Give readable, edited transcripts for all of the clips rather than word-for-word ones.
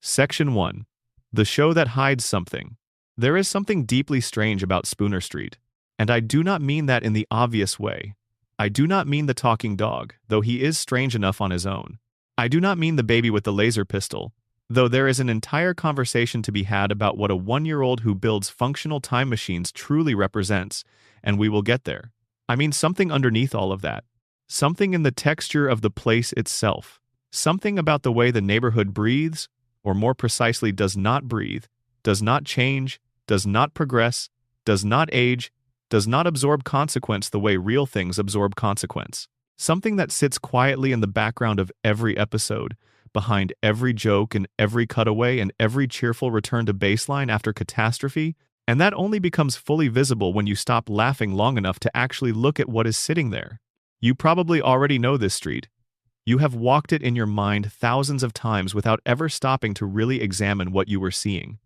Section 1. The show that hides something. There is something deeply strange about Spooner Street, and I do not mean that in the obvious way. I do not mean the talking dog, though he is strange enough on his own. I do not mean the baby with the laser pistol, though there is an entire conversation to be had about what a 1-year-old who builds functional time machines truly represents, and we will get there. I mean something underneath all of that. Something in the texture of the place itself. Something about the way the neighborhood breathes, or more precisely does not breathe, does not change, does not progress, does not age, does not absorb consequence the way real things absorb consequence. Something that sits quietly in the background of every episode, behind every joke and every cutaway and every cheerful return to baseline after catastrophe, and that only becomes fully visible when you stop laughing long enough to actually look at what is sitting there. You probably already know this street. You have walked it in your mind thousands of times without ever stopping to really examine what you were seeing.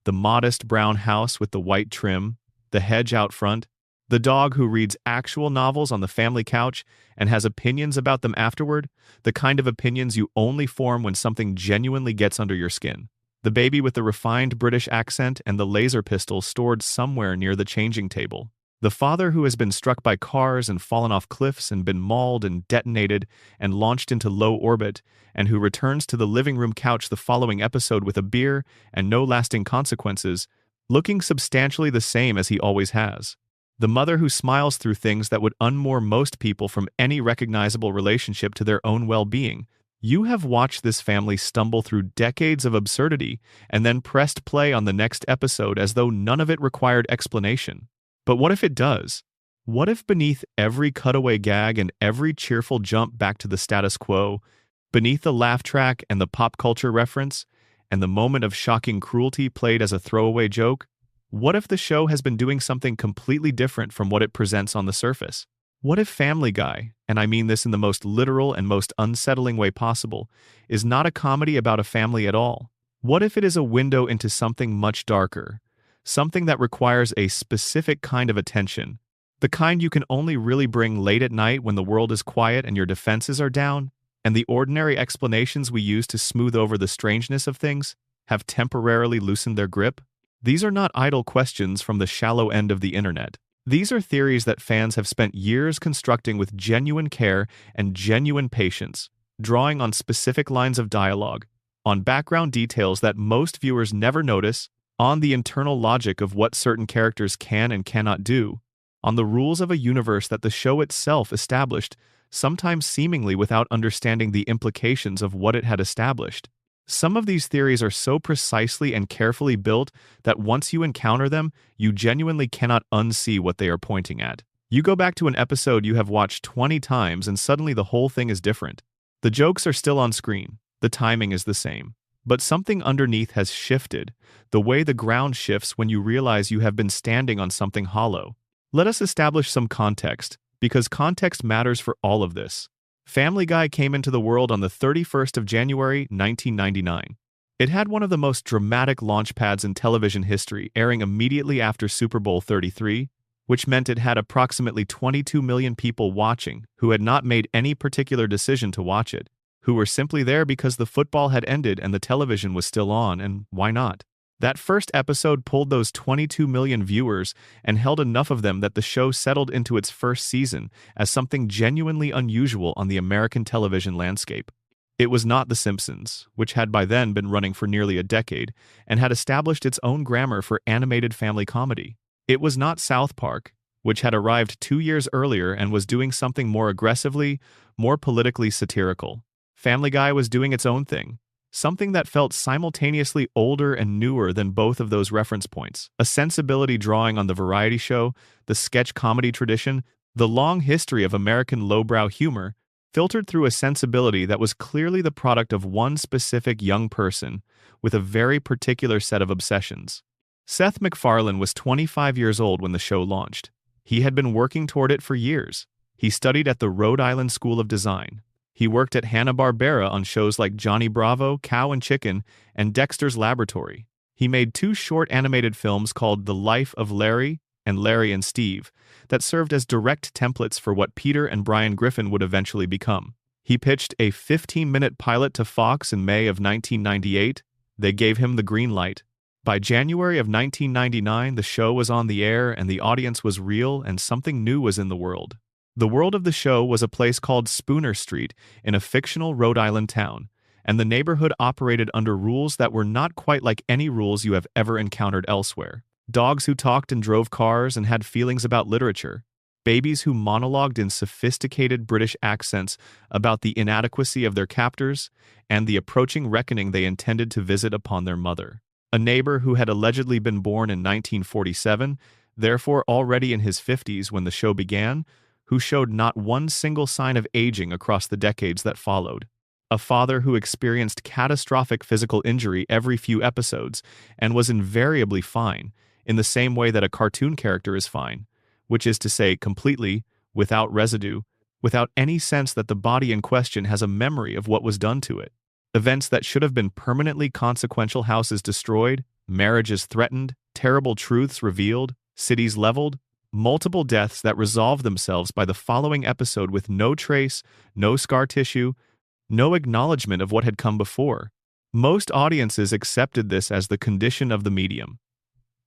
The modest brown house with the white trim, the hedge out front, the dog who reads actual novels on the family couch and has opinions about them afterward, the kind of opinions you only form when something genuinely gets under your skin. The baby with the refined British accent and the laser pistol stored somewhere near the changing table. The father who has been struck by cars and fallen off cliffs and been mauled and detonated and launched into low orbit, and who returns to the living room couch the following episode with a beer and no lasting consequences, looking substantially the same as he always has. The mother who smiles through things that would unmoor most people from any recognizable relationship to their own well-being. You have watched this family stumble through decades of absurdity and then pressed play on the next episode as though none of it required explanation. But what if it does? What if beneath every cutaway gag and every cheerful jump back to the status quo, beneath the laugh track and the pop culture reference, and the moment of shocking cruelty played as a throwaway joke, what if the show has been doing something completely different from what it presents on the surface? What if Family Guy, and I mean this in the most literal and most unsettling way possible, is not a comedy about a family at all? What if it is a window into something much darker? Something that requires a specific kind of attention, the kind you can only really bring late at night when the world is quiet and your defenses are down, and the ordinary explanations we use to smooth over the strangeness of things have temporarily loosened their grip? These are not idle questions from the shallow end of the internet. These are theories that fans have spent years constructing with genuine care and genuine patience, drawing on specific lines of dialogue, on background details that most viewers never notice, on the internal logic of what certain characters can and cannot do, on the rules of a universe that the show itself established, sometimes seemingly without understanding the implications of what it had established. Some of these theories are so precisely and carefully built that once you encounter them, you genuinely cannot unsee what they are pointing at. You go back to an episode you have watched 20 times and suddenly the whole thing is different. The jokes are still on screen, the timing is the same. But something underneath has shifted, the way the ground shifts when you realize you have been standing on something hollow. Let us establish some context, because context matters for all of this. Family Guy came into the world on the 31st of January, 1999. It had one of the most dramatic launchpads in television history, airing immediately after Super Bowl 33, which meant it had approximately 22 million people watching who had not made any particular decision to watch it, who were simply there because the football had ended and the television was still on, and why not? That first episode pulled those 22 million viewers and held enough of them that the show settled into its first season as something genuinely unusual on the American television landscape. It was not The Simpsons, which had by then been running for nearly a decade and had established its own grammar for animated family comedy. It was not South Park, which had arrived 2 years earlier and was doing something more aggressively, more politically satirical. Family Guy was doing its own thing, something that felt simultaneously older and newer than both of those reference points, a sensibility drawing on the variety show, the sketch comedy tradition, the long history of American lowbrow humor, filtered through a sensibility that was clearly the product of one specific young person with a very particular set of obsessions. Seth MacFarlane was 25 years old when the show launched. He had been working toward it for years. He studied at the Rhode Island School of Design. He worked at Hanna-Barbera on shows like Johnny Bravo, Cow and Chicken, and Dexter's Laboratory. He made 2 short animated films called The Life of Larry and Larry and Steve that served as direct templates for what Peter and Brian Griffin would eventually become. He pitched a 15-minute pilot to Fox in May of 1998, They gave him the green light. By January of 1999, the show was on the air and the audience was real and something new was in the world. The world of the show was a place called Spooner Street in a fictional Rhode Island town, and the neighborhood operated under rules that were not quite like any rules you have ever encountered elsewhere. Dogs who talked and drove cars and had feelings about literature. Babies who monologued in sophisticated British accents about the inadequacy of their captors and the approaching reckoning they intended to visit upon their mother. A neighbor who had allegedly been born in 1947, therefore already in his 50s when the show began, who showed not one single sign of aging across the decades that followed. A father who experienced catastrophic physical injury every few episodes and was invariably fine, in the same way that a cartoon character is fine, which is to say completely, without residue, without any sense that the body in question has a memory of what was done to it. Events that should have been permanently consequential: houses destroyed, marriages threatened, terrible truths revealed, cities leveled, multiple deaths that resolve themselves by the following episode with no trace, no scar tissue, no acknowledgement of what had come before. Most audiences accepted this as the condition of the medium.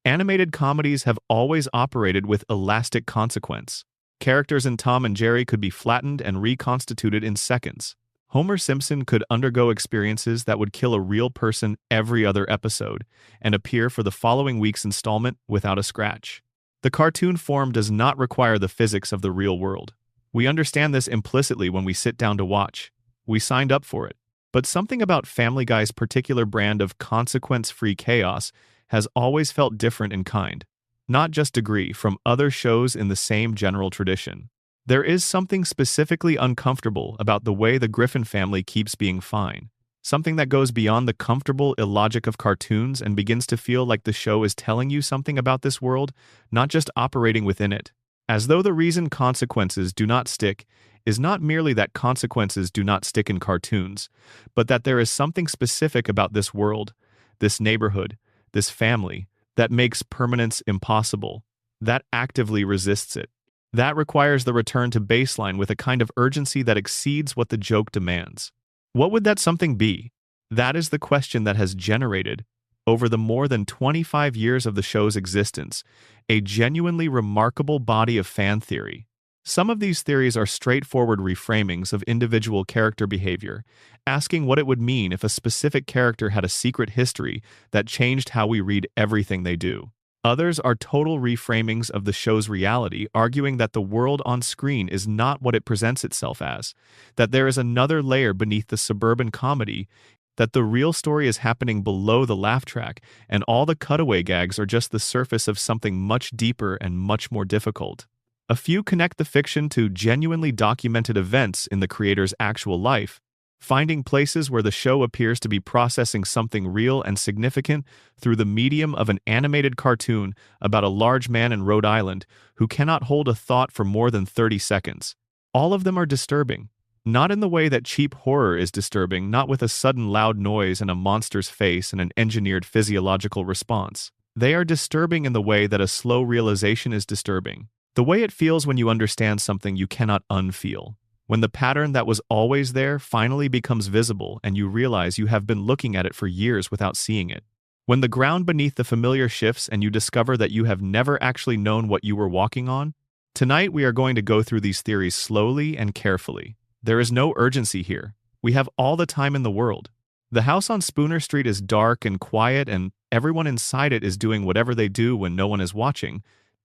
Animated comedies have always operated with elastic consequence. Characters in Tom and Jerry could be flattened and reconstituted in seconds. Homer Simpson could undergo experiences that would kill a real person every other episode and appear for the following week's installment without a scratch. The cartoon form does not require the physics of the real world. We understand this implicitly when we sit down to watch. We signed up for it. But something about Family Guy's particular brand of consequence-free chaos has always felt different in kind, not just degree, from other shows in the same general tradition. There is something specifically uncomfortable about the way the Griffin family keeps being fine, something that goes beyond the comfortable illogic of cartoons and begins to feel like the show is telling you something about this world, not just operating within it. As though the reason consequences do not stick is not merely that consequences do not stick in cartoons, but that there is something specific about this world, this neighborhood, this family, that makes permanence impossible, that actively resists it. That requires the return to baseline with a kind of urgency that exceeds what the joke demands. What would that something be? That is the question that has generated, over the more than 25 years of the show's existence, a genuinely remarkable body of fan theory. Some of these theories are straightforward reframings of individual character behavior, asking what it would mean if a specific character had a secret history that changed how we read everything they do. Others are total reframings of the show's reality, arguing that the world on screen is not what it presents itself as, that there is another layer beneath the suburban comedy, that the real story is happening below the laugh track, and all the cutaway gags are just the surface of something much deeper and much more difficult. A few connect the fiction to genuinely documented events in the creator's actual life, finding places where the show appears to be processing something real and significant through the medium of an animated cartoon about a large man in Rhode Island who cannot hold a thought for more than 30 seconds. All of them are disturbing. Not in the way that cheap horror is disturbing, not with a sudden loud noise and a monster's face and an engineered physiological response. They are disturbing in the way that a slow realization is disturbing. The way it feels when you understand something you cannot unfeel. When the pattern that was always there finally becomes visible and you realize you have been looking at it for years without seeing it. When the ground beneath the familiar shifts and you discover that you have never actually known what you were walking on. Tonight we are going to go through these theories slowly and carefully. There is no urgency here. We have all the time in the world. The house on Spooner Street is dark and quiet, and everyone inside it is doing whatever they do when no one is watching.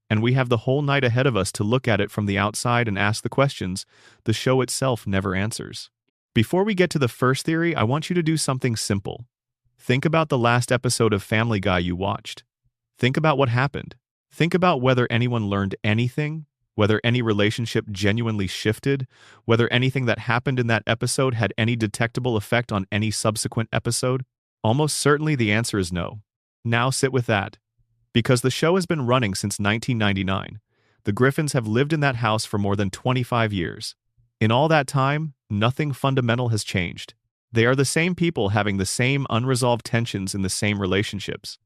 And we have the whole night ahead of us to look at it from the outside and ask the questions the show itself never answers. Before we get to the first theory, I want you to do something simple. Think about the last episode of Family Guy you watched. Think about what happened. Think about whether anyone learned anything, whether any relationship genuinely shifted, whether anything that happened in that episode had any detectable effect on any subsequent episode. Almost certainly the answer is no. Now sit with that. Because the show has been running since 1999, the Griffins have lived in that house for more than 25 years. In all that time, nothing fundamental has changed. They are the same people having the same unresolved tensions in the same relationships.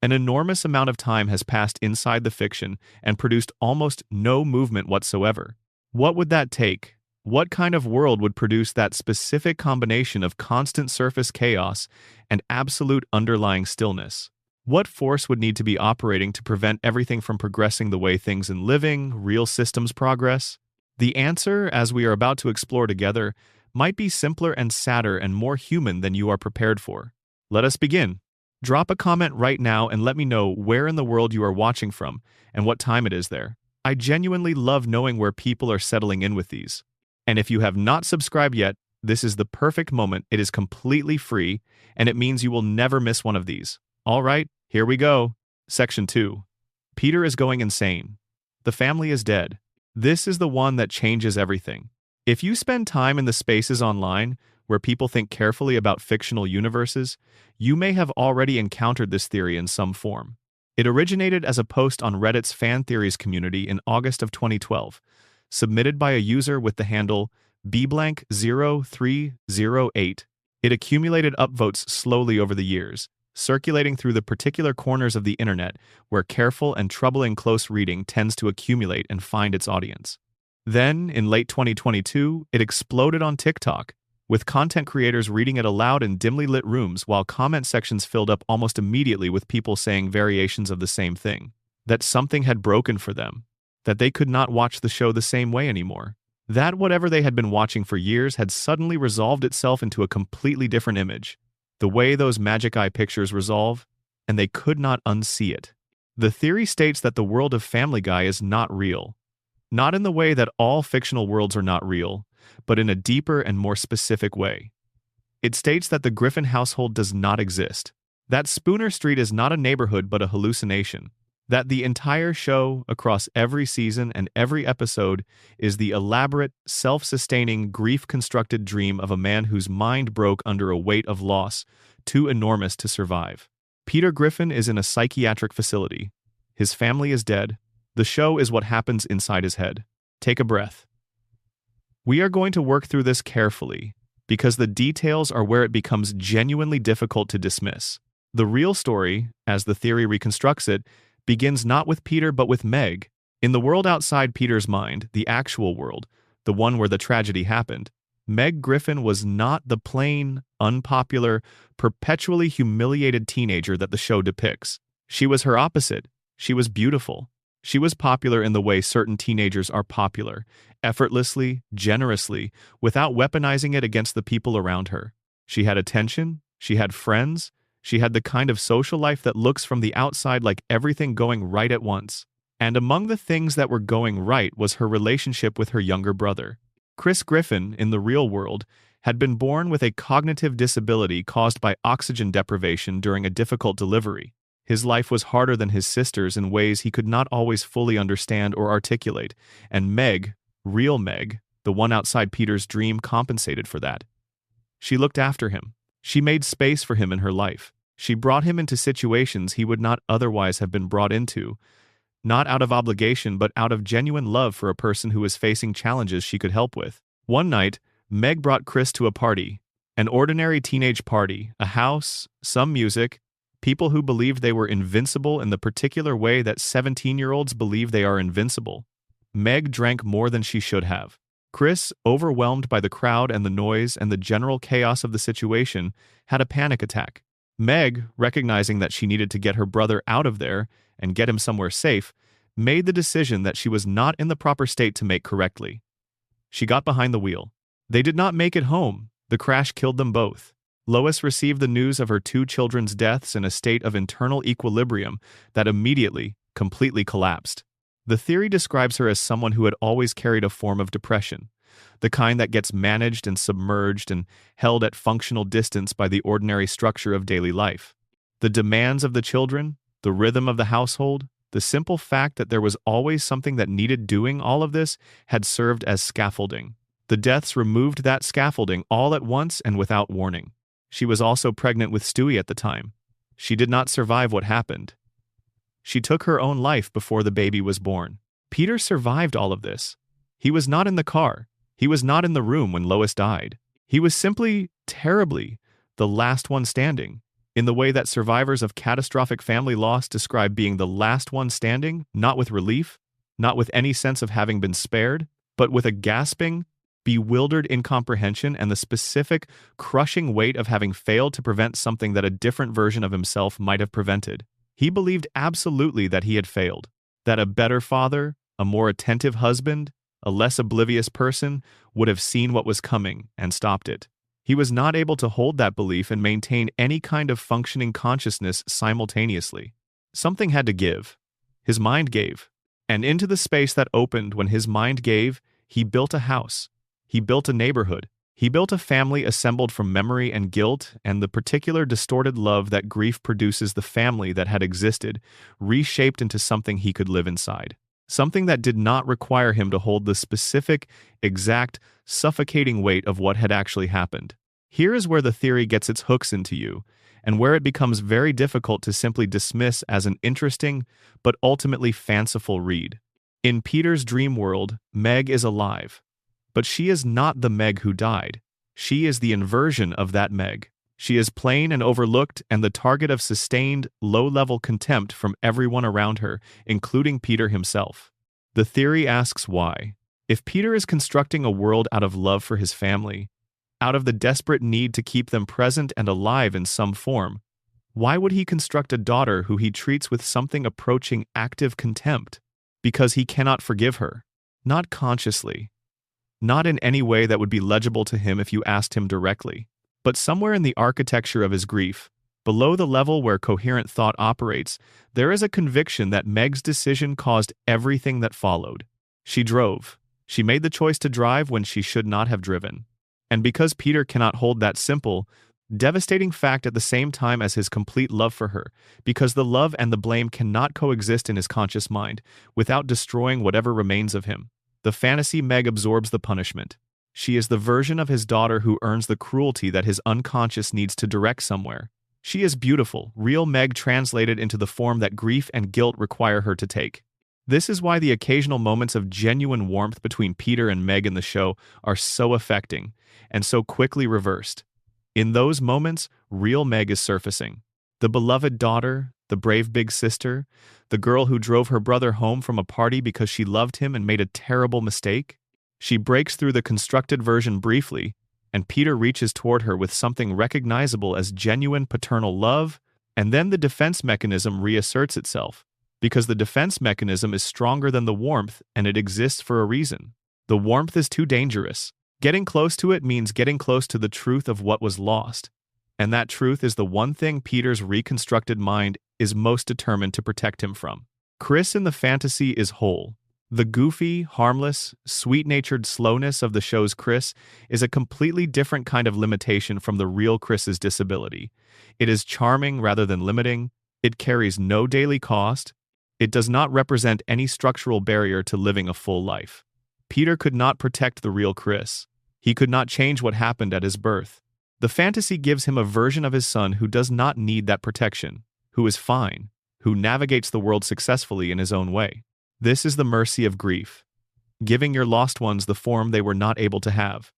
An enormous amount of time has passed inside the fiction and produced almost no movement whatsoever. What would that take? What kind of world would produce that specific combination of constant surface chaos and absolute underlying stillness? What force would need to be operating to prevent everything from progressing the way things in living, real systems progress? The answer, as we are about to explore together, might be simpler and sadder and more human than you are prepared for. Let us begin. Drop a comment right now and let me know where in the world you are watching from and what time it is there. I genuinely love knowing where people are settling in with these. And if you have not subscribed yet, this is the perfect moment. It is completely free, and it means you will never miss one of these. All right, here we go. Section 2. Peter is going insane. The family is dead. This is the one that changes everything. If you spend time in the spaces online where people think carefully about fictional universes, you may have already encountered this theory in some form. It originated as a post on Reddit's fan theories community in August of 2012, submitted by a user with the handle bblank0308. It accumulated upvotes slowly over the years, circulating through the particular corners of the internet where careful and troubling close reading tends to accumulate and find its audience. Then, in late 2022, it exploded on TikTok, with content creators reading it aloud in dimly lit rooms while comment sections filled up almost immediately with people saying variations of the same thing. That something had broken for them. That they could not watch the show the same way anymore. That whatever they had been watching for years had suddenly resolved itself into a completely different image. The way those magic eye pictures resolve, and they could not unsee it. The theory states that the world of Family Guy is not real. Not in the way that all fictional worlds are not real, but in a deeper and more specific way. It states that the Griffin household does not exist. That Spooner Street is not a neighborhood but a hallucination. That the entire show, across every season and every episode, is the elaborate, self-sustaining, grief-constructed dream of a man whose mind broke under a weight of loss too enormous to survive. Peter Griffin is in a psychiatric facility. His family is dead. The show is what happens inside his head. Take a breath. We are going to work through this carefully, because the details are where it becomes genuinely difficult to dismiss. The real story, as the theory reconstructs it, begins not with Peter but with Meg. In the world outside Peter's mind, the actual world, the one where the tragedy happened, Meg Griffin was not the plain, unpopular, perpetually humiliated teenager that the show depicts. She was her opposite. She was beautiful. She was popular in the way certain teenagers are popular, effortlessly, generously, without weaponizing it against the people around her. She had attention, she had friends, she had the kind of social life that looks from the outside like everything going right at once. And among the things that were going right was her relationship with her younger brother. Chris Griffin, in the real world, had been born with a cognitive disability caused by oxygen deprivation during a difficult delivery. His life was harder than his sister's in ways he could not always fully understand or articulate, and Meg, real Meg, the one outside Peter's dream, compensated for that. She looked after him. She made space for him in her life. She brought him into situations he would not otherwise have been brought into, not out of obligation but out of genuine love for a person who was facing challenges she could help with. One night, Meg brought Chris to a party, an ordinary teenage party, a house, some music, people who believed they were invincible in the particular way that 17-year-olds believe they are invincible. Meg drank more than she should have. Chris, overwhelmed by the crowd and the noise and the general chaos of the situation, had a panic attack. Meg, recognizing that she needed to get her brother out of there and get him somewhere safe, made the decision that she was not in the proper state to make correctly. She got behind the wheel. They did not make it home. The crash killed them both. Lois received the news of her two children's deaths in a state of internal equilibrium that immediately, completely collapsed. The theory describes her as someone who had always carried a form of depression, the kind that gets managed and submerged and held at functional distance by the ordinary structure of daily life. The demands of the children, the rhythm of the household, the simple fact that there was always something that needed doing, all of this had served as scaffolding. The deaths removed that scaffolding all at once and without warning. She was also pregnant with Stewie at the time. She did not survive what happened. She took her own life before the baby was born. Peter survived all of this. He was not in the car. He was not in the room when Lois died. He was simply, terribly, the last one standing, in the way that survivors of catastrophic family loss describe being the last one standing, not with relief, not with any sense of having been spared, but with a gasping, bewildered incomprehension, and the specific, crushing weight of having failed to prevent something that a different version of himself might have prevented. He believed absolutely that he had failed, that a better father, a more attentive husband, a less oblivious person would have seen what was coming and stopped it. He was not able to hold that belief and maintain any kind of functioning consciousness simultaneously. Something had to give. His mind gave. And into the space that opened when his mind gave, he built a house. He built a neighborhood. He built a family assembled from memory and guilt and the particular distorted love that grief produces. The family that had existed, reshaped into something he could live inside. Something that did not require him to hold the specific, exact, suffocating weight of what had actually happened. Here is where the theory gets its hooks into you, and where it becomes very difficult to simply dismiss as an interesting, but ultimately fanciful read. In Peter's dream world, Meg is alive. But she is not the Meg who died. She is the inversion of that Meg. She is plain and overlooked and the target of sustained, low-level contempt from everyone around her, including Peter himself. The theory asks why. If Peter is constructing a world out of love for his family, out of the desperate need to keep them present and alive in some form, why would he construct a daughter who he treats with something approaching active contempt? Because he cannot forgive her. Not consciously. Not in any way that would be legible to him if you asked him directly. But somewhere in the architecture of his grief, below the level where coherent thought operates, there is a conviction that Meg's decision caused everything that followed. She drove. She made the choice to drive when she should not have driven. And because Peter cannot hold that simple, devastating fact at the same time as his complete love for her, because the love and the blame cannot coexist in his conscious mind without destroying whatever remains of him, the fantasy Meg absorbs the punishment. She is the version of his daughter who earns the cruelty that his unconscious needs to direct somewhere. She is beautiful, real Meg translated into the form that grief and guilt require her to take. This is why the occasional moments of genuine warmth between Peter and Meg in the show are so affecting and so quickly reversed. In those moments, real Meg is surfacing. The beloved daughter, the brave big sister, the girl who drove her brother home from a party because she loved him and made a terrible mistake. She breaks through the constructed version briefly, and Peter reaches toward her with something recognizable as genuine paternal love, and then the defense mechanism reasserts itself, because the defense mechanism is stronger than the warmth and it exists for a reason. The warmth is too dangerous. Getting close to it means getting close to the truth of what was lost, and that truth is the one thing Peter's reconstructed mind is most determined to protect him from. Chris in the fantasy is whole. The goofy, harmless, sweet-natured slowness of the show's Chris is a completely different kind of limitation from the real Chris's disability. It is charming rather than limiting. It carries no daily cost. It does not represent any structural barrier to living a full life. Peter could not protect the real Chris. He could not change what happened at his birth. The fantasy gives him a version of his son who does not need that protection, who is fine, who navigates the world successfully in his own way. This is the mercy of grief, giving your lost ones the form they were not able to have,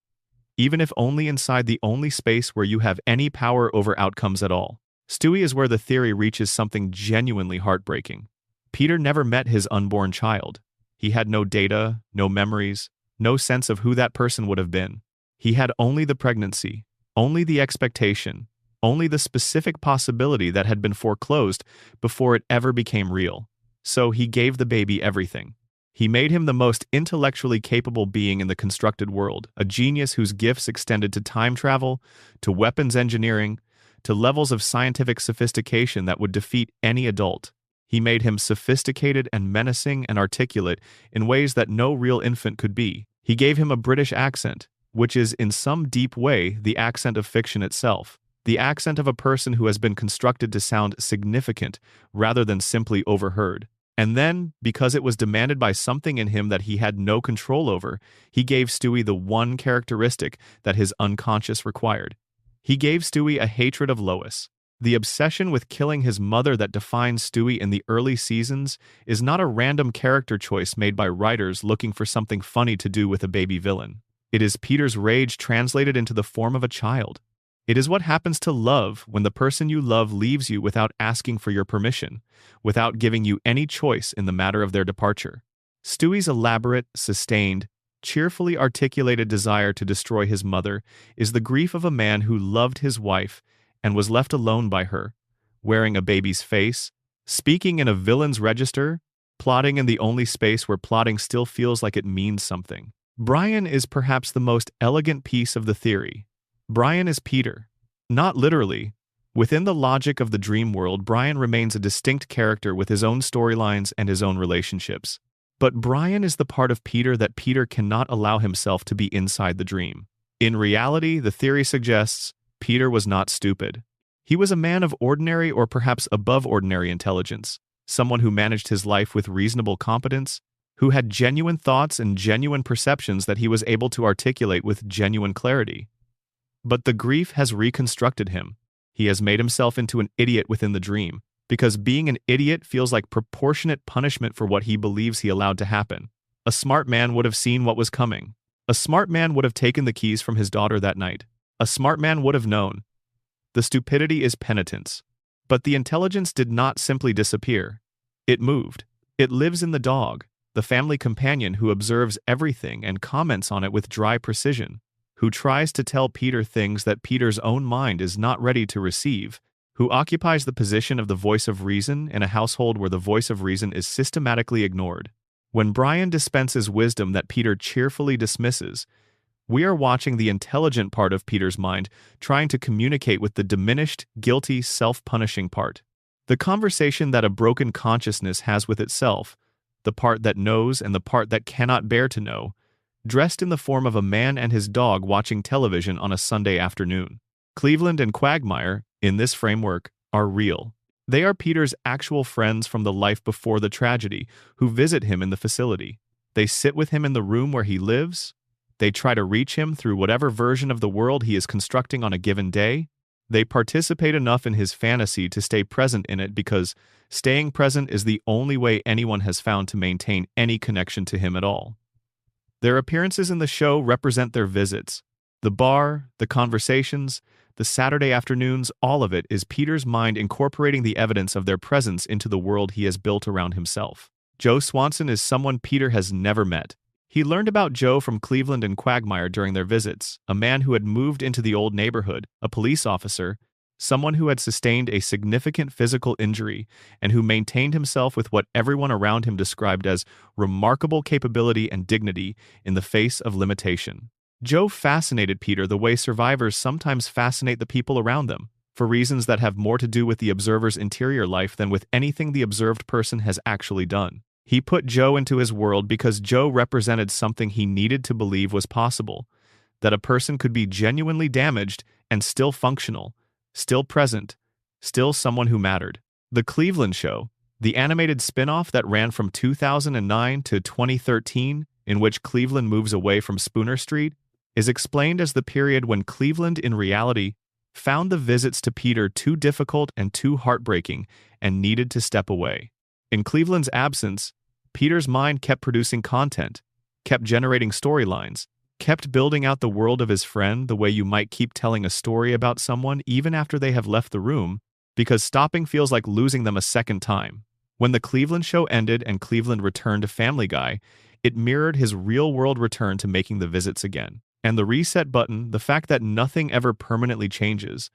even if only inside the only space where you have any power over outcomes at all. Stewie is where the theory reaches something genuinely heartbreaking. Peter never met his unborn child. He had no data, no memories, no sense of who that person would have been. He had only the pregnancy, only the expectation, only the specific possibility that had been foreclosed before it ever became real. So he gave the baby everything. He made him the most intellectually capable being in the constructed world, a genius whose gifts extended to time travel, to weapons engineering, to levels of scientific sophistication that would defeat any adult. He made him sophisticated and menacing and articulate in ways that no real infant could be. He gave him a British accent, which is in some deep way the accent of fiction itself. The accent of a person who has been constructed to sound significant rather than simply overheard. And then, because it was demanded by something in him that he had no control over, he gave Stewie the one characteristic that his unconscious required. He gave Stewie a hatred of Lois. The obsession with killing his mother that defines Stewie in the early seasons is not a random character choice made by writers looking for something funny to do with a baby villain. It is Peter's rage translated into the form of a child. It is what happens to love when the person you love leaves you without asking for your permission, without giving you any choice in the matter of their departure. Stewie's elaborate, sustained, cheerfully articulated desire to destroy his mother is the grief of a man who loved his wife and was left alone by her, wearing a baby's face, speaking in a villain's register, plotting in the only space where plotting still feels like it means something. Brian is perhaps the most elegant piece of the theory. Brian is Peter. Not literally. Within the logic of the dream world, Brian remains a distinct character with his own storylines and his own relationships. But Brian is the part of Peter that Peter cannot allow himself to be inside the dream. In reality, the theory suggests Peter was not stupid. He was a man of ordinary or perhaps above ordinary intelligence, someone who managed his life with reasonable competence, who had genuine thoughts and genuine perceptions that he was able to articulate with genuine clarity. But the grief has reconstructed him. He has made himself into an idiot within the dream, because being an idiot feels like proportionate punishment for what he believes he allowed to happen. A smart man would have seen what was coming. A smart man would have taken the keys from his daughter that night. A smart man would have known. The stupidity is penitence. But the intelligence did not simply disappear. It moved. It lives in the dog, the family companion who observes everything and comments on it with dry precision, who tries to tell Peter things that Peter's own mind is not ready to receive, who occupies the position of the voice of reason in a household where the voice of reason is systematically ignored. When Brian dispenses wisdom that Peter cheerfully dismisses, we are watching the intelligent part of Peter's mind trying to communicate with the diminished, guilty, self-punishing part. The conversation that a broken consciousness has with itself, the part that knows and the part that cannot bear to know, dressed in the form of a man and his dog watching television on a Sunday afternoon. Cleveland and Quagmire, in this framework, are real. They are Peter's actual friends from the life before the tragedy who visit him in the facility. They sit with him in the room where he lives. They try to reach him through whatever version of the world he is constructing on a given day. They participate enough in his fantasy to stay present in it because staying present is the only way anyone has found to maintain any connection to him at all. Their appearances in the show represent their visits. The bar, the conversations, the Saturday afternoons, all of it is Peter's mind incorporating the evidence of their presence into the world he has built around himself. Joe Swanson is someone Peter has never met. He learned about Joe from Cleveland and Quagmire during their visits, a man who had moved into the old neighborhood, a police officer, someone who had sustained a significant physical injury and who maintained himself with what everyone around him described as remarkable capability and dignity in the face of limitation. Joe fascinated Peter the way survivors sometimes fascinate the people around them, for reasons that have more to do with the observer's interior life than with anything the observed person has actually done. He put Joe into his world because Joe represented something he needed to believe was possible, that a person could be genuinely damaged and still functional, still present, still someone who mattered. The Cleveland Show, the animated spin-off that ran from 2009 to 2013, in which Cleveland moves away from Spooner Street, is explained as the period when Cleveland in reality found the visits to Peter too difficult and too heartbreaking and needed to step away. In Cleveland's absence, Peter's mind kept producing content, kept generating storylines, kept building out the world of his friend the way you might keep telling a story about someone even after they have left the room, because stopping feels like losing them a second time. When the Cleveland Show ended and Cleveland returned to Family Guy, it mirrored his real-world return to making the visits again. And the reset button, the fact that nothing ever permanently changes,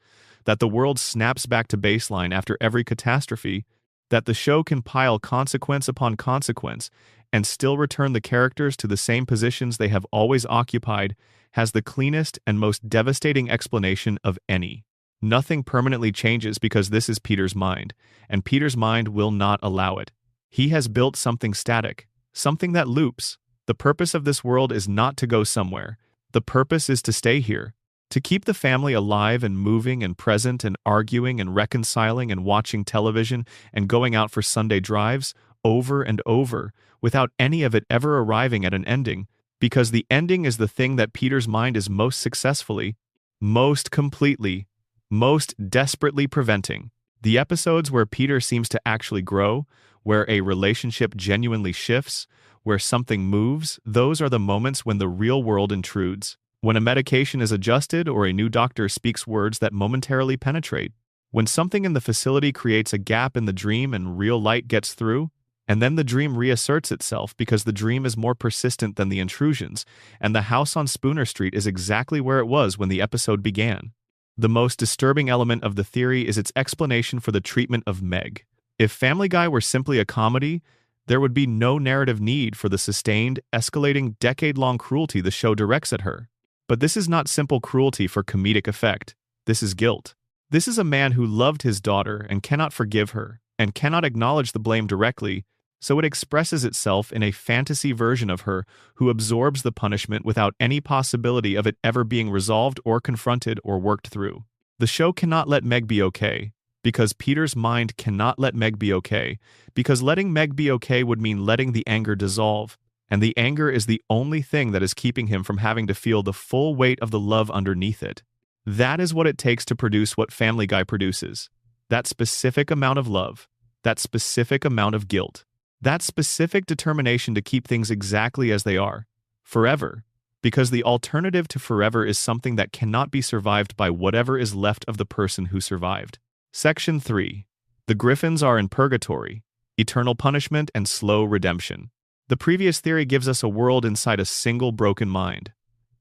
that the world snaps back to baseline after every catastrophe, that the show can pile consequence upon consequence and still return the characters to the same positions they have always occupied, has the cleanest and most devastating explanation of any. Nothing permanently changes because this is Peter's mind, and Peter's mind will not allow it. He has built something static, something that loops. The purpose of this world is not to go somewhere. The purpose is to stay here, to keep the family alive and moving and present and arguing and reconciling and watching television and going out for Sunday drives over and over without any of it ever arriving at an ending, because the ending is the thing that Peter's mind is most successfully, most completely, most desperately preventing. The episodes where Peter seems to actually grow, where a relationship genuinely shifts, where something moves, those are the moments when the real world intrudes. When a medication is adjusted or a new doctor speaks words that momentarily penetrate. When something in the facility creates a gap in the dream and real light gets through. And then the dream reasserts itself because the dream is more persistent than the intrusions, and the house on Spooner Street is exactly where it was when the episode began. The most disturbing element of the theory is its explanation for the treatment of Meg. If Family Guy were simply a comedy, there would be no narrative need for the sustained, escalating, decade-long cruelty the show directs at her. But this is not simple cruelty for comedic effect. This is guilt. This is a man who loved his daughter and cannot forgive her, and cannot acknowledge the blame directly, so it expresses itself in a fantasy version of her who absorbs the punishment without any possibility of it ever being resolved or confronted or worked through. The show cannot let Meg be okay, because Peter's mind cannot let Meg be okay, because letting Meg be okay would mean letting the anger dissolve, and the anger is the only thing that is keeping him from having to feel the full weight of the love underneath it. That is what it takes to produce what Family Guy produces. That specific amount of love, that specific amount of guilt, that specific determination to keep things exactly as they are, forever, because the alternative to forever is something that cannot be survived by whatever is left of the person who survived. Section 3. The Griffins are in purgatory, eternal punishment and slow redemption. The previous theory gives us a world inside a single broken mind.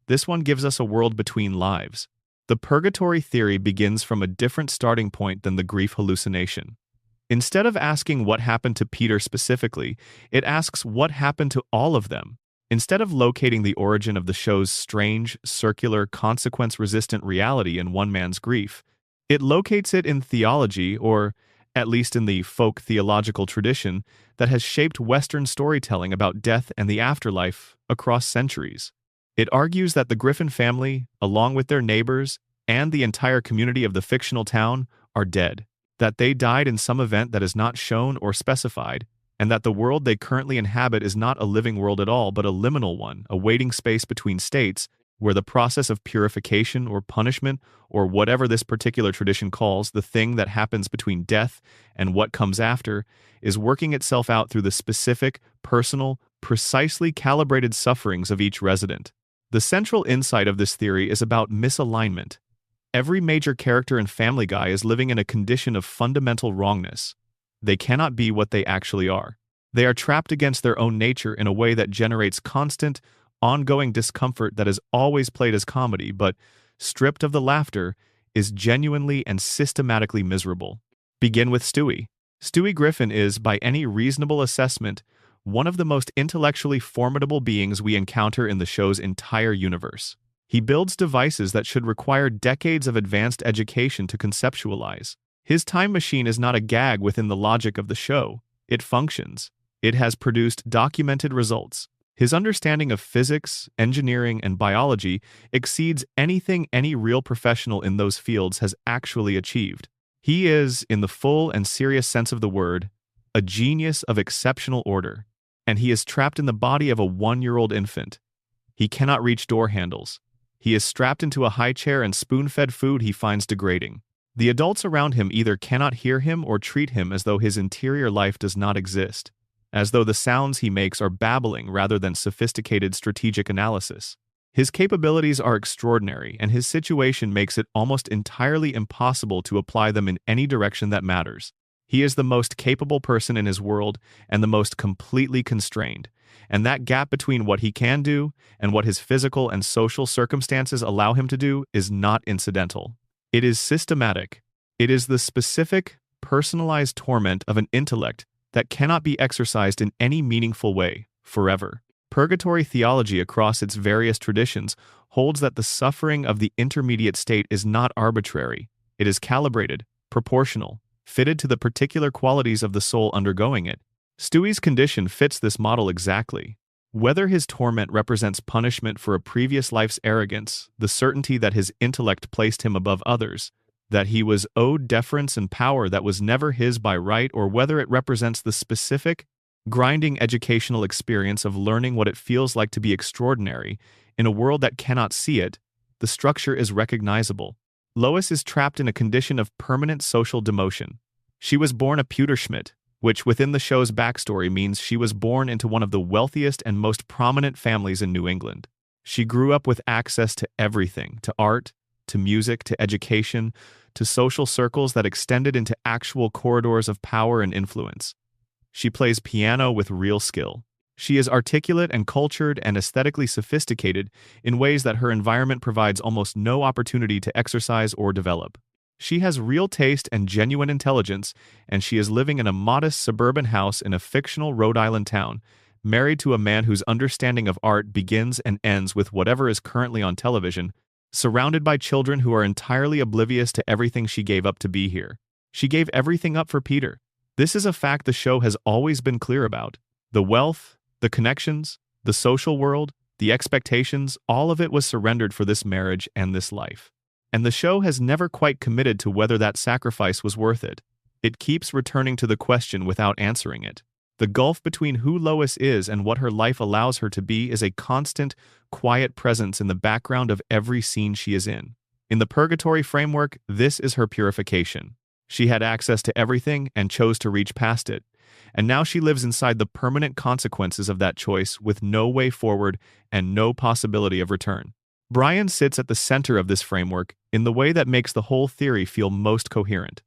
This one gives us a world between lives. The purgatory theory begins from a different starting point than the grief hallucination. Instead of asking what happened to Peter specifically, it asks what happened to all of them. Instead of locating the origin of the show's strange, circular, consequence-resistant reality in one man's grief, it locates it in theology, or at least in the folk theological tradition that has shaped Western storytelling about death and the afterlife across centuries. It argues that the Griffin family, along with their neighbors and the entire community of the fictional town, are dead, that they died in some event that is not shown or specified, and that the world they currently inhabit is not a living world at all but a liminal one, a waiting space between states, where the process of purification or punishment, or whatever this particular tradition calls the thing that happens between death and what comes after, is working itself out through the specific, personal, precisely calibrated sufferings of each resident. The central insight of this theory is about misalignment. Every major character in Family Guy is living in a condition of fundamental wrongness. They cannot be what they actually are. They are trapped against their own nature in a way that generates constant, ongoing discomfort that is always played as comedy, but, stripped of the laughter, is genuinely and systematically miserable. Begin with Stewie. Stewie Griffin is, by any reasonable assessment, one of the most intellectually formidable beings we encounter in the show's entire universe. He builds devices that should require decades of advanced education to conceptualize. His time machine is not a gag within the logic of the show. It functions. It has produced documented results. His understanding of physics, engineering, and biology exceeds anything any real professional in those fields has actually achieved. He is, in the full and serious sense of the word, a genius of exceptional order, and he is trapped in the body of a 1-year-old infant. He cannot reach door handles. He is strapped into a high chair and spoon-fed food he finds degrading. The adults around him either cannot hear him or treat him as though his interior life does not exist, as though the sounds he makes are babbling rather than sophisticated strategic analysis. His capabilities are extraordinary, and his situation makes it almost entirely impossible to apply them in any direction that matters. He is the most capable person in his world and the most completely constrained, and that gap between what he can do and what his physical and social circumstances allow him to do is not incidental. It is systematic. It is the specific, personalized torment of an intellect that cannot be exercised in any meaningful way, forever. Purgatory theology across its various traditions holds that the suffering of the intermediate state is not arbitrary. It is calibrated, proportional, fitted to the particular qualities of the soul undergoing it. Stewie's condition fits this model exactly. Whether his torment represents punishment for a previous life's arrogance, the certainty that his intellect placed him above others, that he was owed deference and power that was never his by right, or whether it represents the specific, grinding educational experience of learning what it feels like to be extraordinary in a world that cannot see it, the structure is recognizable. Lois is trapped in a condition of permanent social demotion. She was born a Pewterschmidt, which within the show's backstory means she was born into one of the wealthiest and most prominent families in New England. She grew up with access to everything, to art, to music, to education, to social circles that extended into actual corridors of power and influence. She plays piano with real skill. She is articulate and cultured and aesthetically sophisticated in ways that her environment provides almost no opportunity to exercise or develop. She has real taste and genuine intelligence, and she is living in a modest suburban house in a fictional Rhode Island town, married to a man whose understanding of art begins and ends with whatever is currently on television, surrounded by children who are entirely oblivious to everything she gave up to be here. She gave everything up for Peter. This is a fact the show has always been clear about. The wealth, the connections, the social world, the expectations, all of it was surrendered for this marriage and this life. And the show has never quite committed to whether that sacrifice was worth it. It keeps returning to the question without answering it. The gulf between who Lois is and what her life allows her to be is a constant, quiet presence in the background of every scene she is in. In the purgatory framework, this is her purification. She had access to everything and chose to reach past it. And now she lives inside the permanent consequences of that choice with no way forward and no possibility of return. Brian sits at the center of this framework in the way that makes the whole theory feel most coherent.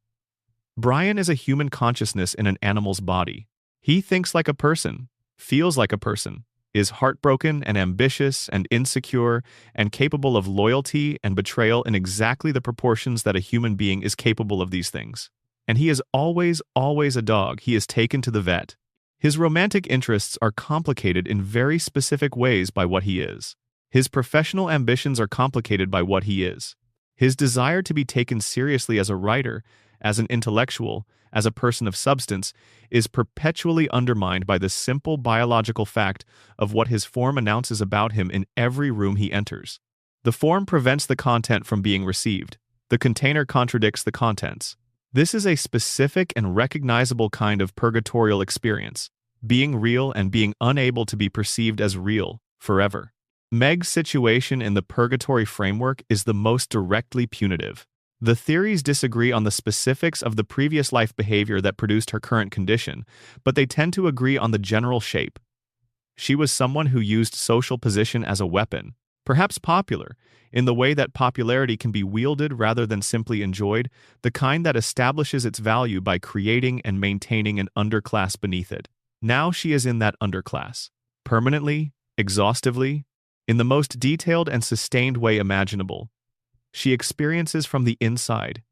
Brian is a human consciousness in an animal's body. He thinks like a person, feels like a person, is heartbroken and ambitious and insecure and capable of loyalty and betrayal in exactly the proportions that a human being is capable of these things. And he is always a dog he is taken to the vet. His romantic interests are complicated in very specific ways by what he is. His professional ambitions are complicated by what he is. His desire to be taken seriously as a writer, as an intellectual, as a person of substance, is perpetually undermined by the simple biological fact of what his form announces about him in every room he enters. The form prevents the content from being received. The container contradicts the contents. This is a specific and recognizable kind of purgatorial experience, being real and being unable to be perceived as real forever. Meg's situation in the purgatory framework is the most directly punitive. The theories disagree on the specifics of the previous life behavior that produced her current condition, but they tend to agree on the general shape. She was someone who used social position as a weapon, perhaps popular, in the way that popularity can be wielded rather than simply enjoyed, the kind that establishes its value by creating and maintaining an underclass beneath it. Now she is in that underclass, permanently, exhaustively, in the most detailed and sustained way imaginable. She experiences from the inside,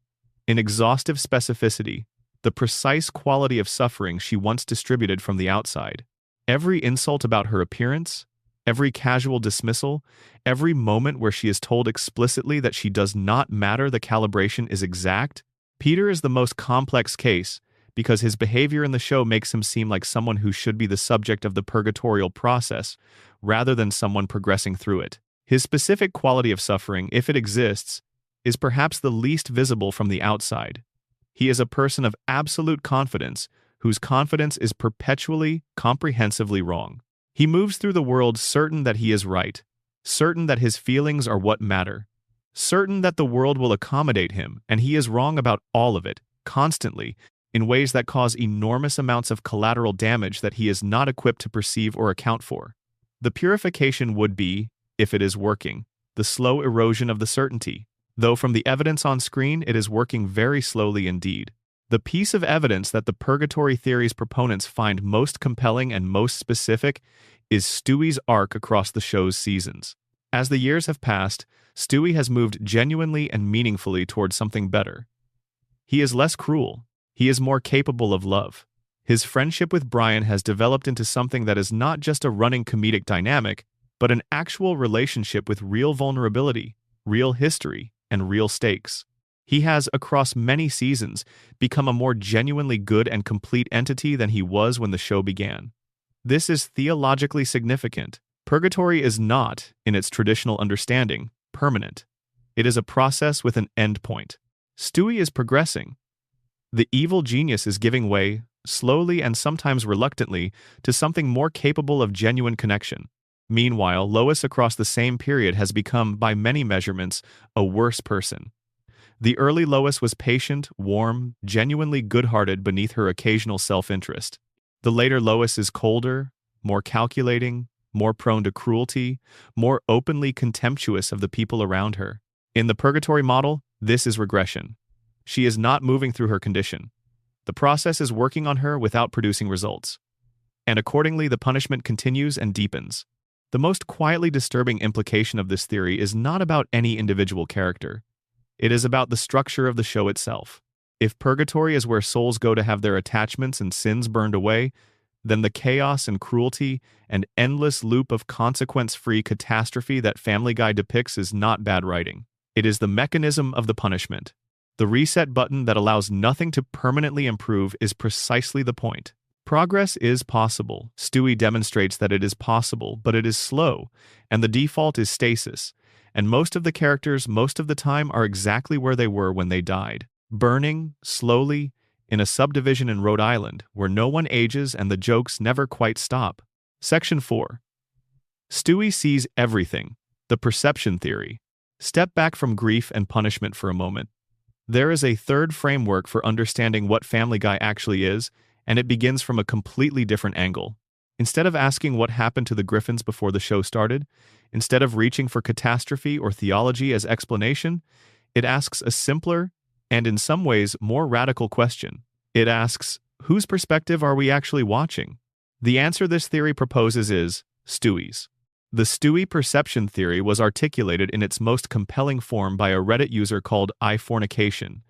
in exhaustive specificity, the precise quality of suffering she once distributed from the outside. Every insult about her appearance, every casual dismissal, every moment where she is told explicitly that she does not matter, the calibration is exact. Peter is the most complex case because his behavior in the show makes him seem like someone who should be the subject of the purgatorial process rather than someone progressing through it. His specific quality of suffering, if it exists, is perhaps the least visible from the outside. He is a person of absolute confidence, whose confidence is perpetually, comprehensively wrong. He moves through the world certain that he is right, certain that his feelings are what matter, certain that the world will accommodate him, and he is wrong about all of it, constantly, in ways that cause enormous amounts of collateral damage that he is not equipped to perceive or account for. The purification would be, if it is working, the slow erosion of the certainty, though from the evidence on screen it is working very slowly indeed. The piece of evidence that the purgatory theory's proponents find most compelling and most specific is Stewie's arc across the show's seasons. As the years have passed, Stewie has moved genuinely and meaningfully towards something better. He is less cruel. He is more capable of love. His friendship with Brian has developed into something that is not just a running comedic dynamic, but an actual relationship with real vulnerability, real history, and real stakes. He has, across many seasons, become a more genuinely good and complete entity than he was when the show began. This is theologically significant. Purgatory is not, in its traditional understanding, permanent. It is a process with an end point. Stewie is progressing. The evil genius is giving way, slowly and sometimes reluctantly, to something more capable of genuine connection. Meanwhile, Lois across the same period has become, by many measurements, a worse person. The early Lois was patient, warm, genuinely good-hearted beneath her occasional self-interest. The later Lois is colder, more calculating, more prone to cruelty, more openly contemptuous of the people around her. In the purgatory model, this is regression. She is not moving through her condition. The process is working on her without producing results. And accordingly, the punishment continues and deepens. The most quietly disturbing implication of this theory is not about any individual character. It is about the structure of the show itself. If purgatory is where souls go to have their attachments and sins burned away, then the chaos and cruelty and endless loop of consequence-free catastrophe that Family Guy depicts is not bad writing. It is the mechanism of the punishment. The reset button that allows nothing to permanently improve is precisely the point. Progress is possible. Stewie demonstrates that it is possible, but it is slow, and the default is stasis. And most of the characters, most of the time, are exactly where they were when they died. Burning, slowly, in a subdivision in Rhode Island, where no one ages and the jokes never quite stop. Section 4. Stewie sees everything. The perception theory. Step back from grief and punishment for a moment. There is a third framework for understanding what Family Guy actually is, and it begins from a completely different angle. Instead of asking what happened to the Griffins before the show started, instead of reaching for catastrophe or theology as explanation, it asks a simpler, and in some ways more radical question. It asks, whose perspective are we actually watching? The answer this theory proposes is Stewie's. The Stewie perception theory was articulated in its most compelling form by a Reddit user called iFornication,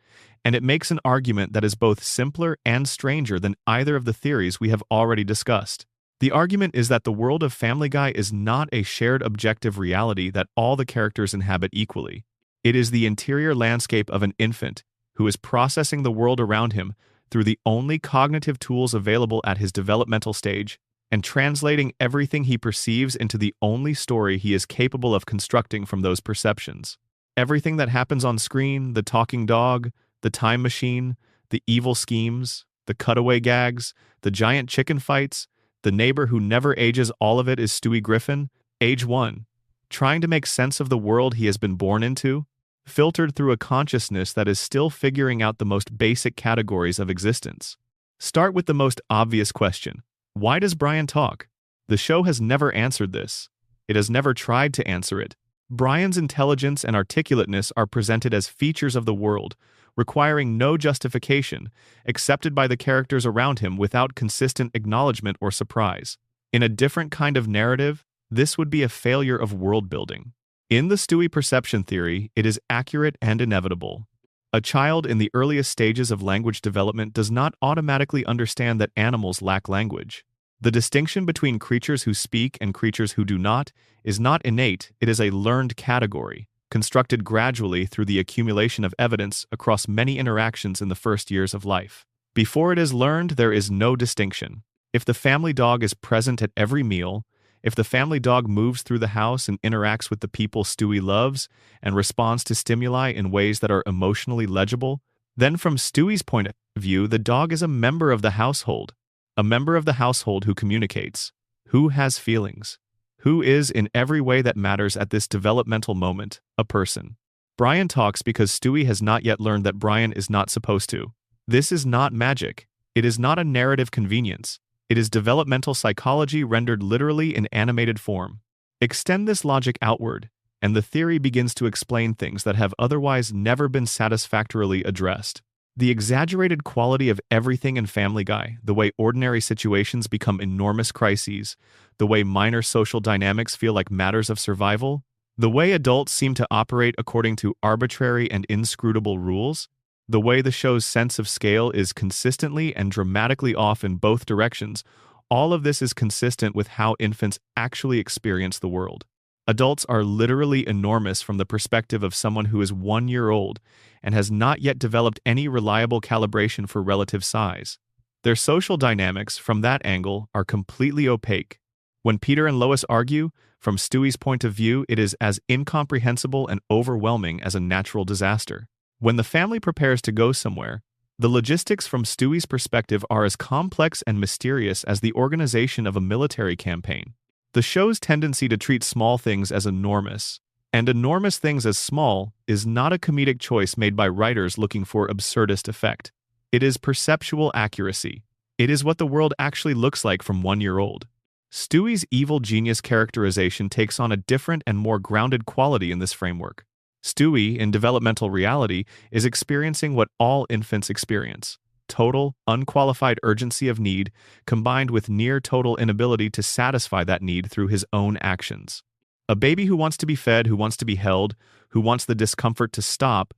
and it makes an argument that is both simpler and stranger than either of the theories we have already discussed. The argument is that the world of Family Guy is not a shared objective reality that all the characters inhabit equally. It is the interior landscape of an infant who is processing the world around him through the only cognitive tools available at his developmental stage, and translating everything he perceives into the only story he is capable of constructing from those perceptions. Everything that happens on screen, the talking dog, the time machine, the evil schemes, the cutaway gags, the giant chicken fights, the neighbor who never ages, all of it is Stewie Griffin, age 1, trying to make sense of the world he has been born into, filtered through a consciousness that is still figuring out the most basic categories of existence. Start with the most obvious question. Why does Brian talk? The show has never answered this. It has never tried to answer it. Brian's intelligence and articulateness are presented as features of the world, requiring no justification, accepted by the characters around him without consistent acknowledgement or surprise. In a different kind of narrative, this would be a failure of world-building. In the Stewie perception theory, it is accurate and inevitable. A child in the earliest stages of language development does not automatically understand that animals lack language. The distinction between creatures who speak and creatures who do not is not innate, it is a learned category, constructed gradually through the accumulation of evidence across many interactions in the first years of life. Before it is learned, there is no distinction. If the family dog is present at every meal, if the family dog moves through the house and interacts with the people Stewie loves and responds to stimuli in ways that are emotionally legible, then from Stewie's point of view, the dog is a member of the household who communicates, who has feelings, who is in every way that matters at this developmental moment, a person. Brian talks because Stewie has not yet learned that Brian is not supposed to. This is not magic. It is not a narrative convenience. It is developmental psychology rendered literally in animated form. Extend this logic outward, and the theory begins to explain things that have otherwise never been satisfactorily addressed. The exaggerated quality of everything in Family Guy, the way ordinary situations become enormous crises, the way minor social dynamics feel like matters of survival, the way adults seem to operate according to arbitrary and inscrutable rules, the way the show's sense of scale is consistently and dramatically off in both directions, all of this is consistent with how infants actually experience the world. Adults are literally enormous from the perspective of someone who is 1 year old and has not yet developed any reliable calibration for relative size. Their social dynamics, from that angle, are completely opaque. When Peter and Lois argue, from Stewie's point of view, it is as incomprehensible and overwhelming as a natural disaster. When the family prepares to go somewhere, the logistics from Stewie's perspective are as complex and mysterious as the organization of a military campaign. The show's tendency to treat small things as enormous, and enormous things as small, is not a comedic choice made by writers looking for absurdist effect. It is perceptual accuracy. It is what the world actually looks like from 1 year old. Stewie's evil genius characterization takes on a different and more grounded quality in this framework. Stewie, in developmental reality, is experiencing what all infants experience: total, unqualified urgency of need combined with near-total inability to satisfy that need through his own actions. A baby who wants to be fed, who wants to be held, who wants the discomfort to stop,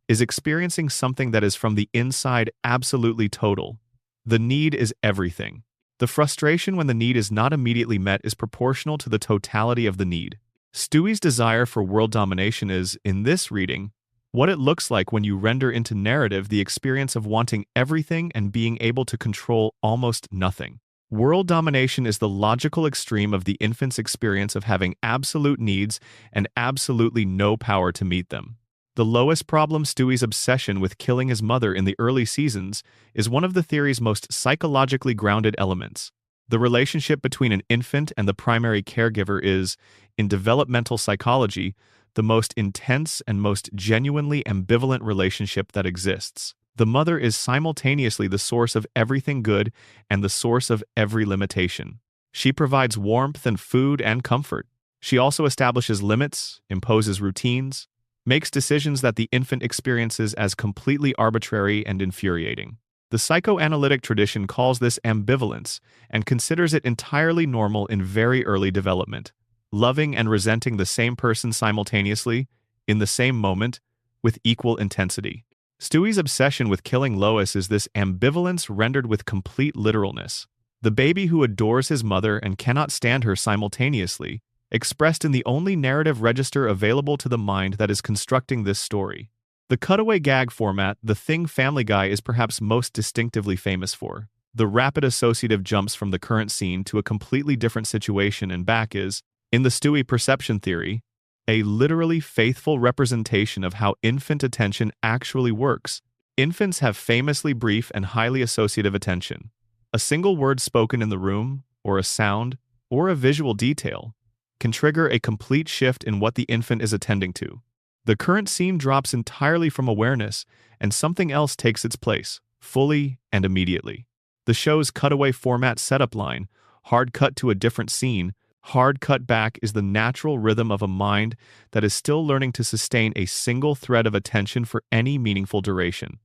is experiencing something that is from the inside absolutely total. The need is everything. The frustration when the need is not immediately met is proportional to the totality of the need. Stewie's desire for world domination is, in this reading, what it looks like when you render into narrative the experience of wanting everything and being able to control almost nothing. World domination is the logical extreme of the infant's experience of having absolute needs and absolutely no power to meet them. The lowest problem, Stewie's obsession with killing his mother in the early seasons, is one of the theory's most psychologically grounded elements. The relationship between an infant and the primary caregiver is, in developmental psychology, the most intense and most genuinely ambivalent relationship that exists. The mother is simultaneously the source of everything good and the source of every limitation. She provides warmth and food and comfort. She also establishes limits, imposes routines, makes decisions that the infant experiences as completely arbitrary and infuriating. The psychoanalytic tradition calls this ambivalence and considers it entirely normal in very early development. Loving and resenting the same person simultaneously, in the same moment, with equal intensity. Stewie's obsession with killing Lois is this ambivalence rendered with complete literalness. The baby who adores his mother and cannot stand her simultaneously, expressed in the only narrative register available to the mind that is constructing this story. The cutaway gag format, the thing Family Guy is perhaps most distinctively famous for. The rapid associative jumps from the current scene to a completely different situation and back is, in the Stewie perception theory, a literally faithful representation of how infant attention actually works. Infants have famously brief and highly associative attention. A single word spoken in the room, or a sound, or a visual detail, can trigger a complete shift in what the infant is attending to. The current scene drops entirely from awareness, and something else takes its place, fully and immediately. The show's cutaway format setup line, hard cut to a different scene, hard cut back is the natural rhythm of a mind that is still learning to sustain a single thread of attention for any meaningful duration.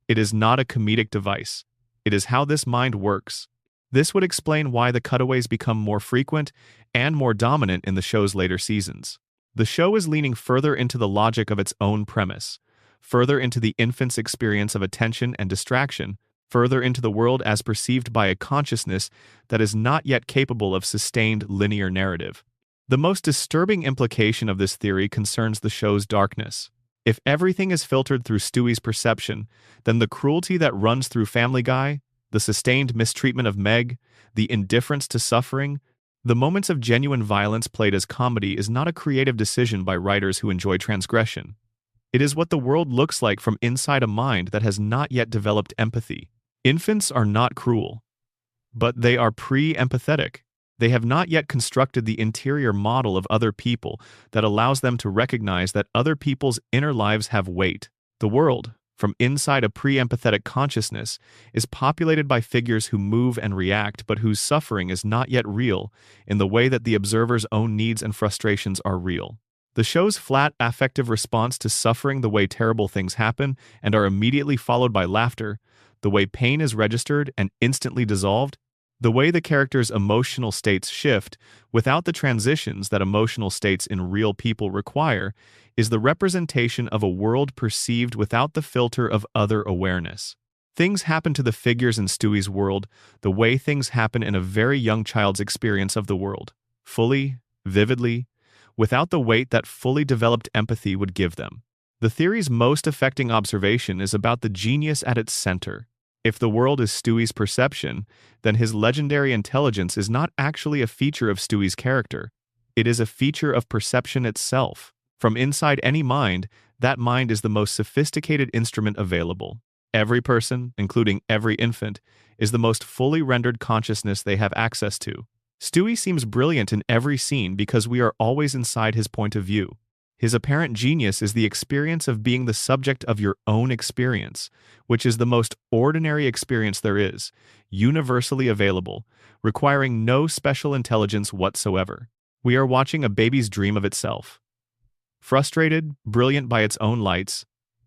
It is not a comedic device. It is how this mind works. This would explain why the cutaways become more frequent and more dominant in the show's later seasons. The show is leaning further into the logic of its own premise, further into the infant's experience of attention and distraction, further into the world as perceived by a consciousness that is not yet capable of sustained linear narrative. The most disturbing implication of this theory concerns the show's darkness. If everything is filtered through Stewie's perception, then the cruelty that runs through Family Guy, the sustained mistreatment of Meg, the indifference to suffering, the moments of genuine violence played as comedy is not a creative decision by writers who enjoy transgression. It is what the world looks like from inside a mind that has not yet developed empathy. Infants are not cruel, but they are pre-empathetic. They have not yet constructed the interior model of other people that allows them to recognize that other people's inner lives have weight. The world, from inside a pre-empathetic consciousness, is populated by figures who move and react but whose suffering is not yet real in the way that the observer's own needs and frustrations are real. The show's flat affective response to suffering, the way terrible things happen and are immediately followed by laughter, the way pain is registered and instantly dissolved, the way the characters' emotional states shift without the transitions that emotional states in real people require, is the representation of a world perceived without the filter of other awareness. Things happen to the figures in Stewie's world the way things happen in a very young child's experience of the world, fully, vividly, without the weight that fully developed empathy would give them. The theory's most affecting observation is about the genius at its center. If the world is Stewie's perception, then his legendary intelligence is not actually a feature of Stewie's character. It is a feature of perception itself. From inside any mind, that mind is the most sophisticated instrument available. Every person, including every infant, is the most fully rendered consciousness they have access to. Stewie seems brilliant in every scene because we are always inside his point of view. His apparent genius is the experience of being the subject of your own experience, which is the most ordinary experience there is, universally available, requiring no special intelligence whatsoever. We are watching a baby's dream of itself. Frustrated, brilliant by its own lights,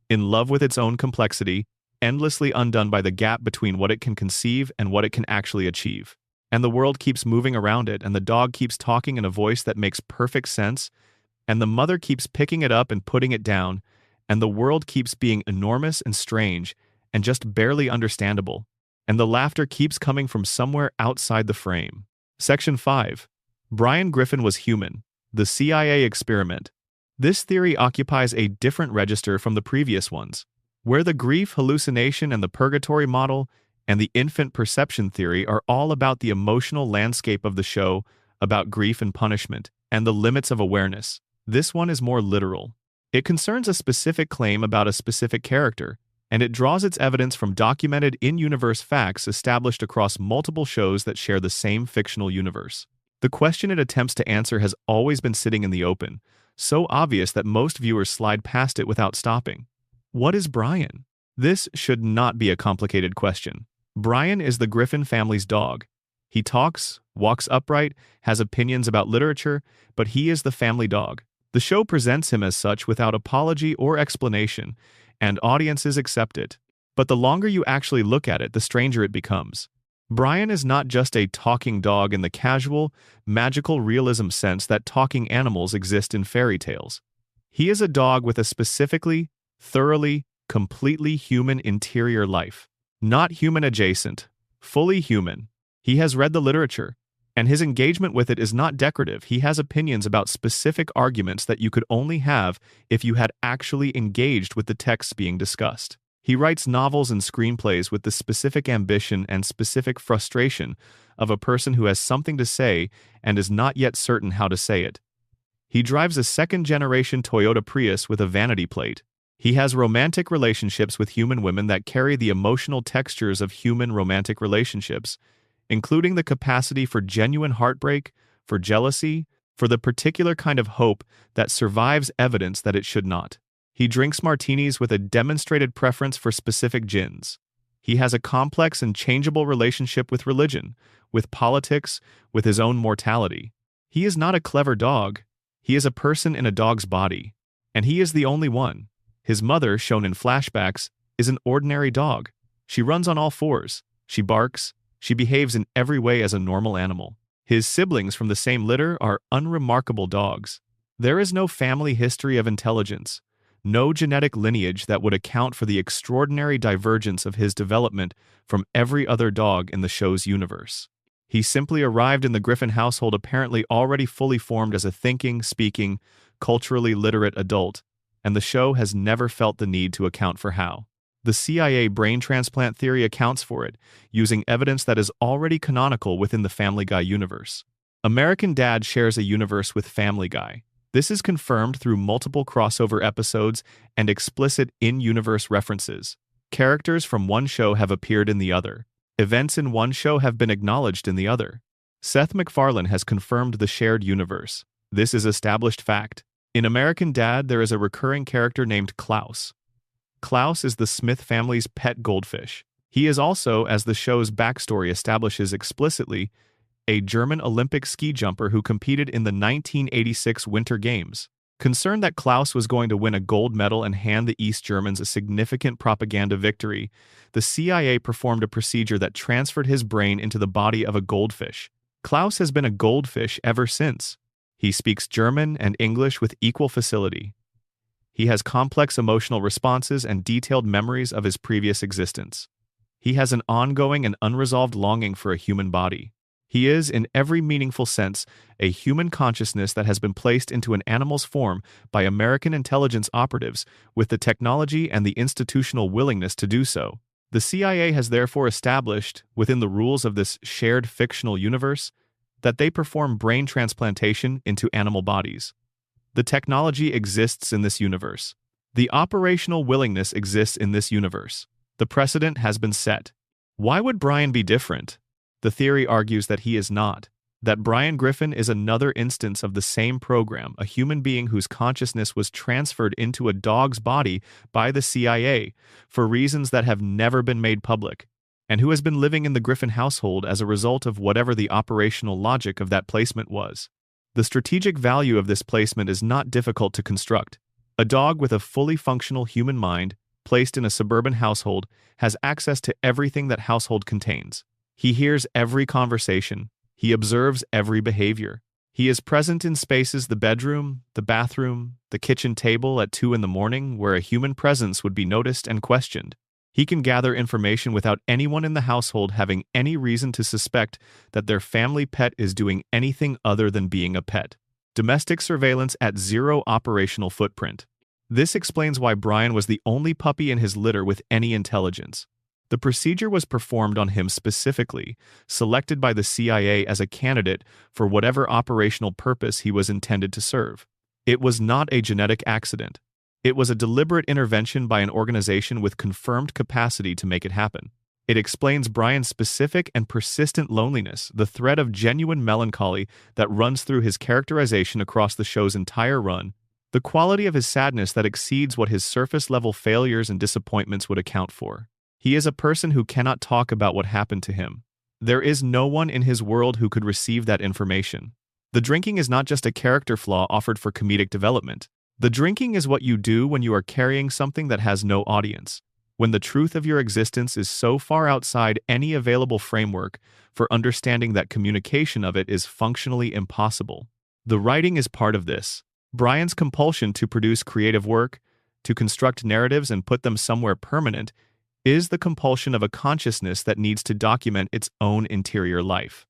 in love with its own complexity, endlessly undone by the gap between what it can conceive and what it can actually achieve. And the world keeps moving around it, and the dog keeps talking in a voice that makes perfect sense, and the mother keeps picking it up and putting it down, and the world keeps being enormous and strange and just barely understandable, and the laughter keeps coming from somewhere outside the frame. Section 5. Brian Griffin was human. The CIA experiment. This theory occupies a different register from the previous ones, where the grief hallucination and the purgatory model and the infant perception theory are all about the emotional landscape of the show, about grief and punishment, and the limits of awareness. This one is more literal. It concerns a specific claim about a specific character, and it draws its evidence from documented in-universe facts established across multiple shows that share the same fictional universe. The question it attempts to answer has always been sitting in the open, so obvious that most viewers slide past it without stopping. What is Brian? This should not be a complicated question. Brian is the Griffin family's dog. He talks, walks upright, has opinions about literature, but he is the family dog. The show presents him as such without apology or explanation, and audiences accept it. But the longer you actually look at it, the stranger it becomes. Brian is not just a talking dog in the casual, magical realism sense that talking animals exist in fairy tales. He is a dog with a specifically, thoroughly, completely human interior life. Not human adjacent, fully human. He has read the literature, and his engagement with it is not decorative. He has opinions about specific arguments that you could only have if you had actually engaged with the texts being discussed. He writes novels and screenplays with the specific ambition and specific frustration of a person who has something to say and is not yet certain how to say it. He drives a second-generation Toyota Prius with a vanity plate. He has romantic relationships with human women that carry the emotional textures of human romantic relationships, including the capacity for genuine heartbreak, for jealousy, for the particular kind of hope that survives evidence that it should not. He drinks martinis with a demonstrated preference for specific gins. He has a complex and changeable relationship with religion, with politics, with his own mortality. He is not a clever dog. He is a person in a dog's body. And he is the only one. His mother, shown in flashbacks, is an ordinary dog. She runs on all fours. She barks. She behaves in every way as a normal animal. His siblings from the same litter are unremarkable dogs. There is no family history of intelligence, no genetic lineage that would account for the extraordinary divergence of his development from every other dog in the show's universe. He simply arrived in the Griffin household apparently already fully formed as a thinking, speaking, culturally literate adult, and the show has never felt the need to account for how. The CIA brain transplant theory accounts for it, using evidence that is already canonical within the Family Guy universe. American Dad shares a universe with Family Guy. This is confirmed through multiple crossover episodes and explicit in-universe references. Characters from one show have appeared in the other. Events in one show have been acknowledged in the other. Seth MacFarlane has confirmed the shared universe. This is established fact. In American Dad, there is a recurring character named Klaus. Klaus is the Smith family's pet goldfish. He is also, as the show's backstory establishes explicitly, a German Olympic ski jumper who competed in the 1986 Winter Games. Concerned that Klaus was going to win a gold medal and hand the East Germans a significant propaganda victory, the CIA performed a procedure that transferred his brain into the body of a goldfish. Klaus has been a goldfish ever since. He speaks German and English with equal facility. He has complex emotional responses and detailed memories of his previous existence. He has an ongoing and unresolved longing for a human body. He is, in every meaningful sense, a human consciousness that has been placed into an animal's form by American intelligence operatives with the technology and the institutional willingness to do so. The CIA has therefore established, within the rules of this shared fictional universe, that they perform brain transplantation into animal bodies. The technology exists in this universe. The operational willingness exists in this universe. The precedent has been set. Why would Brian be different? The theory argues that he is not. That Brian Griffin is another instance of the same program, a human being whose consciousness was transferred into a dog's body by the CIA for reasons that have never been made public, and who has been living in the Griffin household as a result of whatever the operational logic of that placement was. The strategic value of this placement is not difficult to construct. A dog with a fully functional human mind, placed in a suburban household, has access to everything that household contains. He hears every conversation. He observes every behavior. He is present in spaces, the bedroom, the bathroom, the kitchen table at 2 in the morning, where a human presence would be noticed and questioned. He can gather information without anyone in the household having any reason to suspect that their family pet is doing anything other than being a pet. Domestic surveillance at zero operational footprint. This explains why Brian was the only puppy in his litter with any intelligence. The procedure was performed on him specifically, selected by the CIA as a candidate for whatever operational purpose he was intended to serve. It was not a genetic accident. It was a deliberate intervention by an organization with confirmed capacity to make it happen. It explains Brian's specific and persistent loneliness, the thread of genuine melancholy that runs through his characterization across the show's entire run, the quality of his sadness that exceeds what his surface-level failures and disappointments would account for. He is a person who cannot talk about what happened to him. There is no one in his world who could receive that information. The drinking is not just a character flaw offered for comedic development. The drinking is what you do when you are carrying something that has no audience, when the truth of your existence is so far outside any available framework for understanding that communication of it is functionally impossible. The writing is part of this. Brian's compulsion to produce creative work, to construct narratives and put them somewhere permanent, is the compulsion of a consciousness that needs to document its own interior life.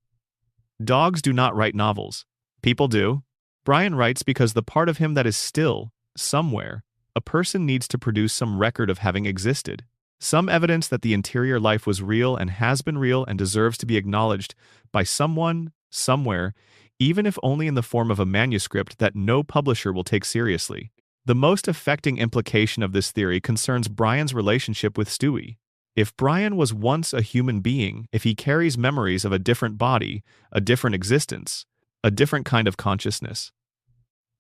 Dogs do not write novels. People do. Brian writes because the part of him that is still, somewhere, a person needs to produce some record of having existed. Some evidence that the interior life was real and has been real and deserves to be acknowledged by someone, somewhere, even if only in the form of a manuscript that no publisher will take seriously. The most affecting implication of this theory concerns Brian's relationship with Stewie. If Brian was once a human being, if he carries memories of a different body, a different existence, a different kind of consciousness,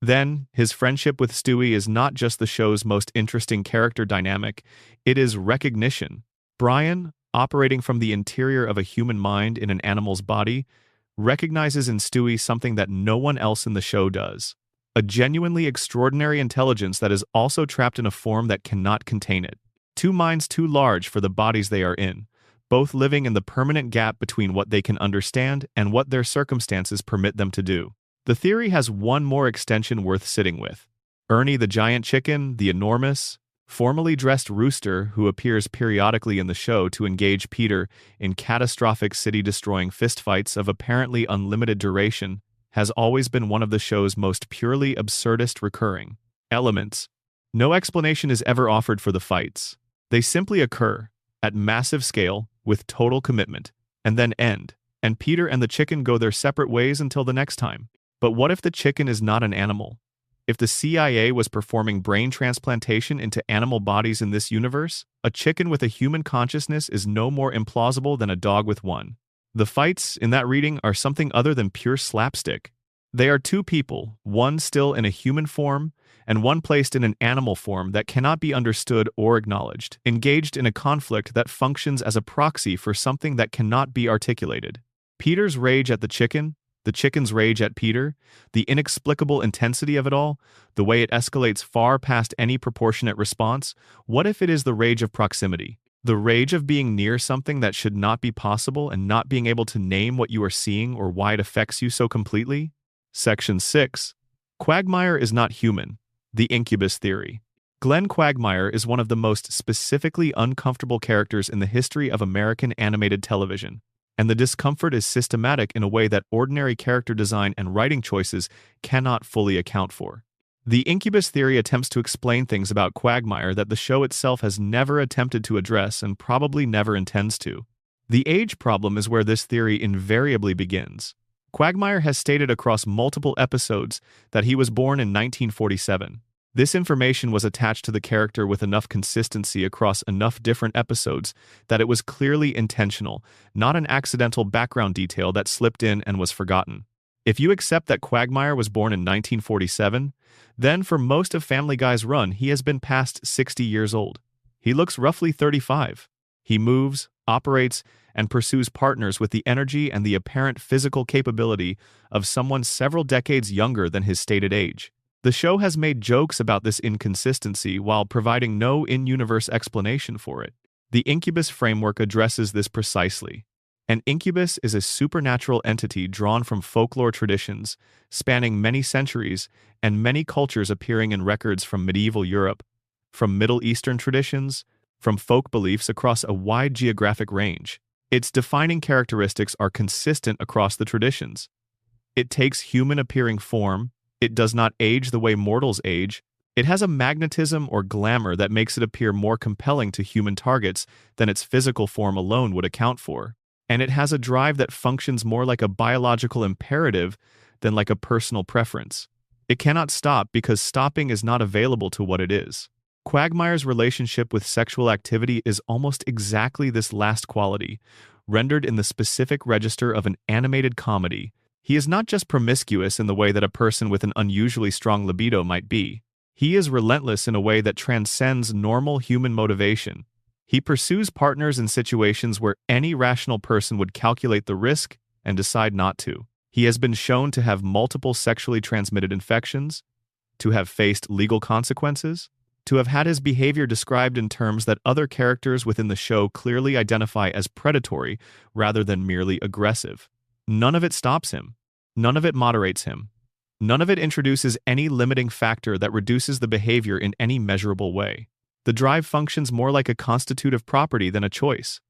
then his friendship with Stewie is not just the show's most interesting character dynamic, it is recognition. Brian, operating from the interior of a human mind in an animal's body, recognizes in Stewie something that no one else in the show does. A genuinely extraordinary intelligence that is also trapped in a form that cannot contain it. Two minds too large for the bodies they are in, both living in the permanent gap between what they can understand and what their circumstances permit them to do. The theory has one more extension worth sitting with. Ernie the giant chicken, the enormous, formally dressed rooster who appears periodically in the show to engage Peter in catastrophic city-destroying fistfights of apparently unlimited duration, has always been one of the show's most purely absurdist recurring elements. No explanation is ever offered for the fights. They simply occur, at massive scale, with total commitment, and then end, and Peter and the chicken go their separate ways until the next time. But what if the chicken is not an animal? If the CIA was performing brain transplantation into animal bodies in this universe, a chicken with a human consciousness is no more implausible than a dog with one. The fights in that reading are something other than pure slapstick. They are two people, one still in a human form and one placed in an animal form that cannot be understood or acknowledged, engaged in a conflict that functions as a proxy for something that cannot be articulated. Peter's rage at the chicken's rage at Peter, the inexplicable intensity of it all, the way it escalates far past any proportionate response. What if it is the rage of proximity? The rage of being near something that should not be possible and not being able to name what you are seeing or why it affects you so completely? Section 6. Quagmire is not human. The incubus theory. Glenn Quagmire is one of the most specifically uncomfortable characters in the history of American animated television, and the discomfort is systematic in a way that ordinary character design and writing choices cannot fully account for. The incubus theory attempts to explain things about Quagmire that the show itself has never attempted to address and probably never intends to. The age problem is where this theory invariably begins. Quagmire has stated across multiple episodes that he was born in 1947. This information was attached to the character with enough consistency across enough different episodes that it was clearly intentional, not an accidental background detail that slipped in and was forgotten. If you accept that Quagmire was born in 1947, then for most of Family Guy's run he has been past 60 years old. He looks roughly 35. He moves, operates, and pursues partners with the energy and the apparent physical capability of someone several decades younger than his stated age. The show has made jokes about this inconsistency while providing no in-universe explanation for it. The incubus framework addresses this precisely. An incubus is a supernatural entity drawn from folklore traditions, spanning many centuries and many cultures appearing in records from medieval Europe, from Middle Eastern traditions, from folk beliefs across a wide geographic range. Its defining characteristics are consistent across the traditions. It takes human-appearing form, it does not age the way mortals age, it has a magnetism or glamour that makes it appear more compelling to human targets than its physical form alone would account for, and it has a drive that functions more like a biological imperative than like a personal preference. It cannot stop because stopping is not available to what it is. Quagmire's relationship with sexual activity is almost exactly this last quality, rendered in the specific register of an animated comedy. He is not just promiscuous in the way that a person with an unusually strong libido might be. He is relentless in a way that transcends normal human motivation. He pursues partners in situations where any rational person would calculate the risk and decide not to. He has been shown to have multiple sexually transmitted infections, to have faced legal consequences, to have had his behavior described in terms that other characters within the show clearly identify as predatory rather than merely aggressive. None of it stops him. None of it moderates him. None of it introduces any limiting factor that reduces the behavior in any measurable way. The drive functions more like a constitutive property than a choice.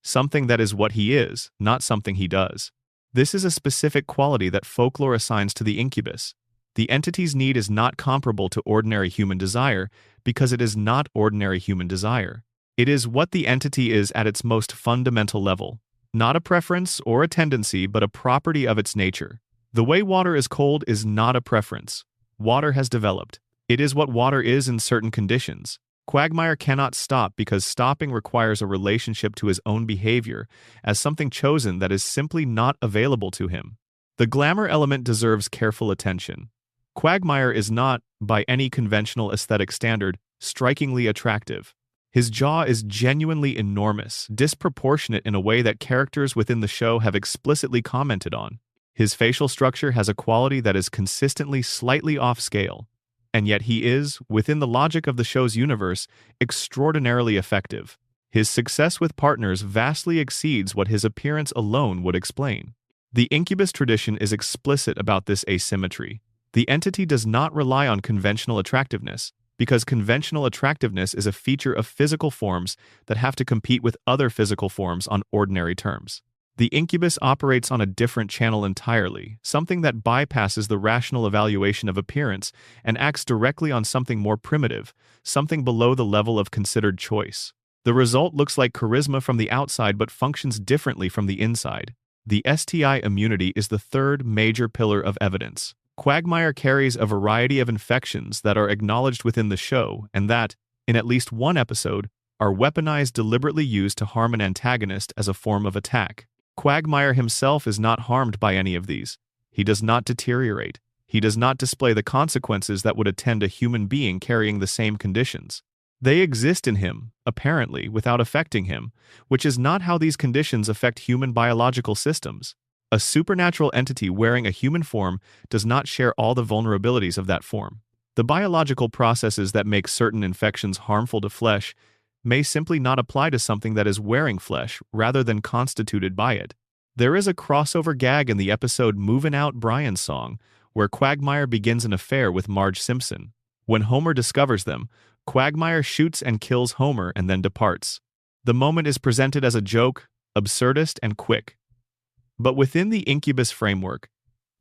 Something that is what he is, not something he does. This is a specific quality that folklore assigns to the incubus. The entity's need is not comparable to ordinary human desire because it is not ordinary human desire. It is what the entity is at its most fundamental level. Not a preference or a tendency, but a property of its nature. The way water is cold is not a preference. Water has developed. It is what water is in certain conditions. Quagmire cannot stop because stopping requires a relationship to his own behavior as something chosen that is simply not available to him. The glamour element deserves careful attention. Quagmire is not, by any conventional aesthetic standard, strikingly attractive. His jaw is genuinely enormous, disproportionate in a way that characters within the show have explicitly commented on. His facial structure has a quality that is consistently slightly off-scale, and yet he is, within the logic of the show's universe, extraordinarily effective. His success with partners vastly exceeds what his appearance alone would explain. The incubus tradition is explicit about this asymmetry. The entity does not rely on conventional attractiveness, because conventional attractiveness is a feature of physical forms that have to compete with other physical forms on ordinary terms. The incubus operates on a different channel entirely, something that bypasses the rational evaluation of appearance and acts directly on something more primitive, something below the level of considered choice. The result looks like charisma from the outside but functions differently from the inside. The STI immunity is the third major pillar of evidence. Quagmire carries a variety of infections that are acknowledged within the show and that, in at least one episode, are weaponized deliberately used to harm an antagonist as a form of attack. Quagmire himself is not harmed by any of these. He does not deteriorate. He does not display the consequences that would attend a human being carrying the same conditions. They exist in him, apparently, without affecting him, which is not how these conditions affect human biological systems. A supernatural entity wearing a human form does not share all the vulnerabilities of that form. The biological processes that make certain infections harmful to flesh may simply not apply to something that is wearing flesh rather than constituted by it. There is a crossover gag in the episode Movin' Out Brian's Song, where Quagmire begins an affair with Marge Simpson. When Homer discovers them, Quagmire shoots and kills Homer and then departs. The moment is presented as a joke, absurdist and quick. But within the incubus framework,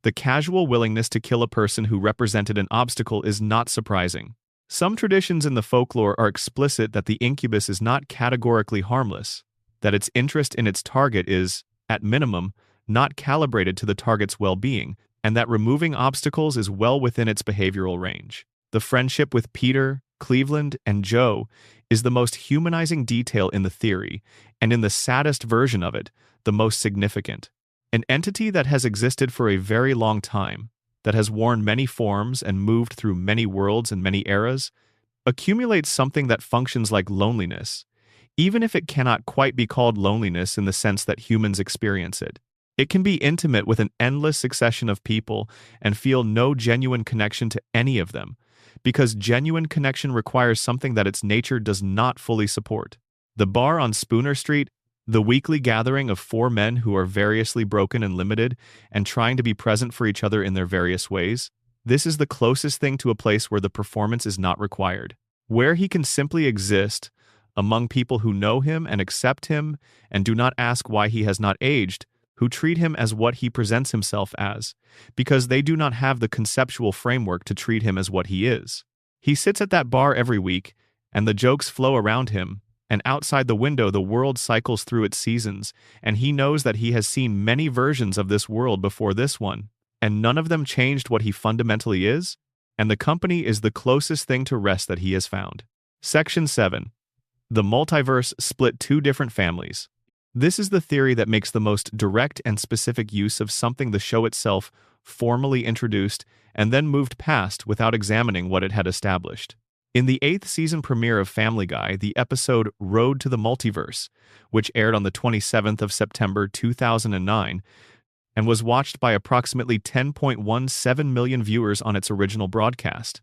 the casual willingness to kill a person who represented an obstacle is not surprising. Some traditions in the folklore are explicit that the incubus is not categorically harmless, that its interest in its target is, at minimum, not calibrated to the target's well-being, and that removing obstacles is well within its behavioral range. The friendship with Peter, Cleveland, and Joe is the most humanizing detail in the theory, and in the saddest version of it, the most significant. An entity that has existed for a very long time, that has worn many forms and moved through many worlds and many eras, accumulates something that functions like loneliness, even if it cannot quite be called loneliness in the sense that humans experience it. It can be intimate with an endless succession of people and feel no genuine connection to any of them, because genuine connection requires something that its nature does not fully support. The bar on Spooner Street, the weekly gathering of four men who are variously broken and limited and trying to be present for each other in their various ways, this is the closest thing to a place where the performance is not required, where he can simply exist among people who know him and accept him and do not ask why he has not aged, who treat him as what he presents himself as, because they do not have the conceptual framework to treat him as what he is. He sits at that bar every week, and the jokes flow around him, and outside the window the world cycles through its seasons, and he knows that he has seen many versions of this world before this one, and none of them changed what he fundamentally is, and the company is the closest thing to rest that he has found. Section 7. The multiverse split two different families. This is the theory that makes the most direct and specific use of something the show itself formally introduced and then moved past without examining what it had established. In the 8th season premiere of Family Guy, the episode Road to the Multiverse, which aired on the 27th of September 2009 and was watched by approximately 10.17 million viewers on its original broadcast,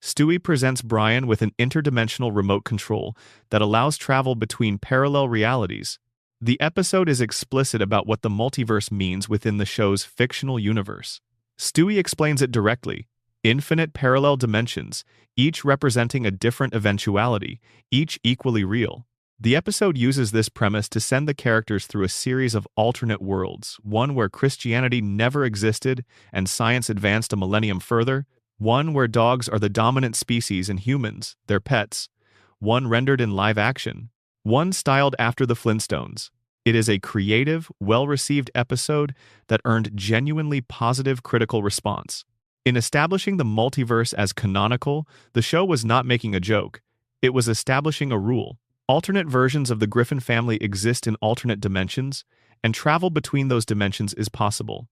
Stewie presents Brian with an interdimensional remote control that allows travel between parallel realities. The episode is explicit about what the multiverse means within the show's fictional universe. Stewie explains it directly: infinite parallel dimensions, each representing a different eventuality, each equally real. The episode uses this premise to send the characters through a series of alternate worlds, one where Christianity never existed and science advanced a millennium further, one where dogs are the dominant species and humans, their pets, one rendered in live action, one styled after the Flintstones. It is a creative, well-received episode that earned genuinely positive critical response. In establishing the multiverse as canonical, the show was not making a joke. It was establishing a rule. Alternate versions of the Griffin family exist in alternate dimensions, and travel between those dimensions is possible.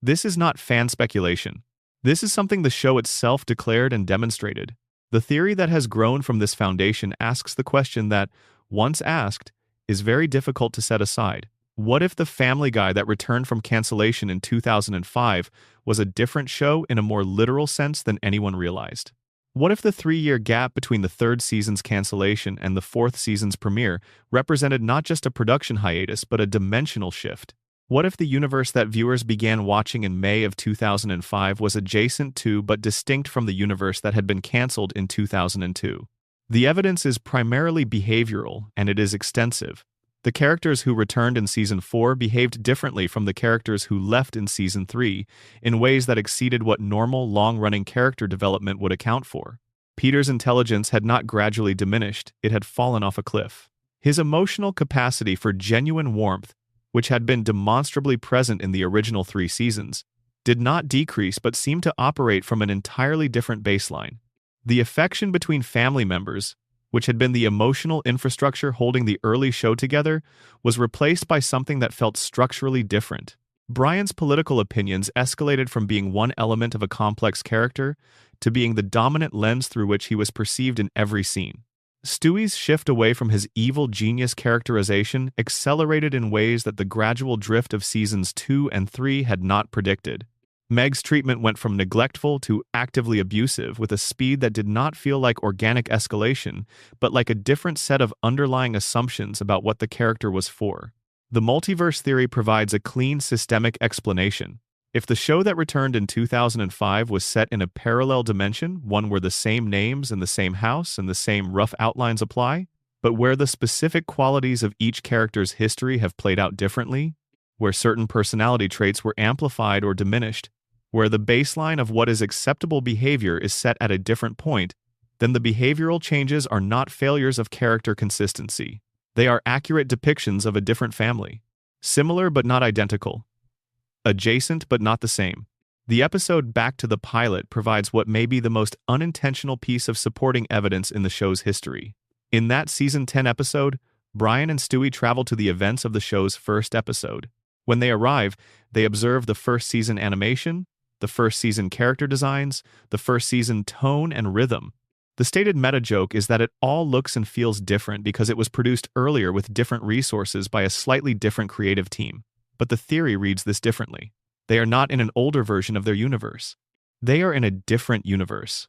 This is not fan speculation. This is something the show itself declared and demonstrated. The theory that has grown from this foundation asks the question that, once asked, is very difficult to set aside. What if the Family Guy that returned from cancellation in 2005 was a different show in a more literal sense than anyone realized? What if the 3-year gap between the 3rd season's cancellation and the 4th season's premiere represented not just a production hiatus but a dimensional shift? What if the universe that viewers began watching in May of 2005 was adjacent to but distinct from the universe that had been canceled in 2002? The evidence is primarily behavioral, and it is extensive. The characters who returned in Season 4 behaved differently from the characters who left in Season 3 in ways that exceeded what normal, long-running character development would account for. Peter's intelligence had not gradually diminished, it had fallen off a cliff. His emotional capacity for genuine warmth, which had been demonstrably present in the original 3 seasons, did not decrease but seemed to operate from an entirely different baseline. The affection between family members, which had been the emotional infrastructure holding the early show together, was replaced by something that felt structurally different. Brian's political opinions escalated from being one element of a complex character to being the dominant lens through which he was perceived in every scene. Stewie's shift away from his evil genius characterization accelerated in ways that the gradual drift of seasons 2 and 3 had not predicted. Meg's treatment went from neglectful to actively abusive with a speed that did not feel like organic escalation, but like a different set of underlying assumptions about what the character was for. The multiverse theory provides a clean, systemic explanation. If the show that returned in 2005 was set in a parallel dimension, one where the same names and the same house and the same rough outlines apply, but where the specific qualities of each character's history have played out differently, where certain personality traits were amplified or diminished, where the baseline of what is acceptable behavior is set at a different point, then the behavioral changes are not failures of character consistency. They are accurate depictions of a different family. Similar but not identical. Adjacent but not the same. The episode Back to the Pilot provides what may be the most unintentional piece of supporting evidence in the show's history. In that Season 10 episode, Brian and Stewie travel to the events of the show's first episode. When they arrive, they observe the first season animation, the first season character designs, the first season tone and rhythm. The stated meta-joke is that it all looks and feels different because it was produced earlier with different resources by a slightly different creative team. But the theory reads this differently. They are not in an older version of their universe. They are in a different universe.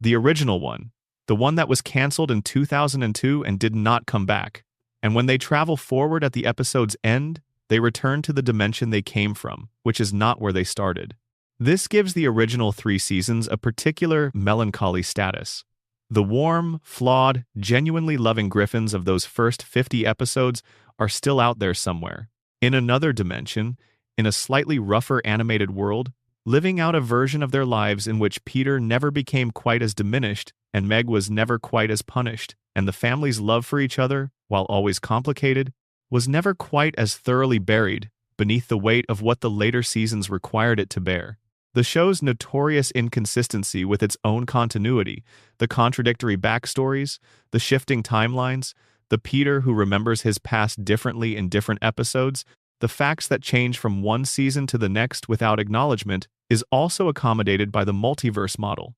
The original one, the one that was canceled in 2002 and did not come back. And when they travel forward at the episode's end, they return to the dimension they came from, which is not where they started. This gives the original 3 seasons a particular melancholy status. The warm, flawed, genuinely loving Griffins of those first 50 episodes are still out there somewhere, in another dimension, in a slightly rougher animated world, living out a version of their lives in which Peter never became quite as diminished and Meg was never quite as punished, and the family's love for each other, while always complicated, was never quite as thoroughly buried beneath the weight of what the later seasons required it to bear. The show's notorious inconsistency with its own continuity, the contradictory backstories, the shifting timelines, the Peter who remembers his past differently in different episodes, the facts that change from one season to the next without acknowledgement, is also accommodated by the multiverse model.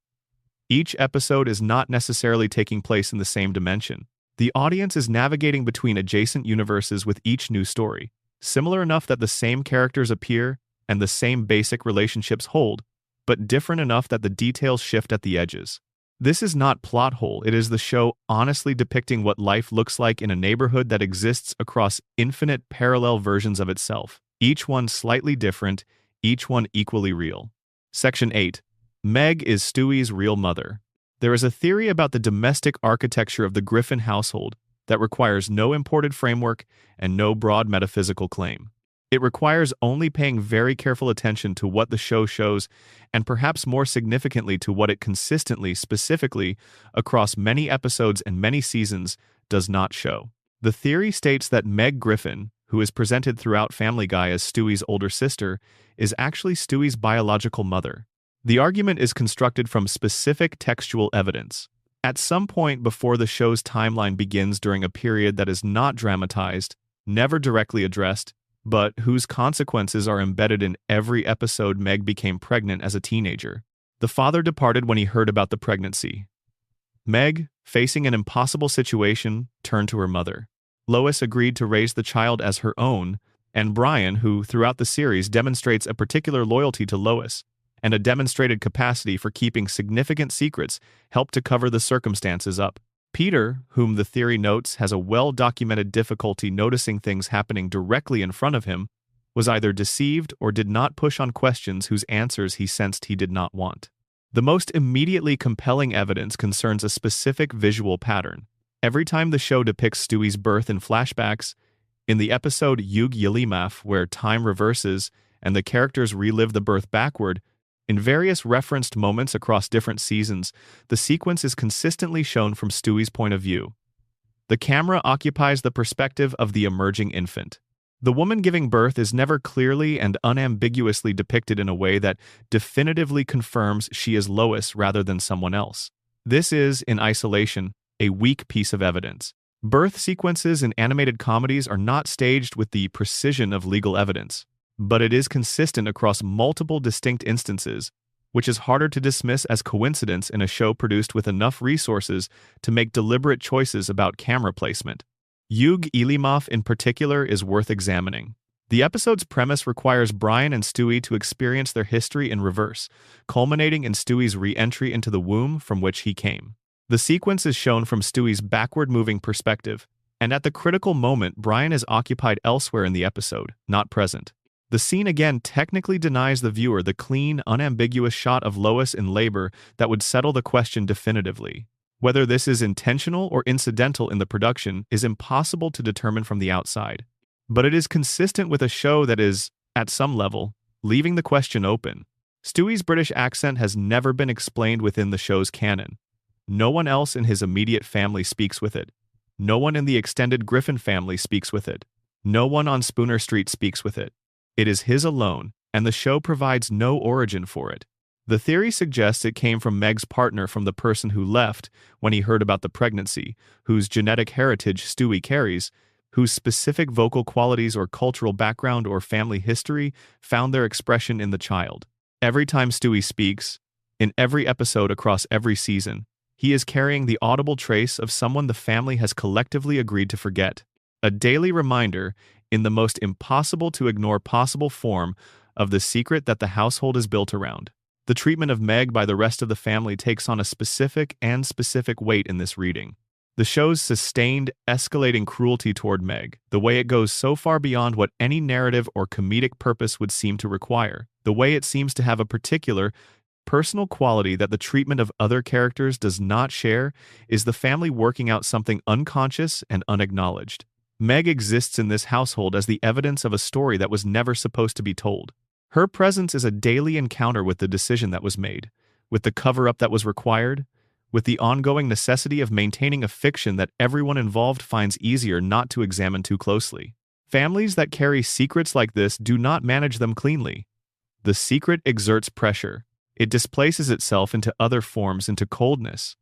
Each episode is not necessarily taking place in the same dimension. The audience is navigating between adjacent universes with each new story, similar enough that the same characters appear and the same basic relationships hold, but different enough that the details shift at the edges. This is not plot hole, it is the show honestly depicting what life looks like in a neighborhood that exists across infinite parallel versions of itself, each one slightly different, each one equally real. Section 8. Meg is Stewie's real mother. There is a theory about the domestic architecture of the Griffin household that requires no imported framework and no broad metaphysical claim. It requires only paying very careful attention to what the show shows, and perhaps more significantly to what it consistently, specifically, across many episodes and many seasons, does not show. The theory states that Meg Griffin, who is presented throughout Family Guy as Stewie's older sister, is actually Stewie's biological mother. The argument is constructed from specific textual evidence. At some point before the show's timeline begins during a period that is not dramatized, never directly addressed, but whose consequences are embedded in every episode, Meg became pregnant as a teenager. The father departed when he heard about the pregnancy. Meg, facing an impossible situation, turned to her mother. Lois agreed to raise the child as her own, and Brian, who throughout the series demonstrates a particular loyalty to Lois and a demonstrated capacity for keeping significant secrets, helped to cover the circumstances up. Peter, whom the theory notes has a well-documented difficulty noticing things happening directly in front of him, was either deceived or did not push on questions whose answers he sensed he did not want. The most immediately compelling evidence concerns a specific visual pattern. Every time the show depicts Stewie's birth in flashbacks, in the episode Yug Yelimaf, where time reverses and the characters relive the birth backward, in various referenced moments across different seasons, the sequence is consistently shown from Stewie's point of view. The camera occupies the perspective of the emerging infant. The woman giving birth is never clearly and unambiguously depicted in a way that definitively confirms she is Lois rather than someone else. This is, in isolation, a weak piece of evidence. Birth sequences in animated comedies are not staged with the precision of legal evidence, but it is consistent across multiple distinct instances, which is harder to dismiss as coincidence in a show produced with enough resources to make deliberate choices about camera placement. Yug Yelimaf in particular is worth examining. The episode's premise requires Brian and Stewie to experience their history in reverse, culminating in Stewie's re-entry into the womb from which he came. The sequence is shown from Stewie's backward-moving perspective, and at the critical moment, Brian is occupied elsewhere in the episode, not present. The scene again technically denies the viewer the clean, unambiguous shot of Lois in labor that would settle the question definitively. Whether this is intentional or incidental in the production is impossible to determine from the outside. But it is consistent with a show that is, at some level, leaving the question open. Stewie's British accent has never been explained within the show's canon. No one else in his immediate family speaks with it. No one in the extended Griffin family speaks with it. No one on Spooner Street speaks with it. It is his alone, and the show provides no origin for it. The theory suggests it came from Meg's partner from the person who left when he heard about the pregnancy, whose genetic heritage Stewie carries, whose specific vocal qualities or cultural background or family history found their expression in the child. Every time Stewie speaks, in every episode across every season, he is carrying the audible trace of someone the family has collectively agreed to forget. A daily reminder, in the most impossible to ignore possible form of the secret that the household is built around. The treatment of Meg by the rest of the family takes on a specific weight in this reading. The show's sustained, escalating cruelty toward Meg, the way it goes so far beyond what any narrative or comedic purpose would seem to require, the way it seems to have a particular, personal quality that the treatment of other characters does not share, is the family working out something unconscious and unacknowledged. Meg exists in this household as the evidence of a story that was never supposed to be told. Her presence is a daily encounter with the decision that was made, with the cover-up that was required, with the ongoing necessity of maintaining a fiction that everyone involved finds easier not to examine too closely. Families that carry secrets like this do not manage them cleanly. The secret exerts pressure. It displaces itself into other forms, into coldness,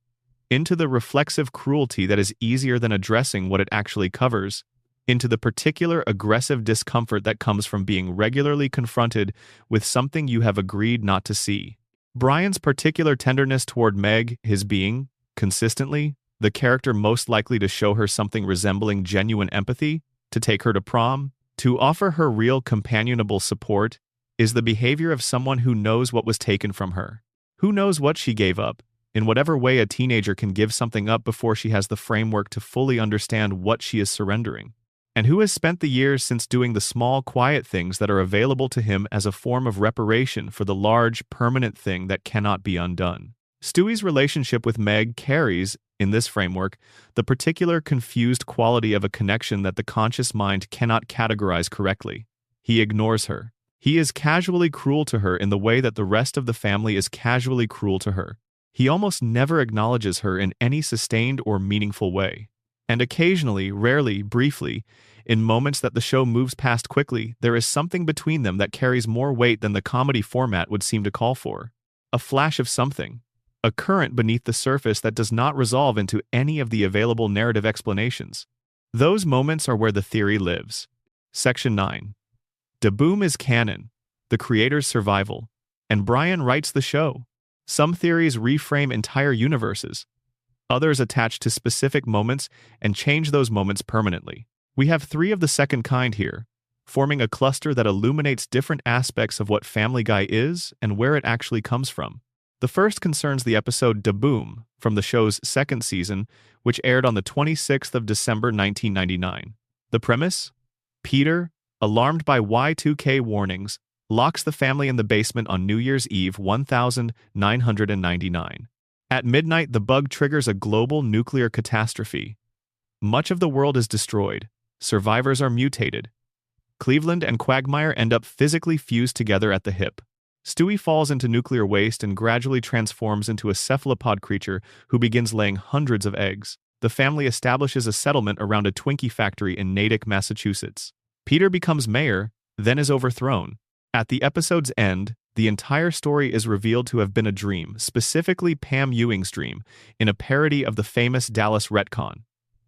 into the reflexive cruelty that is easier than addressing what it actually covers, into the particular aggressive discomfort that comes from being regularly confronted with something you have agreed not to see. Brian's particular tenderness toward Meg, his being, consistently, the character most likely to show her something resembling genuine empathy, to take her to prom, to offer her real companionable support, is the behavior of someone who knows what was taken from her, who knows what she gave up, in whatever way a teenager can give something up before she has the framework to fully understand what she is surrendering, and who has spent the years since doing the small, quiet things that are available to him as a form of reparation for the large, permanent thing that cannot be undone. Stewie's relationship with Meg carries, in this framework, the particular confused quality of a connection that the conscious mind cannot categorize correctly. He ignores her. He is casually cruel to her in the way that the rest of the family is casually cruel to her. He almost never acknowledges her in any sustained or meaningful way. And occasionally, rarely, briefly, in moments that the show moves past quickly, there is something between them that carries more weight than the comedy format would seem to call for. A flash of something. A current beneath the surface that does not resolve into any of the available narrative explanations. Those moments are where the theory lives. Section 9. DeBoom is canon, the creator's survival, and Brian writes the show. Some theories reframe entire universes. Others attach to specific moments and change those moments permanently. We have 3 of the second kind here, forming a cluster that illuminates different aspects of what Family Guy is and where it actually comes from. The first concerns the episode DeBoom from the show's second season, which aired on the 26th of December 1999. The premise? Peter, alarmed by Y2K warnings, locks the family in the basement on New Year's Eve 1999. At midnight, the bug triggers a global nuclear catastrophe. Much of the world is destroyed. Survivors are mutated. Cleveland and Quagmire end up physically fused together at the hip. Stewie falls into nuclear waste and gradually transforms into a cephalopod creature who begins laying hundreds of eggs. The family establishes a settlement around a Twinkie factory in Natick, Massachusetts. Peter becomes mayor, then is overthrown. At the episode's end, the entire story is revealed to have been a dream, specifically Pam Ewing's dream, in a parody of the famous Dallas retcon.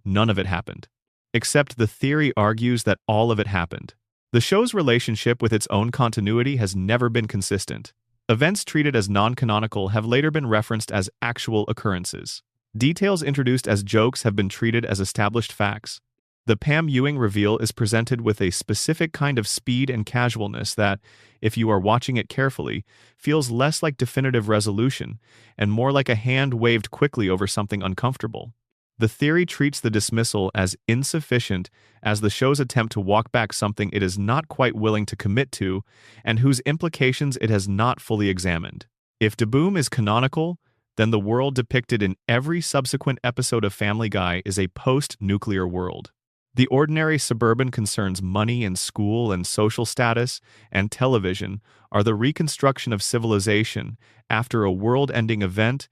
None of it happened. Except the theory argues that all of it happened. The show's relationship with its own continuity has never been consistent. Events treated as non-canonical have later been referenced as actual occurrences. Details introduced as jokes have been treated as established facts. The Pam Ewing reveal is presented with a specific kind of speed and casualness that, if you are watching it carefully, feels less like definitive resolution and more like a hand waved quickly over something uncomfortable. The theory treats the dismissal as insufficient as the show's attempt to walk back something it is not quite willing to commit to and whose implications it has not fully examined. If DeBoom is canonical, then the world depicted in every subsequent episode of Family Guy is a post-nuclear world. The ordinary suburban concerns money and school and social status and television are the reconstruction of civilization after a world-ending event,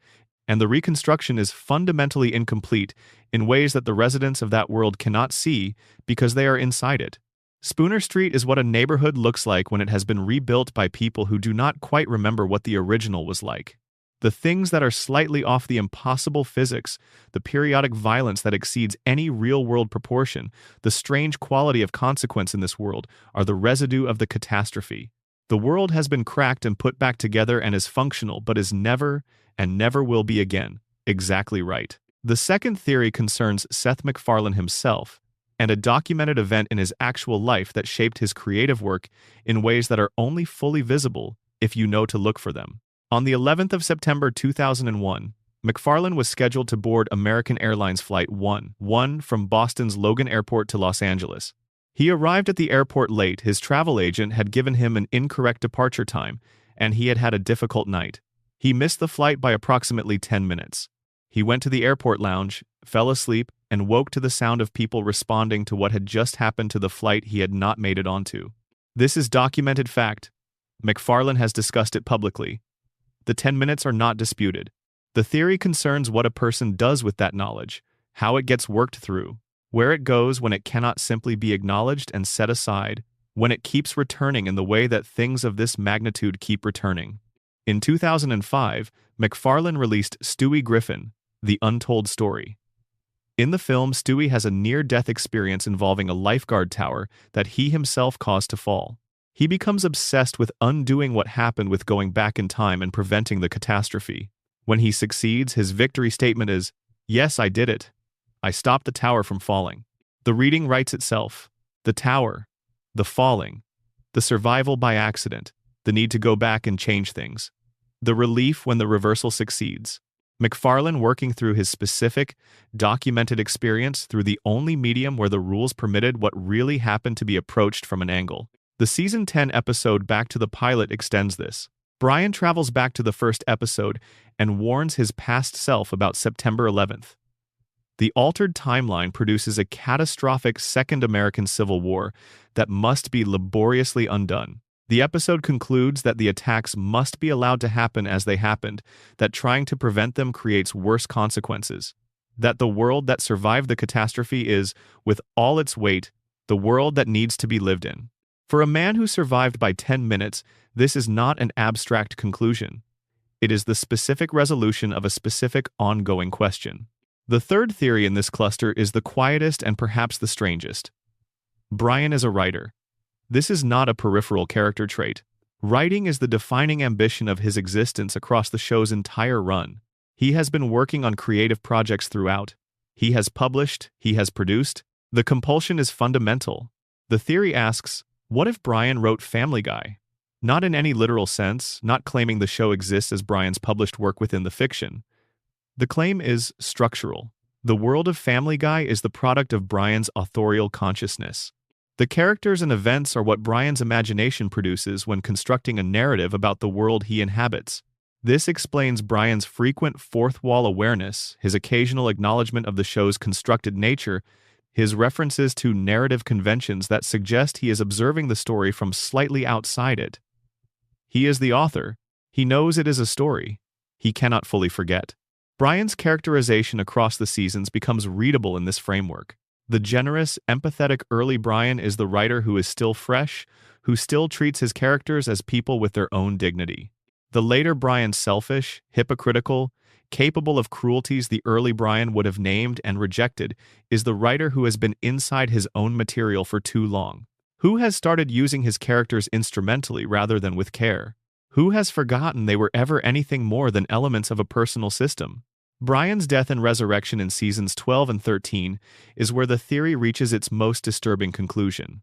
and the reconstruction is fundamentally incomplete in ways that the residents of that world cannot see because they are inside it. Spooner Street is what a neighborhood looks like when it has been rebuilt by people who do not quite remember what the original was like. The things that are slightly off the impossible physics, the periodic violence that exceeds any real-world proportion, the strange quality of consequence in this world, are the residue of the catastrophe. The world has been cracked and put back together and is functional, but is never, and never will be again, exactly right. The second theory concerns Seth MacFarlane himself, and a documented event in his actual life that shaped his creative work in ways that are only fully visible if you know to look for them. On the 11th of September 2001, McFarlane was scheduled to board American Airlines Flight 1 from Boston's Logan Airport to Los Angeles. He arrived at the airport late. His travel agent had given him an incorrect departure time, and he had had a difficult night. He missed the flight by approximately 10 minutes. He went to the airport lounge, fell asleep, and woke to the sound of people responding to what had just happened to the flight he had not made it onto. This is documented fact. McFarlane has discussed it publicly. The 10 minutes are not disputed. The theory concerns what a person does with that knowledge, how it gets worked through, where it goes when it cannot simply be acknowledged and set aside, when it keeps returning in the way that things of this magnitude keep returning. In 2005, McFarlane released Stewie Griffin, The Untold Story. In the film, Stewie has a near-death experience involving a lifeguard tower that he himself caused to fall. He becomes obsessed with undoing what happened with going back in time and preventing the catastrophe. When he succeeds, his victory statement is, "Yes, I did it. I stopped the tower from falling." The reading writes itself. The tower, the falling, the survival by accident, the need to go back and change things, the relief when the reversal succeeds. McFarlane working through his specific, documented experience through the only medium where the rules permitted what really happened to be approached from an angle. The Season 10 episode Back to the Pilot extends this. Brian travels back to the first episode and warns his past self about September 11th. The altered timeline produces a catastrophic Second American Civil War that must be laboriously undone. The episode concludes that the attacks must be allowed to happen as they happened, that trying to prevent them creates worse consequences, that the world that survived the catastrophe is, with all its weight, the world that needs to be lived in. For a man who survived by 10 minutes, this is not an abstract conclusion. It is the specific resolution of a specific ongoing question. The third theory in this cluster is the quietest and perhaps the strangest. Brian is a writer. This is not a peripheral character trait. Writing is the defining ambition of his existence across the show's entire run. He has been working on creative projects throughout. He has published, he has produced. The compulsion is fundamental. The theory asks, what if Brian wrote Family Guy? Not in any literal sense, not claiming the show exists as Brian's published work within the fiction. The claim is structural. The world of Family Guy is the product of Brian's authorial consciousness. The characters and events are what Brian's imagination produces when constructing a narrative about the world he inhabits. This explains Brian's frequent fourth-wall awareness, his occasional acknowledgement of the show's constructed nature, his references to narrative conventions that suggest he is observing the story from slightly outside it. He is the author. He knows it is a story. He cannot fully forget. Brian's characterization across the seasons becomes readable in this framework. The generous, empathetic early Brian is the writer who is still fresh, who still treats his characters as people with their own dignity. The later Brian selfish, hypocritical, capable of cruelties the early Brian would have named and rejected, is the writer who has been inside his own material for too long. Who has started using his characters instrumentally rather than with care? Who has forgotten they were ever anything more than elements of a personal system? Brian's death and resurrection in seasons 12 and 13 is where the theory reaches its most disturbing conclusion.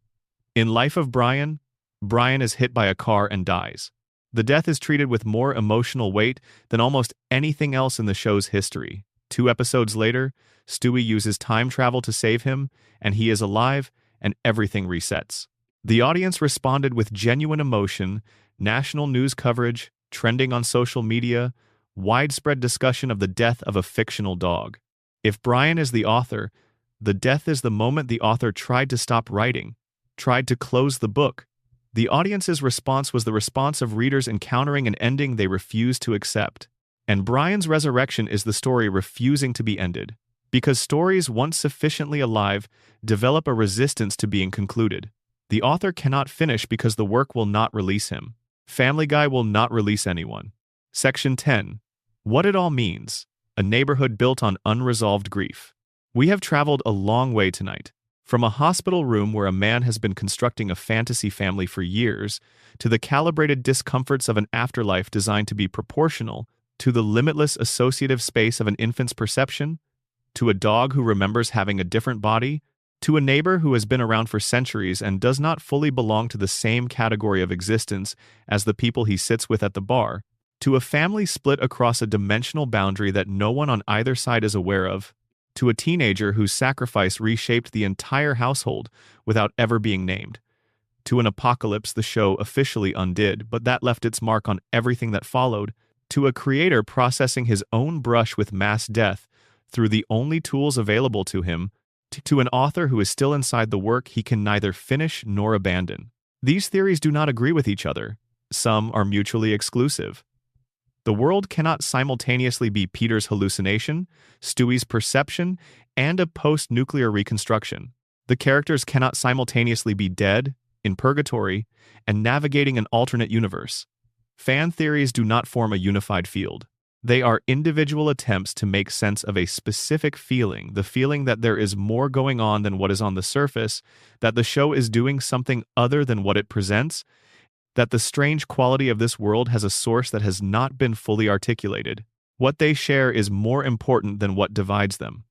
In Life of Brian, Brian is hit by a car and dies. The death is treated with more emotional weight than almost anything else in the show's history. 2 episodes later, Stewie uses time travel to save him, and he is alive, and everything resets. The audience responded with genuine emotion, national news coverage, trending on social media, widespread discussion of the death of a fictional dog. If Brian is the author, the death is the moment the author tried to stop writing, tried to close the book. The audience's response was the response of readers encountering an ending they refused to accept. And Brian's resurrection is the story refusing to be ended. Because stories once sufficiently alive develop a resistance to being concluded. The author cannot finish because the work will not release him. Family Guy will not release anyone. Section 10. What it all means. A neighborhood built on unresolved grief. We have traveled a long way tonight. From a hospital room where a man has been constructing a fantasy family for years, to the calibrated discomforts of an afterlife designed to be proportional, to the limitless associative space of an infant's perception, to a dog who remembers having a different body, To a neighbor who has been around for centuries and does not fully belong to the same category of existence as the people he sits with at the bar, to a family split across a dimensional boundary that no one on either side is aware of, to a teenager whose sacrifice reshaped the entire household without ever being named, to an apocalypse the show officially undid, but that left its mark on everything that followed, to a creator processing his own brush with mass death through the only tools available to him, to an author who is still inside the work he can neither finish nor abandon. These theories do not agree with each other. Some are mutually exclusive. The world cannot simultaneously be Peter's hallucination, Stewie's perception, and a post-nuclear reconstruction. The characters cannot simultaneously be dead, in purgatory, and navigating an alternate universe. Fan theories do not form a unified field. They are individual attempts to make sense of a specific feeling, the feeling that there is more going on than what is on the surface, that the show is doing something other than what it presents, that the strange quality of this world has a source that has not been fully articulated. What they share is more important than what divides them.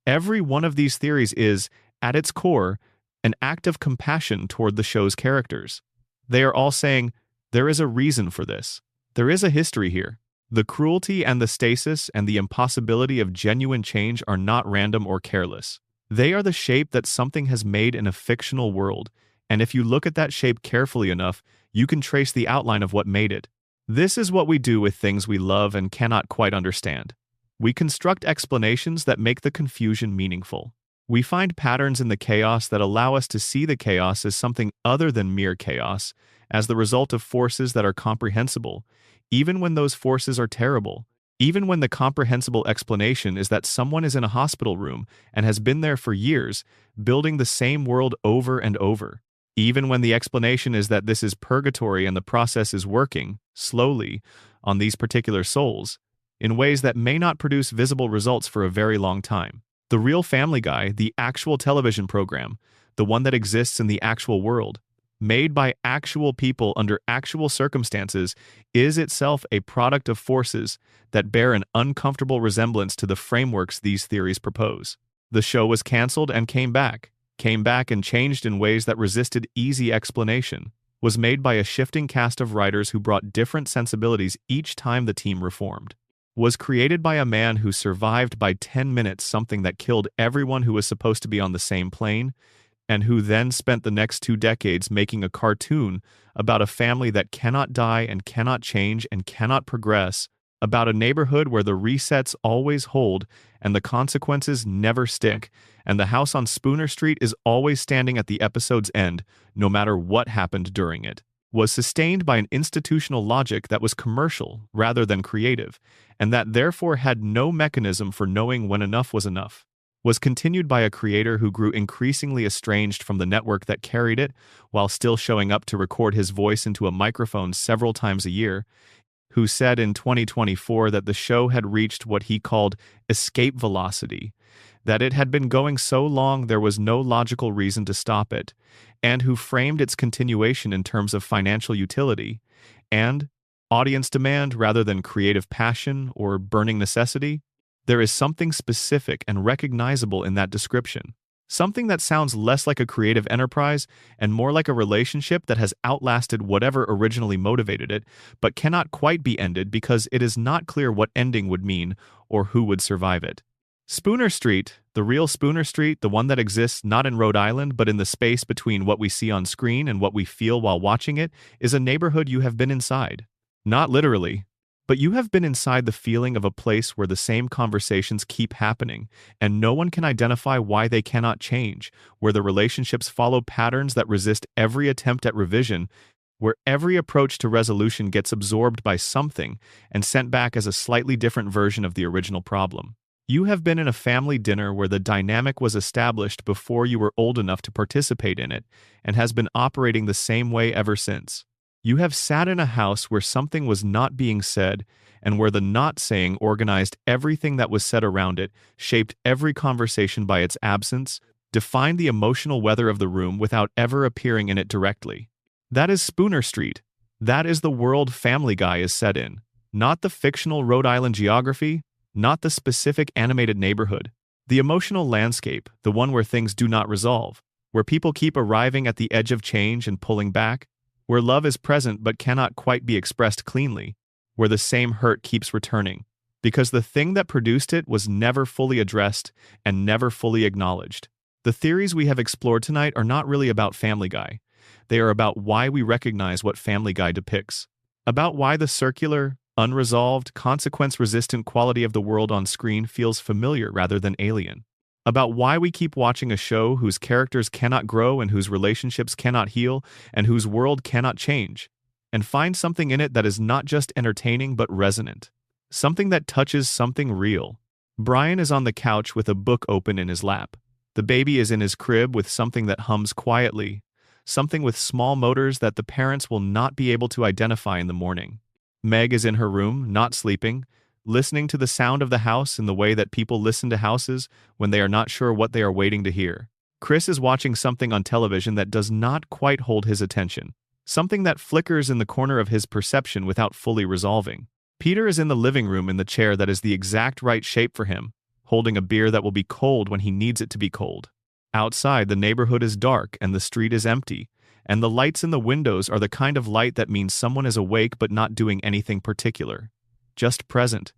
Every one of these theories is, at its core, an act of compassion toward the show's characters. They are all saying, there is a reason for this. There is a history here. The cruelty and the stasis and the impossibility of genuine change are not random or careless. They are the shape that something has made in a fictional world, and if you look at that shape carefully enough, you can trace the outline of what made it. This is what we do with things we love and cannot quite understand. We construct explanations that make the confusion meaningful. We find patterns in the chaos that allow us to see the chaos as something other than mere chaos, as the result of forces that are comprehensible, even when those forces are terrible, even when the comprehensible explanation is that someone is in a hospital room and has been there for years, building the same world over and over, even when the explanation is that this is purgatory and the process is working, slowly, on these particular souls, in ways that may not produce visible results for a very long time. The real Family Guy, the actual television program, the one that exists in the actual world, made by actual people under actual circumstances, is itself a product of forces that bear an uncomfortable resemblance to the frameworks these theories propose. The show was canceled and came back and changed in ways that resisted easy explanation, was made by a shifting cast of writers who brought different sensibilities each time the team reformed, was created by a man who survived by 10 minutes something that killed everyone who was supposed to be on the same plane, and who then spent the next 2 decades making a cartoon about a family that cannot die and cannot change and cannot progress, about a neighborhood where the resets always hold and the consequences never stick, and the house on Spooner Street is always standing at the episode's end, no matter what happened during it, was sustained by an institutional logic that was commercial rather than creative, and that therefore had no mechanism for knowing when enough was enough, was continued by a creator who grew increasingly estranged from the network that carried it while still showing up to record his voice into a microphone several times a year, who said in 2024 that the show had reached what he called escape velocity, that it had been going so long there was no logical reason to stop it, and who framed its continuation in terms of financial utility and audience demand rather than creative passion or burning necessity. There is something specific and recognizable in that description, something that sounds less like a creative enterprise and more like a relationship that has outlasted whatever originally motivated it, but cannot quite be ended because it is not clear what ending would mean or who would survive it. Spooner Street, the real Spooner Street, the one that exists not in Rhode Island but in the space between what we see on screen and what we feel while watching it, is a neighborhood you have been inside. Not literally, but you have been inside the feeling of a place where the same conversations keep happening, and no one can identify why they cannot change, where the relationships follow patterns that resist every attempt at revision, where every approach to resolution gets absorbed by something and sent back as a slightly different version of the original problem. You have been in a family dinner where the dynamic was established before you were old enough to participate in it, and has been operating the same way ever since. You have sat in a house where something was not being said, and where the not saying organized everything that was said around it, shaped every conversation by its absence, defined the emotional weather of the room without ever appearing in it directly. That is Spooner Street. That is the world Family Guy is set in. Not the fictional Rhode Island geography, not the specific animated neighborhood. The emotional landscape, the one where things do not resolve, where people keep arriving at the edge of change and pulling back, where love is present but cannot quite be expressed cleanly, where the same hurt keeps returning, because the thing that produced it was never fully addressed and never fully acknowledged. The theories we have explored tonight are not really about Family Guy. They are about why we recognize what Family Guy depicts, about why the circular, unresolved, consequence-resistant quality of the world on screen feels familiar rather than alien, about why we keep watching a show whose characters cannot grow and whose relationships cannot heal and whose world cannot change, and find something in it that is not just entertaining but resonant, something that touches something real. Brian is on the couch with a book open in his lap. The baby is in his crib with something that hums quietly, something with small motors that the parents will not be able to identify in the morning. Meg is in her room, not sleeping, listening to the sound of the house in the way that people listen to houses when they are not sure what they are waiting to hear. Chris is watching something on television that does not quite hold his attention, something that flickers in the corner of his perception without fully resolving. Peter is in the living room in the chair that is the exact right shape for him, holding a beer that will be cold when he needs it to be cold. Outside, the neighborhood is dark and the street is empty, and the lights in the windows are the kind of light that means someone is awake but not doing anything particular. Just present.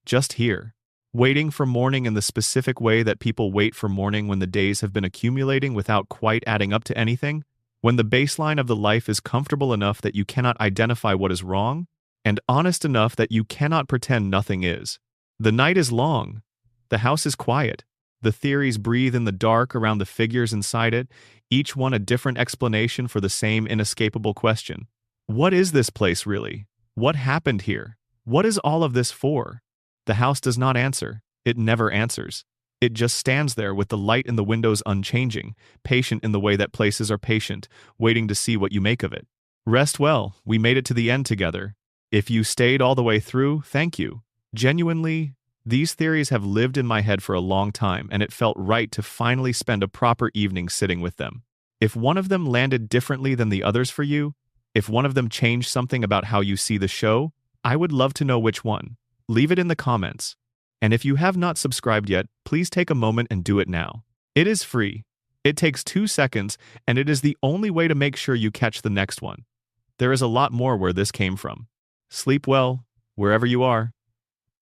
Just here. Waiting for morning in the specific way that people wait for morning when the days have been accumulating without quite adding up to anything, when the baseline of the life is comfortable enough that you cannot identify what is wrong, and honest enough that you cannot pretend nothing is. The night is long. The house is quiet. The theories breathe in the dark around the figures inside it, each one a different explanation for the same inescapable question. What is this place really? What happened here? What is all of this for? The house does not answer. It never answers. It just stands there with the light in the windows unchanging, patient in the way that places are patient, waiting to see what you make of it. Rest well, we made it to the end together. If you stayed all the way through, thank you. Genuinely, these theories have lived in my head for a long time, and it felt right to finally spend a proper evening sitting with them. If one of them landed differently than the others for you, if one of them changed something about how you see the show, I would love to know which one. Leave it in the comments. And if you have not subscribed yet, please take a moment and do it now. It is free. It takes 2 seconds, and it is the only way to make sure you catch the next one. There is a lot more where this came from. Sleep well, wherever you are.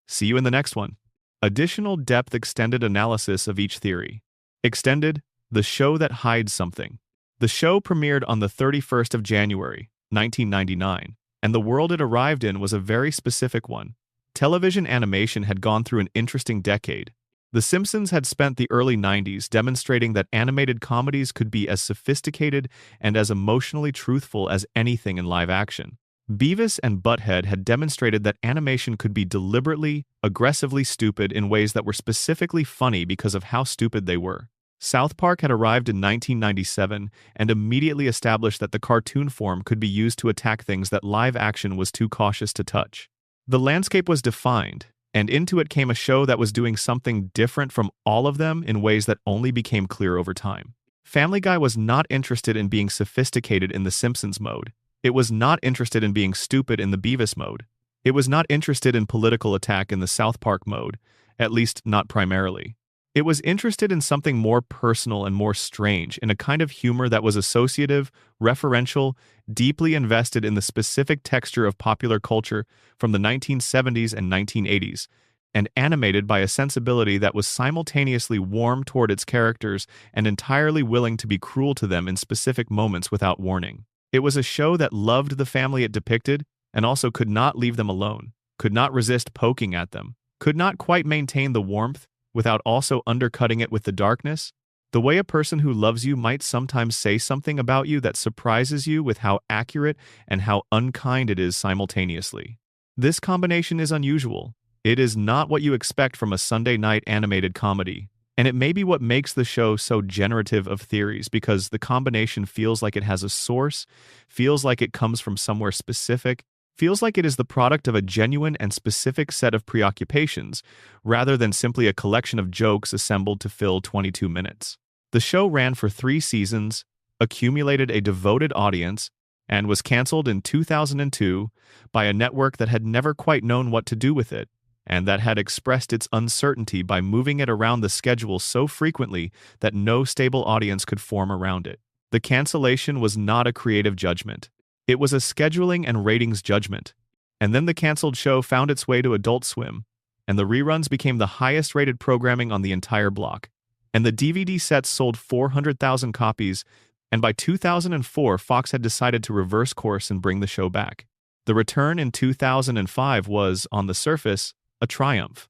See you in the next one. Additional depth extended analysis of each theory. Extended, the show that hides something. The show premiered on the 31st of January, 1999, and the world it arrived in was a very specific one. Television animation had gone through an interesting decade. The Simpsons had spent the early 90s demonstrating that animated comedies could be as sophisticated and as emotionally truthful as anything in live action. Beavis and Butthead had demonstrated that animation could be deliberately, aggressively stupid in ways that were specifically funny because of how stupid they were. South Park had arrived in 1997 and immediately established that the cartoon form could be used to attack things that live action was too cautious to touch. The landscape was defined, and into it came a show that was doing something different from all of them in ways that only became clear over time. Family Guy was not interested in being sophisticated in the Simpsons mode. It was not interested in being stupid in the Beavis mode. It was not interested in political attack in the South Park mode, at least not primarily. It was interested in something more personal and more strange, in a kind of humor that was associative, referential, deeply invested in the specific texture of popular culture from the 1970s and 1980s, and animated by a sensibility that was simultaneously warm toward its characters and entirely willing to be cruel to them in specific moments without warning. It was a show that loved the family it depicted and also could not leave them alone, could not resist poking at them, could not quite maintain the warmth without also undercutting it with the darkness. The way a person who loves you might sometimes say something about you that surprises you with how accurate and how unkind it is simultaneously. This combination is unusual. It is not what you expect from a Sunday night animated comedy. And it may be what makes the show so generative of theories, because the combination feels like it has a source, feels like it comes from somewhere specific, feels like it is the product of a genuine and specific set of preoccupations, rather than simply a collection of jokes assembled to fill 22 minutes. The show ran for 3 seasons, accumulated a devoted audience, and was canceled in 2002 by a network that had never quite known what to do with it. and that had expressed its uncertainty by moving it around the schedule so frequently that no stable audience could form around it. The cancellation was not a creative judgment. It was a scheduling and ratings judgment. And then the canceled show found its way to Adult Swim, and the reruns became the highest-rated programming on the entire block. And the DVD sets sold 400,000 copies, and by 2004, Fox had decided to reverse course and bring the show back. The return in 2005 was, on the surface, a triumph.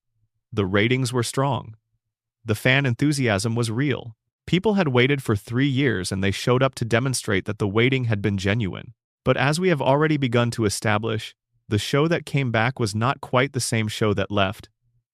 The ratings were strong. The fan enthusiasm was real. People had waited for 3 years and they showed up to demonstrate that the waiting had been genuine. But as we have already begun to establish, the show that came back was not quite the same show that left.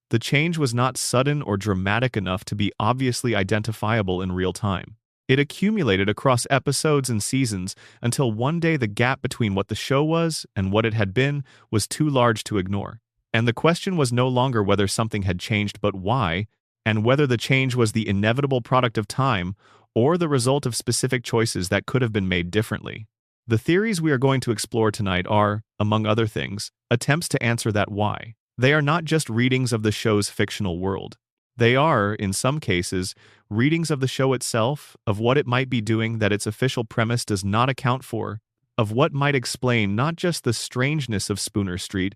The change was not sudden or dramatic enough to be obviously identifiable in real time. It accumulated across episodes and seasons until one day the gap between what the show was and what it had been was too large to ignore. And the question was no longer whether something had changed but why, and whether the change was the inevitable product of time or the result of specific choices that could have been made differently. The theories we are going to explore tonight are, among other things, attempts to answer that why. They are not just readings of the show's fictional world. They are, in some cases, readings of the show itself, of what it might be doing that its official premise does not account for, of what might explain not just the strangeness of Spooner Street,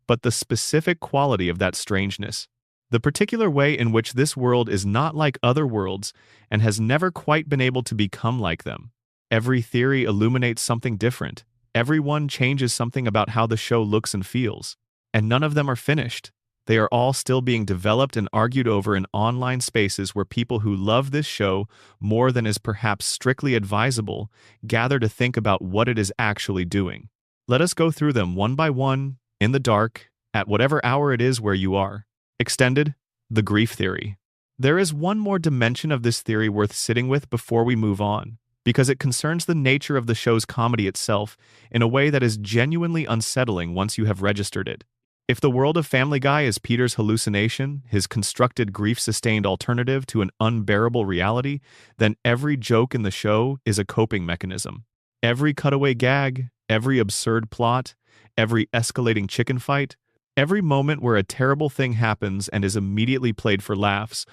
but the specific quality of that strangeness. The particular way in which this world is not like other worlds and has never quite been able to become like them. Every theory illuminates something different. Every one changes something about how the show looks and feels. And none of them are finished. They are all still being developed and argued over in online spaces where people who love this show more than is perhaps strictly advisable gather to think about what it is actually doing. Let us go through them one by one, in the dark, at whatever hour it is where you are. Extended, the grief theory. There is one more dimension of this theory worth sitting with before we move on, because it concerns the nature of the show's comedy itself in a way that is genuinely unsettling once you have registered it. If the world of Family Guy is Peter's hallucination, his constructed grief-sustained alternative to an unbearable reality, then every joke in the show is a coping mechanism. Every cutaway gag, every absurd plot, every escalating chicken fight, every moment where a terrible thing happens and is immediately played for laughs,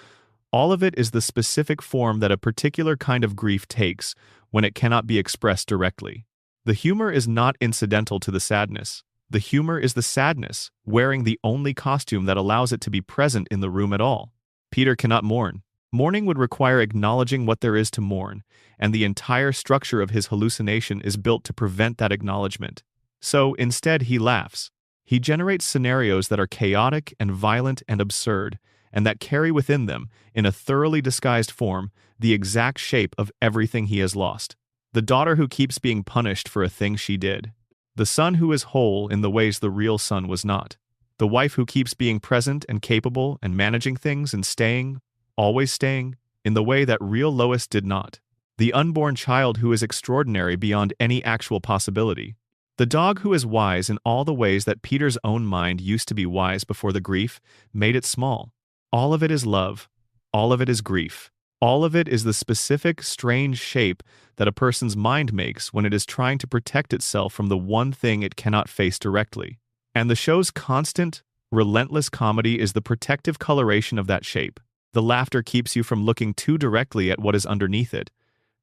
all of it is the specific form that a particular kind of grief takes when it cannot be expressed directly. The humor is not incidental to the sadness. The humor is the sadness, wearing the only costume that allows it to be present in the room at all. Peter cannot mourn. Mourning would require acknowledging what there is to mourn, and the entire structure of his hallucination is built to prevent that acknowledgement. So, instead, he laughs. He generates scenarios that are chaotic and violent and absurd, and that carry within them, in a thoroughly disguised form, the exact shape of everything he has lost. The daughter who keeps being punished for a thing she did. The son who is whole in the ways the real son was not. The wife who keeps being present and capable and managing things and staying, always staying, in the way that real Lois did not. The unborn child who is extraordinary beyond any actual possibility. The dog who is wise in all the ways that Peter's own mind used to be wise before the grief made it small. All of it is love. All of it is grief. All of it is the specific, strange shape that a person's mind makes when it is trying to protect itself from the one thing it cannot face directly. And the show's constant, relentless comedy is the protective coloration of that shape. The laughter keeps you from looking too directly at what is underneath it.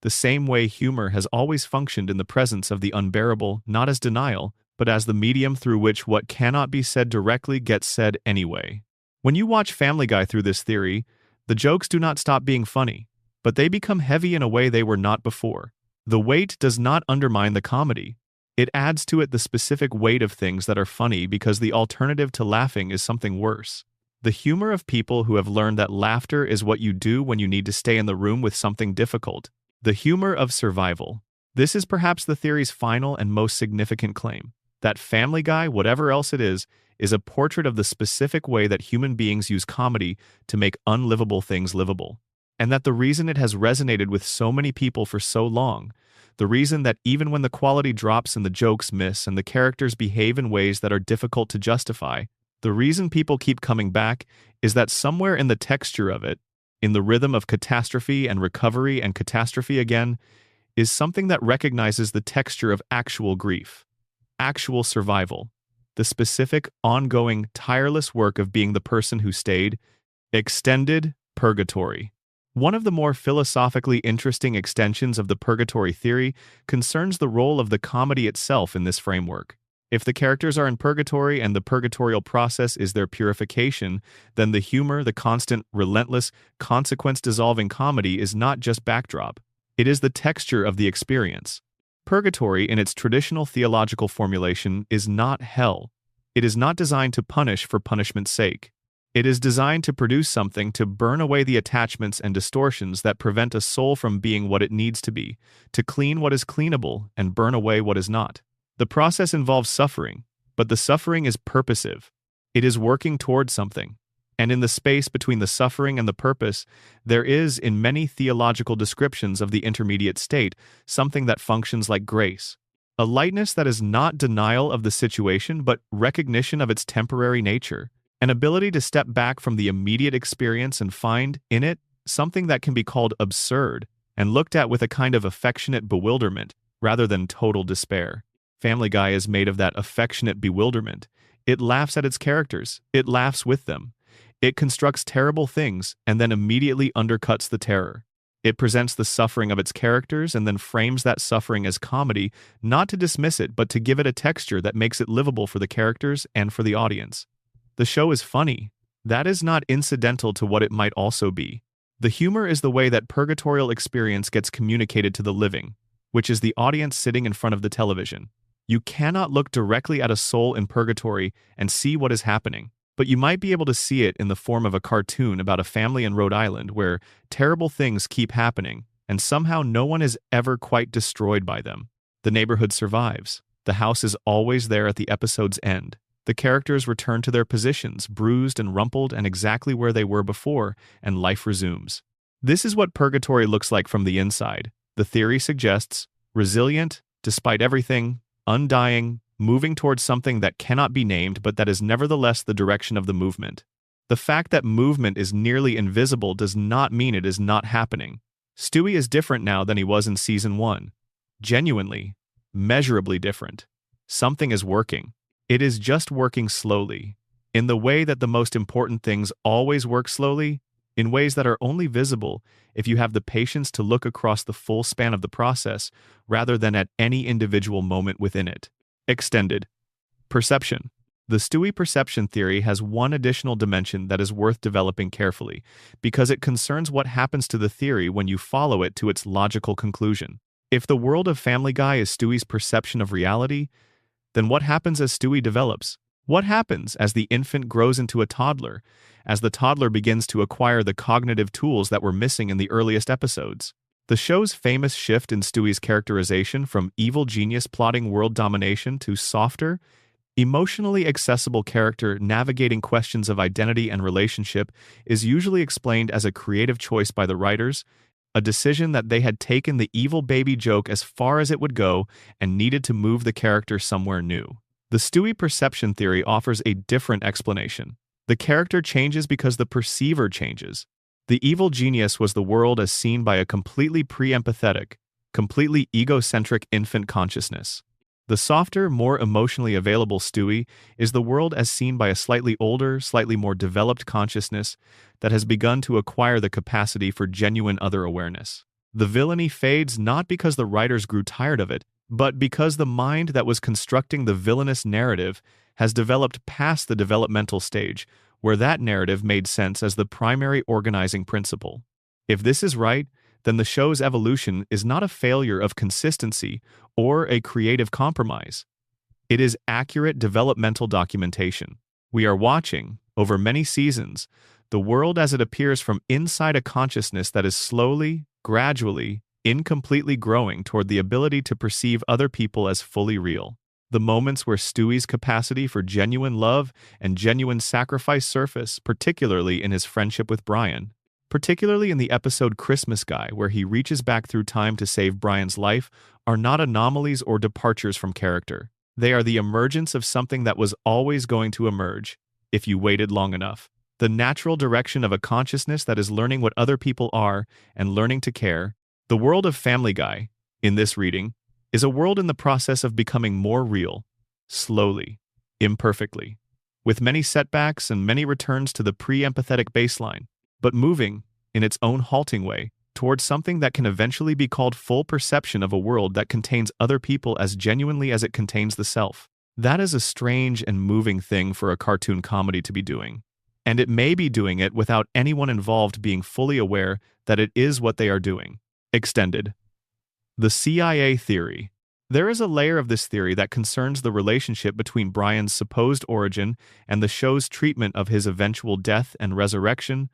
The same way humor has always functioned in the presence of the unbearable, not as denial, but as the medium through which what cannot be said directly gets said anyway. When you watch Family Guy through this theory, the jokes do not stop being funny, but they become heavy in a way they were not before. The weight does not undermine the comedy. It adds to it the specific weight of things that are funny because the alternative to laughing is something worse. The humor of people who have learned that laughter is what you do when you need to stay in the room with something difficult. The humor of survival. This is perhaps the theory's final and most significant claim. That Family Guy, whatever else it is a portrait of the specific way that human beings use comedy to make unlivable things livable. And that the reason it has resonated with so many people for so long, the reason that even when the quality drops and the jokes miss and the characters behave in ways that are difficult to justify, the reason people keep coming back is that somewhere in the texture of it, in the rhythm of catastrophe and recovery and catastrophe again, is something that recognizes the texture of actual grief, actual survival. the specific, ongoing, tireless work of being the person who stayed. Extended purgatory. One of the more philosophically interesting extensions of the purgatory theory concerns the role of the comedy itself in this framework. If the characters are in purgatory and the purgatorial process is their purification, then the humor, the constant, relentless, consequence-dissolving comedy is not just backdrop. It is the texture of the experience. Purgatory, in its traditional theological formulation, is not hell. It is not designed to punish for punishment's sake. It is designed to produce something to burn away the attachments and distortions that prevent a soul from being what it needs to be, to clean what is cleanable and burn away what is not. The process involves suffering, but the suffering is purposive. It is working toward something. And in the space between the suffering and the purpose, there is, in many theological descriptions of the intermediate state, something that functions like grace. A lightness that is not denial of the situation but recognition of its temporary nature. An ability to step back from the immediate experience and find, in it, something that can be called absurd and looked at with a kind of affectionate bewilderment rather than total despair. Family Guy is made of that affectionate bewilderment. It laughs at its characters. It laughs with them. It constructs terrible things and then immediately undercuts the terror. It presents the suffering of its characters and then frames that suffering as comedy, not to dismiss it but to give it a texture that makes it livable for the characters and for the audience. The show is funny. That is not incidental to what it might also be. The humor is the way that purgatorial experience gets communicated to the living, which is the audience sitting in front of the television. You cannot look directly at a soul in purgatory and see what is happening, but you might be able to see it in the form of a cartoon about a family in Rhode Island where terrible things keep happening, and somehow no one is ever quite destroyed by them. The neighborhood survives. The house is always there at the episode's end. The characters return to their positions, bruised and rumpled and exactly where they were before, and life resumes. This is what purgatory looks like from the inside. The theory suggests resilient, despite everything, undying, moving towards something that cannot be named but that is nevertheless the direction of the movement. The fact that movement is nearly invisible does not mean it is not happening. Stewie is different now than he was in Season 1. Genuinely, measurably different. Something is working. It is just working slowly, in the way that the most important things always work slowly, in ways that are only visible if you have the patience to look across the full span of the process rather than at any individual moment within it. Extended perception. The Stewie perception theory has one additional dimension that is worth developing carefully, because it concerns what happens to the theory when you follow it to its logical conclusion. If the world of Family Guy is Stewie's perception of reality, then what happens as Stewie develops? What happens as the infant grows into a toddler, as the toddler begins to acquire the cognitive tools that were missing in the earliest episodes? The show's famous shift in Stewie's characterization from evil genius plotting world domination to softer, emotionally accessible character navigating questions of identity and relationship is usually explained as a creative choice by the writers, a decision that they had taken the evil baby joke as far as it would go and needed to move the character somewhere new. The Stewie perception theory offers a different explanation. The character changes because the perceiver changes. The evil genius was the world as seen by a completely pre-empathetic, completely egocentric infant consciousness. The softer, more emotionally available Stewie is the world as seen by a slightly older, slightly more developed consciousness that has begun to acquire the capacity for genuine other awareness. The villainy fades not because the writers grew tired of it, but because the mind that was constructing the villainous narrative has developed past the developmental stage, where that narrative made sense as the primary organizing principle. If this is right, then the show's evolution is not a failure of consistency or a creative compromise. It is accurate developmental documentation. We are watching, over many seasons, the world as it appears from inside a consciousness that is slowly, gradually, incompletely growing toward the ability to perceive other people as fully real. The moments where Stewie's capacity for genuine love and genuine sacrifice surface, particularly in his friendship with Brian, particularly in the episode Christmas Guy, where he reaches back through time to save Brian's life, are not anomalies or departures from character. They are the emergence of something that was always going to emerge, if you waited long enough. The natural direction of a consciousness that is learning what other people are and learning to care. The world of Family Guy, in this reading, is a world in the process of becoming more real, slowly. imperfectly, with many setbacks and many returns to the pre-empathetic baseline, but moving, in its own halting way, towards something that can eventually be called full perception of a world that contains other people as genuinely as it contains the self. That is a strange and moving thing for a cartoon comedy to be doing. And it may be doing it without anyone involved being fully aware that it is what they are doing. Extended. The CIA theory. There is a layer of this theory that concerns the relationship between Brian's supposed origin and the show's treatment of his eventual death and resurrection,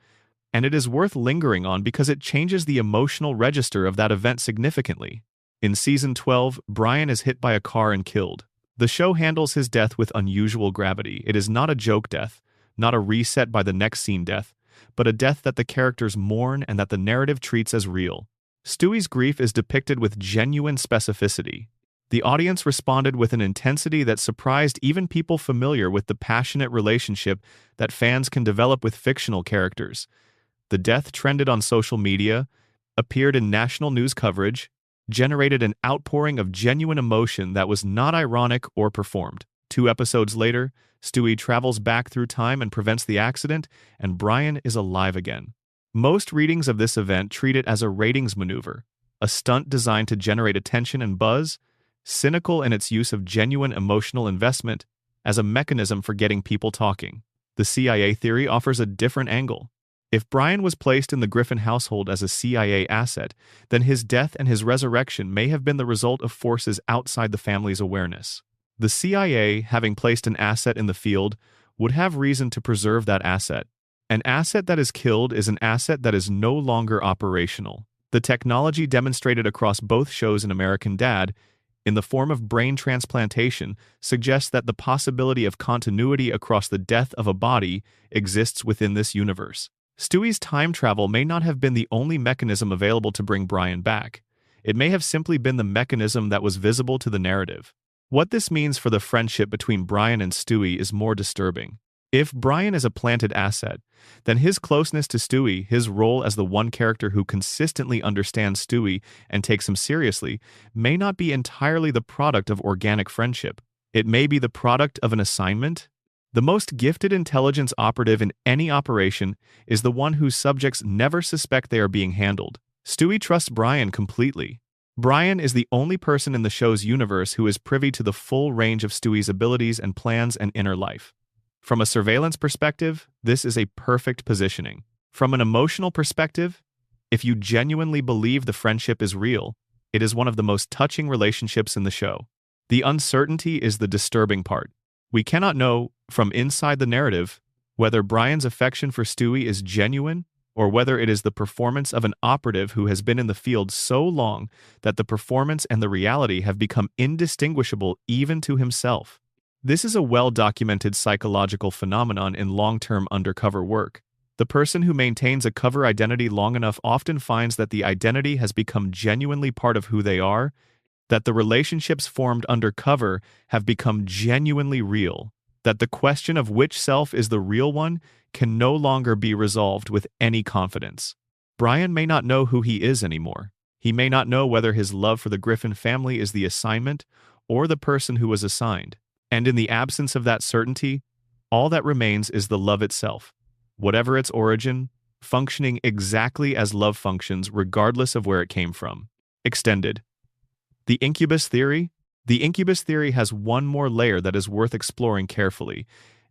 and it is worth lingering on because it changes the emotional register of that event significantly. In Season 12, Brian is hit by a car and killed. The show handles his death with unusual gravity. It is not a joke death, not a reset by the next scene death, but a death that the characters mourn and that the narrative treats as real. Stewie's grief is depicted with genuine specificity. The audience responded with an intensity that surprised even people familiar with the passionate relationship that fans can develop with fictional characters. The death trended on social media, appeared in national news coverage, generated an outpouring of genuine emotion that was not ironic or performed. 2 episodes later, Stewie travels back through time and prevents the accident, and Brian is alive again. Most readings of this event treat it as a ratings maneuver, a stunt designed to generate attention and buzz, cynical in its use of genuine emotional investment as a mechanism for getting people talking. The CIA theory offers a different angle. If Brian was placed in the Griffin household as a CIA asset, then his death and his resurrection may have been the result of forces outside the family's awareness. The CIA, having placed an asset in the field, would have reason to preserve that asset. An asset that is killed is an asset that is no longer operational. The technology demonstrated across both shows in American Dad, in the form of brain transplantation, suggests that the possibility of continuity across the death of a body exists within this universe. Stewie's time travel may not have been the only mechanism available to bring Brian back. It may have simply been the mechanism that was visible to the narrative. What this means for the friendship between Brian and Stewie is more disturbing. If Brian is a planted asset, then his closeness to Stewie, his role as the one character who consistently understands Stewie and takes him seriously, may not be entirely the product of organic friendship. It may be the product of an assignment. The most gifted intelligence operative in any operation is the one whose subjects never suspect they are being handled. Stewie trusts Brian completely. Brian is the only person in the show's universe who is privy to the full range of Stewie's abilities and plans and inner life. From a surveillance perspective, this is a perfect positioning. From an emotional perspective, if you genuinely believe the friendship is real, it is one of the most touching relationships in the show. The uncertainty is the disturbing part. We cannot know, from inside the narrative, whether Brian's affection for Stewie is genuine or whether it is the performance of an operative who has been in the field so long that the performance and the reality have become indistinguishable even to himself. This is a well-documented psychological phenomenon in long-term undercover work. The person who maintains a cover identity long enough often finds that the identity has become genuinely part of who they are, that the relationships formed undercover have become genuinely real, that the question of which self is the real one can no longer be resolved with any confidence. Brian may not know who he is anymore. He may not know whether his love for the Griffin family is the assignment or the person who was assigned. And in the absence of that certainty, all that remains is the love itself, whatever its origin, functioning exactly as love functions regardless of where it came from. Extended. The incubus theory? The incubus theory has one more layer that is worth exploring carefully,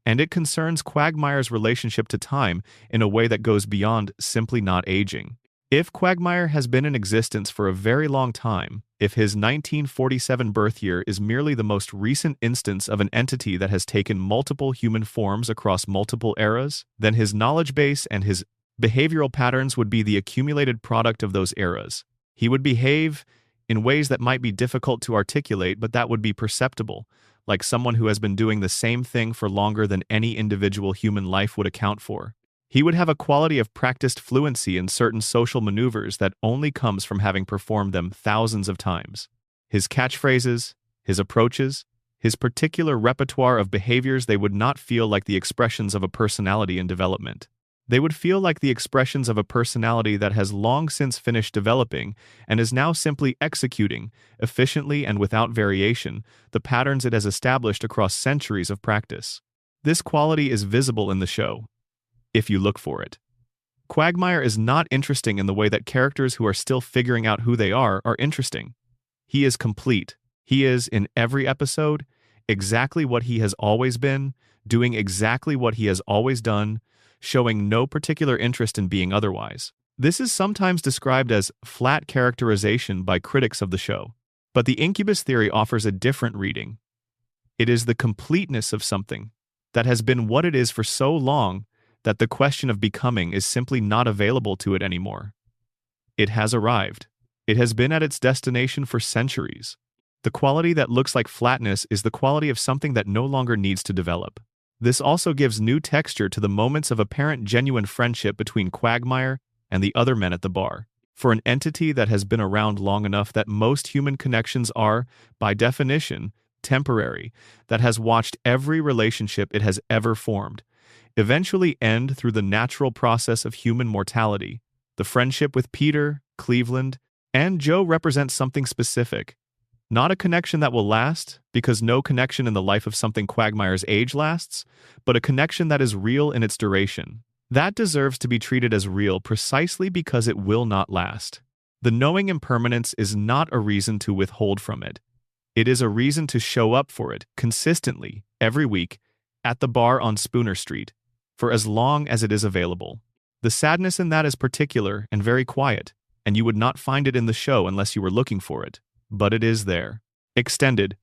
and it concerns Quagmire's relationship to time in a way that goes beyond simply not aging. If Quagmire has been in existence for a very long time, if his 1947 birth year is merely the most recent instance of an entity that has taken multiple human forms across multiple eras, then his knowledge base and his behavioral patterns would be the accumulated product of those eras. He would behave in ways that might be difficult to articulate, but that would be perceptible, like someone who has been doing the same thing for longer than any individual human life would account for. He would have a quality of practiced fluency in certain social maneuvers that only comes from having performed them thousands of times. His catchphrases, his approaches, his particular repertoire of behaviors, they would not feel like the expressions of a personality in development. They would feel like the expressions of a personality that has long since finished developing and is now simply executing, efficiently and without variation, the patterns it has established across centuries of practice. This quality is visible in the show, if you look for it. Quagmire is not interesting in the way that characters who are still figuring out who they are interesting. He is complete. He is, in every episode, exactly what he has always been, doing exactly what he has always done, showing no particular interest in being otherwise. This is sometimes described as flat characterization by critics of the show. But the Incubus theory offers a different reading. It is the completeness of something that has been what it is for so long that the question of becoming is simply not available to it anymore. It has arrived. It has been at its destination for centuries. The quality that looks like flatness is the quality of something that no longer needs to develop. This also gives new texture to the moments of apparent genuine friendship between Quagmire and the other men at the bar. For an entity that has been around long enough that most human connections are, by definition, temporary, that has watched every relationship it has ever formed eventually end through the natural process of human mortality, the friendship with Peter, Cleveland, and Joe represents something specific. Not a connection that will last, because no connection in the life of something Quagmire's age lasts, but a connection that is real in its duration. That deserves to be treated as real precisely because it will not last. The knowing impermanence is not a reason to withhold from it. It is a reason to show up for it, consistently, every week, at the bar on Spooner Street, for as long as it is available. The sadness in that is particular and very quiet, and you would not find it in the show unless you were looking for it. But it is there. Extended.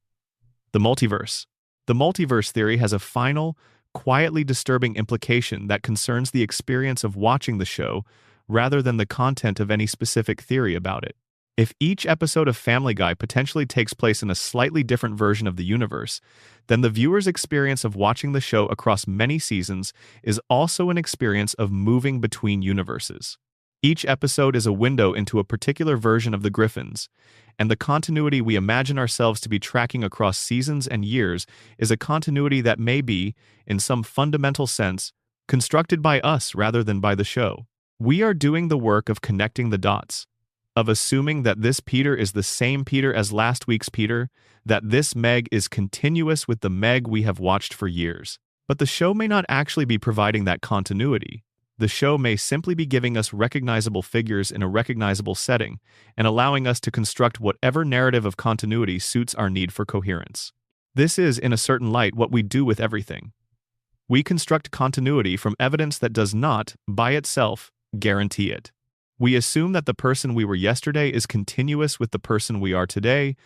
The multiverse. The multiverse theory has a final, quietly disturbing implication that concerns the experience of watching the show rather than the content of any specific theory about it. If each episode of Family Guy potentially takes place in a slightly different version of the universe, then the viewer's experience of watching the show across many seasons is also an experience of moving between universes. Each episode is a window into a particular version of the Griffins, and the continuity we imagine ourselves to be tracking across seasons and years is a continuity that may be, in some fundamental sense, constructed by us rather than by the show. We are doing the work of connecting the dots, of assuming that this Peter is the same Peter as last week's Peter, that this Meg is continuous with the Meg we have watched for years. But the show may not actually be providing that continuity. The show may simply be giving us recognizable figures in a recognizable setting and allowing us to construct whatever narrative of continuity suits our need for coherence. This is, in a certain light, what we do with everything. We construct continuity from evidence that does not, by itself, guarantee it. We assume that the person we were yesterday is continuous with the person we are today,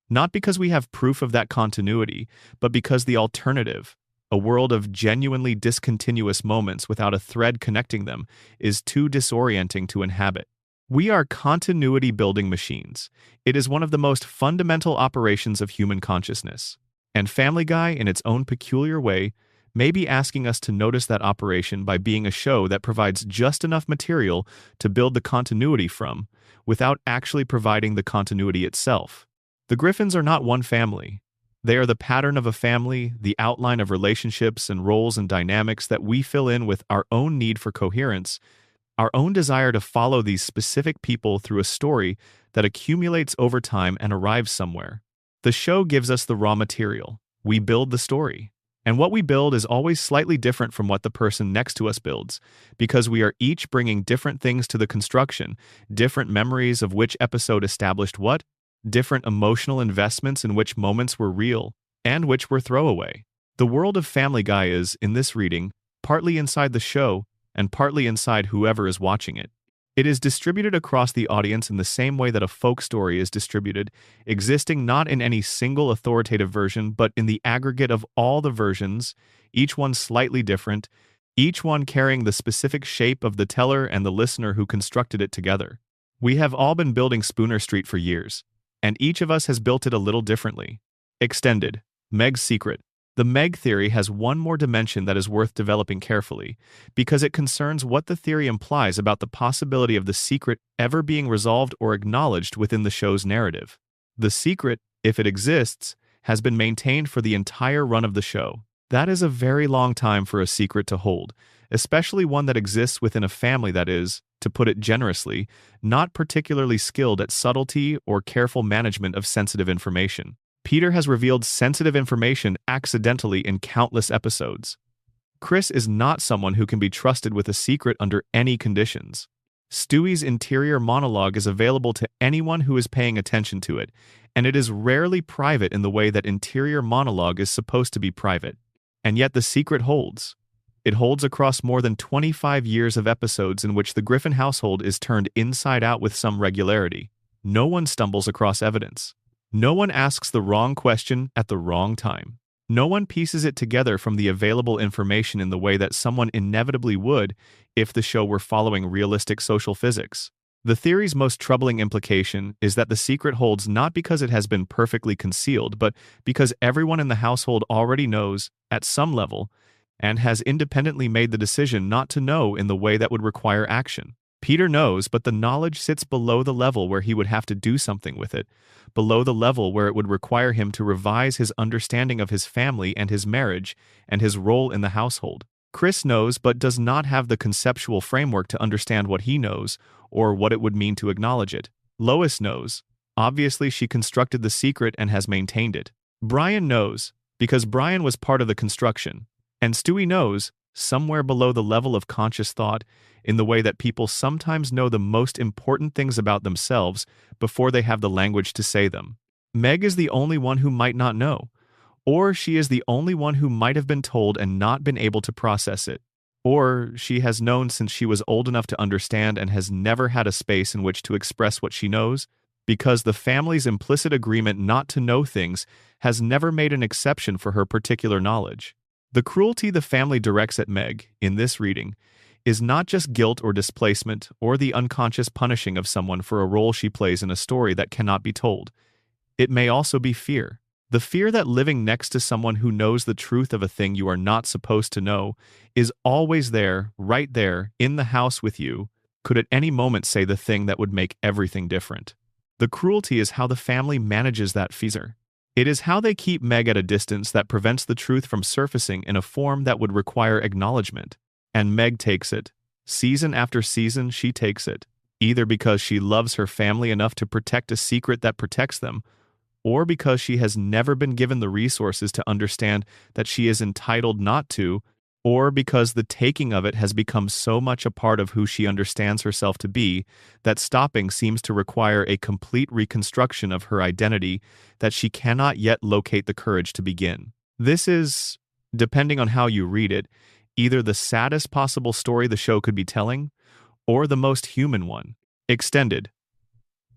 not because we have proof of that continuity, but because the alternative, a world of genuinely discontinuous moments without a thread connecting them, is too disorienting to inhabit. We are continuity-building machines. It is one of the most fundamental operations of human consciousness. And Family Guy, in its own peculiar way, may be asking us to notice that operation by being a show that provides just enough material to build the continuity from, without actually providing the continuity itself. The Griffins are not one family. They are the pattern of a family, the outline of relationships and roles and dynamics that we fill in with our own need for coherence, our own desire to follow these specific people through a story that accumulates over time and arrives somewhere. The show gives us the raw material. We build the story. And what we build is always slightly different from what the person next to us builds, because we are each bringing different things to the construction, different memories of which episode established what, different emotional investments in which moments were real, and which were throwaway. The world of Family Guy is, in this reading, partly inside the show, and partly inside whoever is watching it. It is distributed across the audience in the same way that a folk story is distributed, existing not in any single authoritative version, but in the aggregate of all the versions, each one slightly different, each one carrying the specific shape of the teller and the listener who constructed it together. We have all been building Spooner Street for years, and each of us has built it a little differently. Extended. Meg's Secret. The Meg theory has one more dimension that is worth developing carefully, because it concerns what the theory implies about the possibility of the secret ever being resolved or acknowledged within the show's narrative. The secret, if it exists, has been maintained for the entire run of the show. That is a very long time for a secret to hold, especially one that exists within a family that is, to put it generously, not particularly skilled at subtlety or careful management of sensitive information. Peter has revealed sensitive information accidentally in countless episodes. Chris is not someone who can be trusted with a secret under any conditions. Stewie's interior monologue is available to anyone who is paying attention to it, and it is rarely private in the way that interior monologue is supposed to be private. And yet the secret holds. It holds across more than 25 years of episodes in which the Griffin household is turned inside out with some regularity. No one stumbles across evidence. No one asks the wrong question at the wrong time. No one pieces it together from the available information in the way that someone inevitably would if the show were following realistic social physics. The theory's most troubling implication is that the secret holds not because it has been perfectly concealed, but because everyone in the household already knows, at some level, and has independently made the decision not to know in the way that would require action. Peter knows, but the knowledge sits below the level where he would have to do something with it, below the level where it would require him to revise his understanding of his family and his marriage and his role in the household. Chris knows but does not have the conceptual framework to understand what he knows or what it would mean to acknowledge it. Lois knows. Obviously, she constructed the secret and has maintained it. Brian knows, because Brian was part of the construction. And Stewie knows, somewhere below the level of conscious thought, in the way that people sometimes know the most important things about themselves before they have the language to say them. Meg is the only one who might not know, or she is the only one who might have been told and not been able to process it, or she has known since she was old enough to understand and has never had a space in which to express what she knows, because the family's implicit agreement not to know things has never made an exception for her particular knowledge. The cruelty the family directs at Meg, in this reading, is not just guilt or displacement or the unconscious punishing of someone for a role she plays in a story that cannot be told. It may also be fear. The fear that living next to someone who knows the truth of a thing you are not supposed to know is always there, right there, in the house with you, could at any moment say the thing that would make everything different. The cruelty is how the family manages that fear. It is how they keep Meg at a distance that prevents the truth from surfacing in a form that would require acknowledgement. And Meg takes it. Season after season, she takes it, either because she loves her family enough to protect a secret that protects them, or because she has never been given the resources to understand that she is entitled not to, or because the taking of it has become so much a part of who she understands herself to be that stopping seems to require a complete reconstruction of her identity that she cannot yet locate the courage to begin. This is, depending on how you read it, either the saddest possible story the show could be telling, or the most human one. Extended.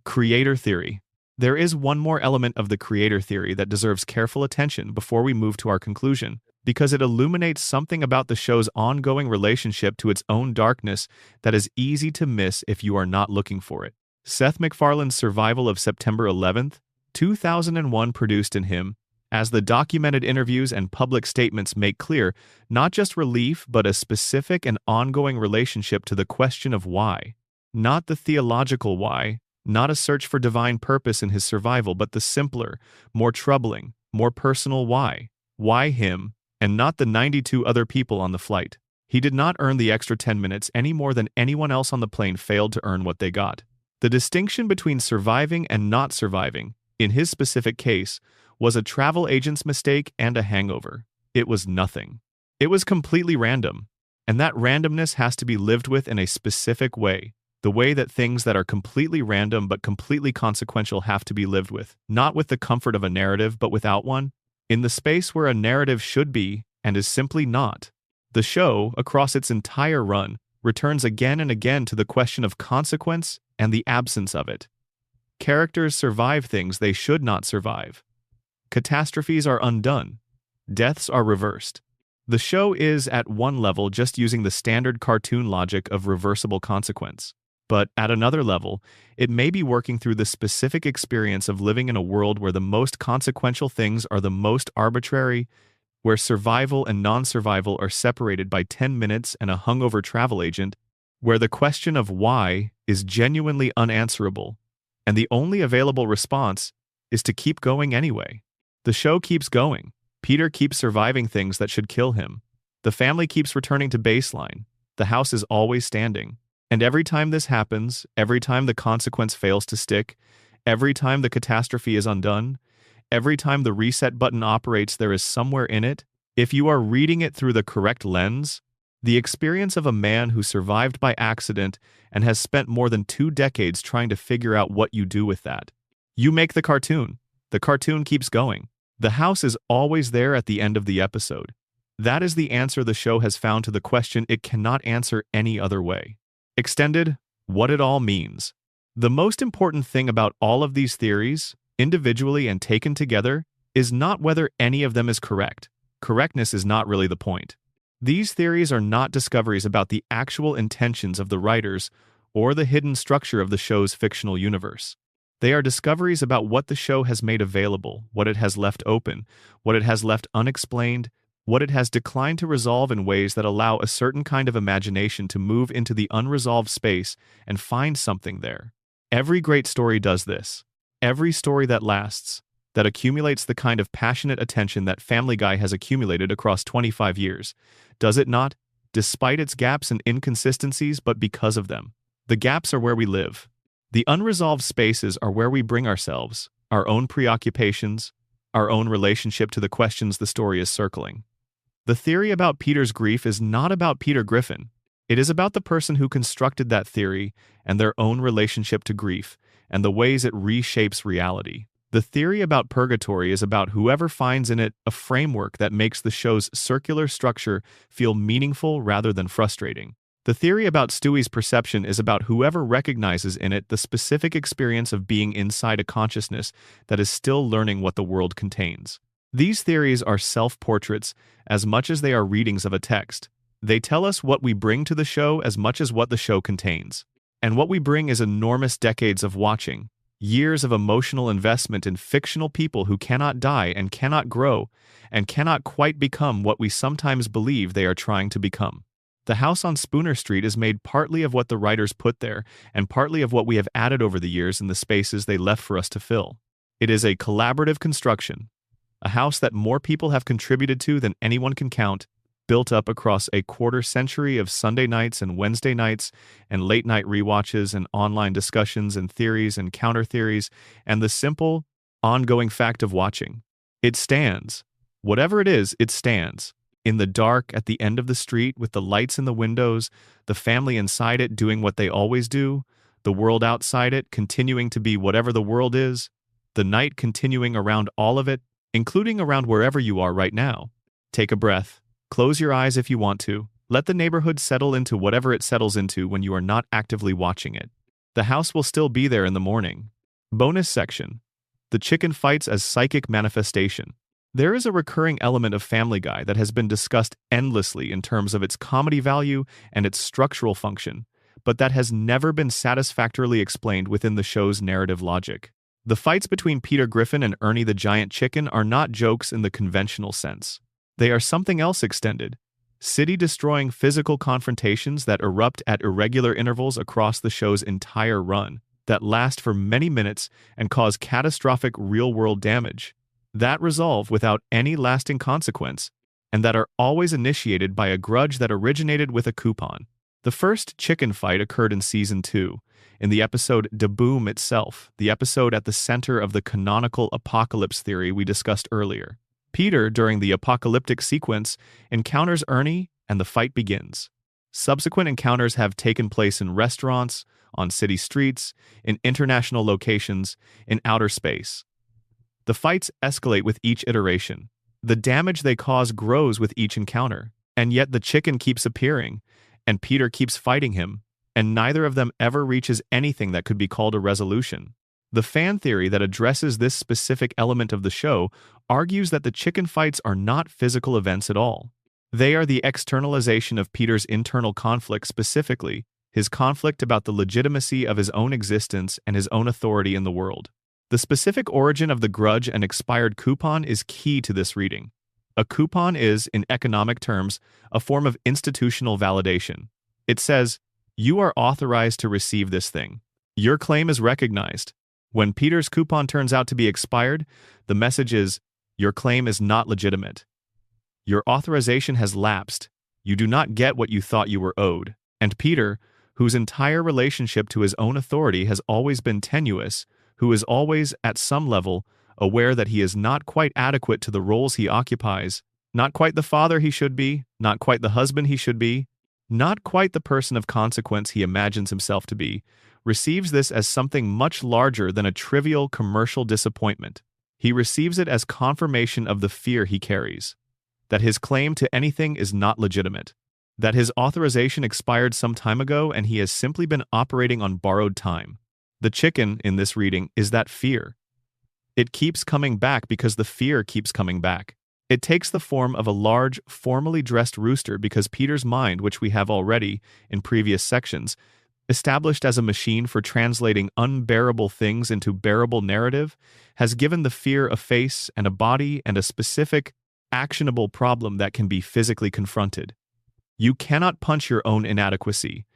Creator theory. There is one more element of the creator theory that deserves careful attention before we move to our conclusion, because it illuminates something about the show's ongoing relationship to its own darkness that is easy to miss if you are not looking for it. Seth MacFarlane's survival of September 11th, 2001 produced in him, as the documented interviews and public statements make clear, not just relief but a specific and ongoing relationship to the question of why. Not the theological why, not a search for divine purpose in his survival, but the simpler, more troubling, more personal why. Why him, and not the 92 other people on the flight? He did not earn the extra 10 minutes any more than anyone else on the plane failed to earn what they got. The distinction between surviving and not surviving, in his specific case, was a travel agent's mistake and a hangover. It was nothing. It was completely random, and that randomness has to be lived with in a specific way, the way that things that are completely random but completely consequential have to be lived with, not with the comfort of a narrative but without one, in the space where a narrative should be and is simply not. The show, across its entire run, returns again and again to the question of consequence and the absence of it. Characters survive things they should not survive. Catastrophes are undone. Deaths are reversed. The show is, at one level, just using the standard cartoon logic of reversible consequence. But at another level, it may be working through the specific experience of living in a world where the most consequential things are the most arbitrary, where survival and non-survival are separated by 10 minutes and a hungover travel agent, where the question of why is genuinely unanswerable, and the only available response is to keep going anyway. The show keeps going Peter keeps surviving things that should kill him. The family keeps returning to baseline. The house is always standing. And every time this happens, every time the consequence fails to stick, every time the catastrophe is undone, every time the reset button operates, there is somewhere in it, if you are reading it through the correct lens, the experience of a man who survived by accident and has spent more than 2 decades trying to figure out what you do with that. You make the cartoon. The cartoon keeps going. The house is always there at the end of the episode. That is the answer the show has found to the question it cannot answer any other way. Extended, what it all means. The most important thing about all of these theories, individually and taken together, is not whether any of them is correct. Correctness is not really the point. These theories are not discoveries about the actual intentions of the writers or the hidden structure of the show's fictional universe. They are discoveries about what the show has made available, what it has left open, what it has left unexplained, what it has declined to resolve in ways that allow a certain kind of imagination to move into the unresolved space and find something there. Every great story does this. Every story that lasts, that accumulates the kind of passionate attention that Family Guy has accumulated across 25 years. Does it not? Despite its gaps and inconsistencies, but because of them. The gaps are where we live. The unresolved spaces are where we bring ourselves, our own preoccupations, our own relationship to the questions the story is circling. The theory about Peter's grief is not about Peter Griffin. It is about the person who constructed that theory and their own relationship to grief and the ways it reshapes reality. The theory about purgatory is about whoever finds in it a framework that makes the show's circular structure feel meaningful rather than frustrating. The theory about Stewie's perception is about whoever recognizes in it the specific experience of being inside a consciousness that is still learning what the world contains. These theories are self-portraits as much as they are readings of a text. They tell us what we bring to the show as much as what the show contains. And what we bring is enormous decades of watching, years of emotional investment in fictional people who cannot die and cannot grow and cannot quite become what we sometimes believe they are trying to become. The house on Spooner Street is made partly of what the writers put there and partly of what we have added over the years in the spaces they left for us to fill. It is a collaborative construction, a house that more people have contributed to than anyone can count, built up across a quarter-century of Sunday nights and Wednesday nights and late-night rewatches and online discussions and theories and counter-theories and the simple, ongoing fact of watching. It stands. Whatever it is, it stands. In the dark at the end of the street with the lights in the windows, the family inside it doing what they always do, the world outside it continuing to be whatever the world is, the night continuing around all of it, including around wherever you are right now. Take a breath. Close your eyes if you want to. Let the neighborhood settle into whatever it settles into when you are not actively watching it. The house will still be there in the morning. Bonus section. The chicken fights as psychic manifestation. There is a recurring element of Family Guy that has been discussed endlessly in terms of its comedy value and its structural function, but that has never been satisfactorily explained within the show's narrative logic. The fights between Peter Griffin and Ernie the Giant Chicken are not jokes in the conventional sense. They are something else extended. City-destroying physical confrontations that erupt at irregular intervals across the show's entire run, that last for many minutes and cause catastrophic real-world damage, that resolve without any lasting consequence, and that are always initiated by a grudge that originated with a coupon. The first chicken fight occurred in Season 2, in the episode Da Boom itself, the episode at the center of the canonical apocalypse theory we discussed earlier. Peter, during the apocalyptic sequence, encounters Ernie, and the fight begins. Subsequent encounters have taken place in restaurants, on city streets, in international locations, in outer space. The fights escalate with each iteration. The damage they cause grows with each encounter, and yet the chicken keeps appearing, and Peter keeps fighting him, and neither of them ever reaches anything that could be called a resolution. The fan theory that addresses this specific element of the show argues that the chicken fights are not physical events at all. They are the externalization of Peter's internal conflict, specifically his conflict about the legitimacy of his own existence and his own authority in the world. The specific origin of the grudge and expired coupon is key to this reading. A coupon is, in economic terms, a form of institutional validation. It says, you are authorized to receive this thing. Your claim is recognized. When Peter's coupon turns out to be expired, the message is, Your claim is not legitimate. Your authorization has lapsed. You do not get what you thought you were owed. And Peter, whose entire relationship to his own authority has always been tenuous, who is always, at some level, aware that he is not quite adequate to the roles he occupies, not quite the father he should be, not quite the husband he should be, not quite the person of consequence he imagines himself to be, receives this as something much larger than a trivial commercial disappointment. He receives it as confirmation of the fear he carries, that his claim to anything is not legitimate, that his authorization expired some time ago and he has simply been operating on borrowed time. The chicken, in this reading, is that fear. It keeps coming back because the fear keeps coming back. It takes the form of a large, formally dressed rooster because Peter's mind, which we have already, in previous sections, established as a machine for translating unbearable things into bearable narrative, has given the fear a face and a body and a specific, actionable problem that can be physically confronted. You cannot punch your own inadequacy.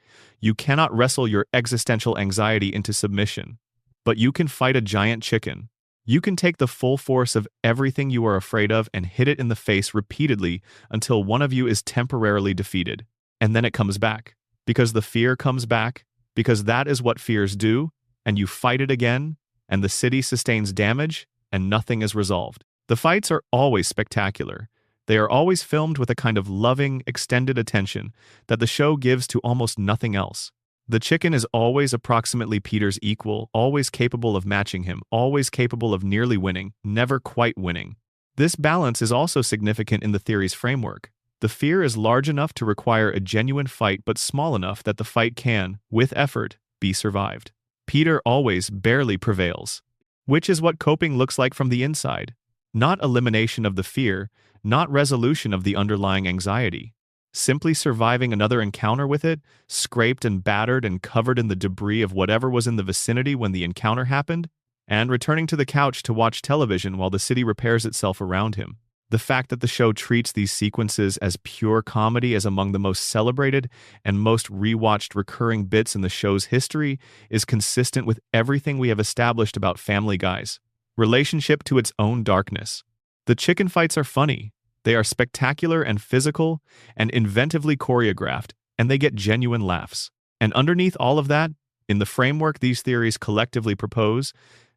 You cannot wrestle your existential anxiety into submission. But you can fight a giant chicken. You can take the full force of everything you are afraid of and hit it in the face repeatedly until one of you is temporarily defeated. And then it comes back. Because the fear comes back, because that is what fears do, and you fight it again, and the city sustains damage, and nothing is resolved. The fights are always spectacular. They are always filmed with a kind of loving, extended attention that the show gives to almost nothing else. The chicken is always approximately Peter's equal, always capable of matching him, always capable of nearly winning, never quite winning. This balance is also significant in the theory's framework. The fear is large enough to require a genuine fight but small enough that the fight can, with effort, be survived. Peter always barely prevails, which is what coping looks like from the inside. Not elimination of the fear, not resolution of the underlying anxiety. Simply surviving another encounter with it, scraped and battered and covered in the debris of whatever was in the vicinity when the encounter happened, and returning to the couch to watch television while the city repairs itself around him. The fact that the show treats these sequences as pure comedy is among the most celebrated and most rewatched recurring bits in the show's history is consistent with everything we have established about Family Guy's relationship to its own darkness. The chicken fights are funny. They are spectacular and physical and inventively choreographed, and they get genuine laughs. And underneath all of that, in the framework these theories collectively propose,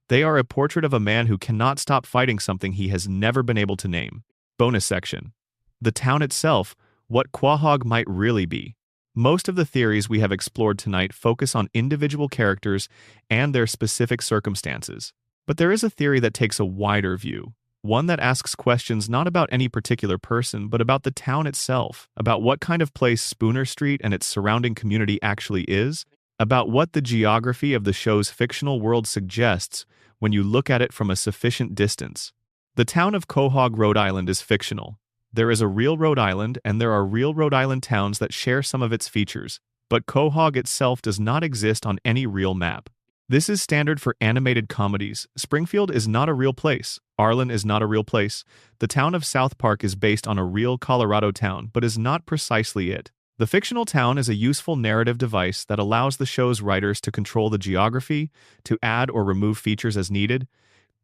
they are a portrait of a man who cannot stop fighting something he has never been able to name. Bonus section. The town itself, what Quahog might really be. Most of the theories we have explored tonight focus on individual characters and their specific circumstances. But there is a theory that takes a wider view. One that asks questions not about any particular person, but about the town itself, about what kind of place Spooner Street and its surrounding community actually is, about what the geography of the show's fictional world suggests when you look at it from a sufficient distance. The town of Quahog, Rhode Island is fictional. There is a real Rhode Island, and there are real Rhode Island towns that share some of its features, but Quahog itself does not exist on any real map. This is standard for animated comedies. Springfield is not a real place. Arlen is not a real place. The town of South Park is based on a real Colorado town, but is not precisely it. The fictional town is a useful narrative device that allows the show's writers to control the geography, to add or remove features as needed,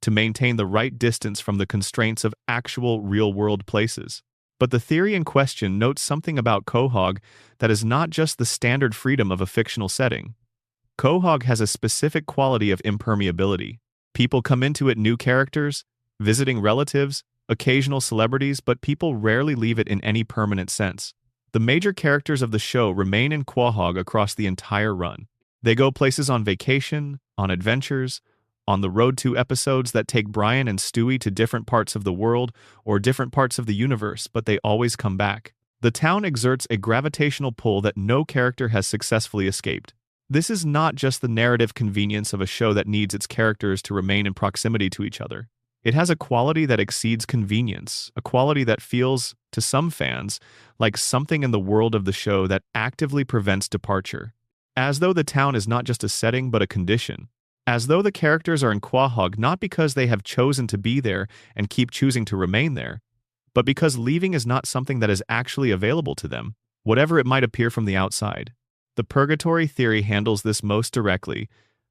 to maintain the right distance from the constraints of actual real-world places. But the theory in question notes something about Quahog that is not just the standard freedom of a fictional setting. Quahog has a specific quality of impermeability. People come into it new characters, visiting relatives, occasional celebrities, but people rarely leave it in any permanent sense. The major characters of the show remain in Quahog across the entire run. They go places on vacation, on adventures, on the road to episodes that take Brian and Stewie to different parts of the world or different parts of the universe, but they always come back. The town exerts a gravitational pull that no character has successfully escaped. This is not just the narrative convenience of a show that needs its characters to remain in proximity to each other. It has a quality that exceeds convenience, a quality that feels, to some fans, like something in the world of the show that actively prevents departure. As though the town is not just a setting but a condition. As though the characters are in Quahog not because they have chosen to be there and keep choosing to remain there, but because leaving is not something that is actually available to them, whatever it might appear from the outside. The purgatory theory handles this most directly.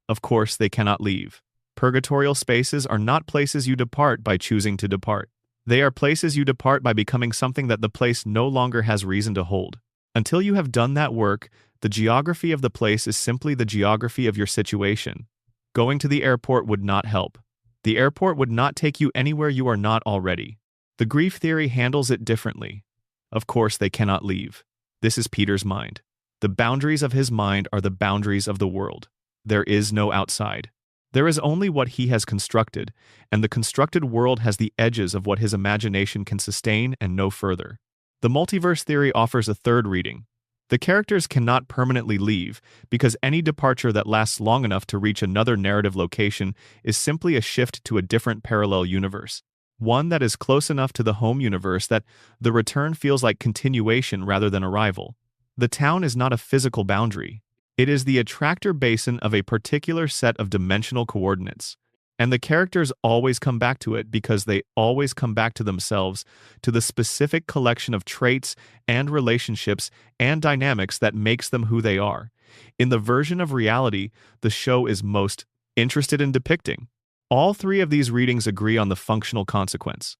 Of course, they cannot leave. Purgatorial spaces are not places you depart by choosing to depart. They are places you depart by becoming something that the place no longer has reason to hold. Until you have done that work, the geography of the place is simply the geography of your situation. Going to the airport would not help. The airport would not take you anywhere you are not already. The grief theory handles it differently. Of course, they cannot leave. This is Peter's mind. The boundaries of his mind are the boundaries of the world. There is no outside. There is only what he has constructed, and the constructed world has the edges of what his imagination can sustain and no further. The multiverse theory offers a third reading. The characters cannot permanently leave, because any departure that lasts long enough to reach another narrative location is simply a shift to a different parallel universe. One that is close enough to the home universe that the return feels like continuation rather than arrival. The town is not a physical boundary. It is the attractor basin of a particular set of dimensional coordinates. And the characters always come back to it because they always come back to themselves, to the specific collection of traits and relationships and dynamics that makes them who they are. In the version of reality the show is most interested in depicting. All three of these readings agree on the functional consequence.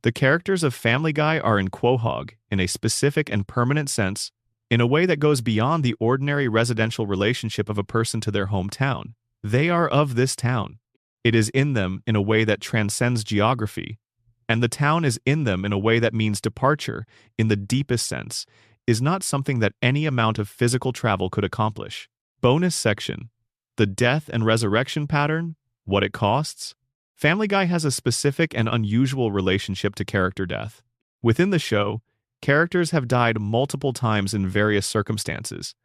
The characters of Family Guy are in Quahog in a specific and permanent sense, in a way that goes beyond the ordinary residential relationship of a person to their hometown. They are of this town. It is in them in a way that transcends geography, and the town is in them in a way that means departure, in the deepest sense, is not something that any amount of physical travel could accomplish. Bonus section: the death and resurrection pattern, what it costs. Family Guy has a specific and unusual relationship to character death. Within the show, characters have died multiple times in various circumstances,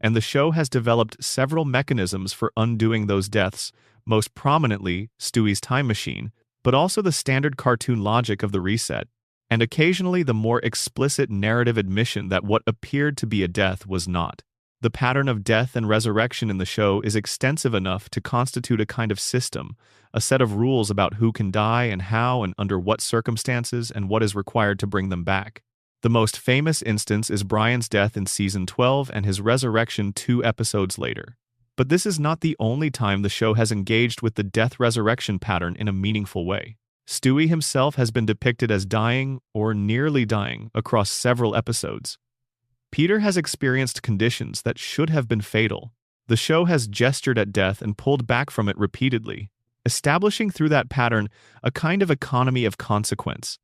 and the show has developed several mechanisms for undoing those deaths, most prominently Stewie's time machine, but also the standard cartoon logic of the reset, and occasionally the more explicit narrative admission that what appeared to be a death was not. The pattern of death and resurrection in the show is extensive enough to constitute a kind of system, a set of rules about who can die and how and under what circumstances and what is required to bring them back. The most famous instance is Brian's death in Season 12 and his resurrection 2 episodes later. But this is not the only time the show has engaged with the death-resurrection pattern in a meaningful way. Stewie himself has been depicted as dying or nearly dying across several episodes. Peter has experienced conditions that should have been fatal. The show has gestured at death and pulled back from it repeatedly, establishing through that pattern a kind of economy of consequence,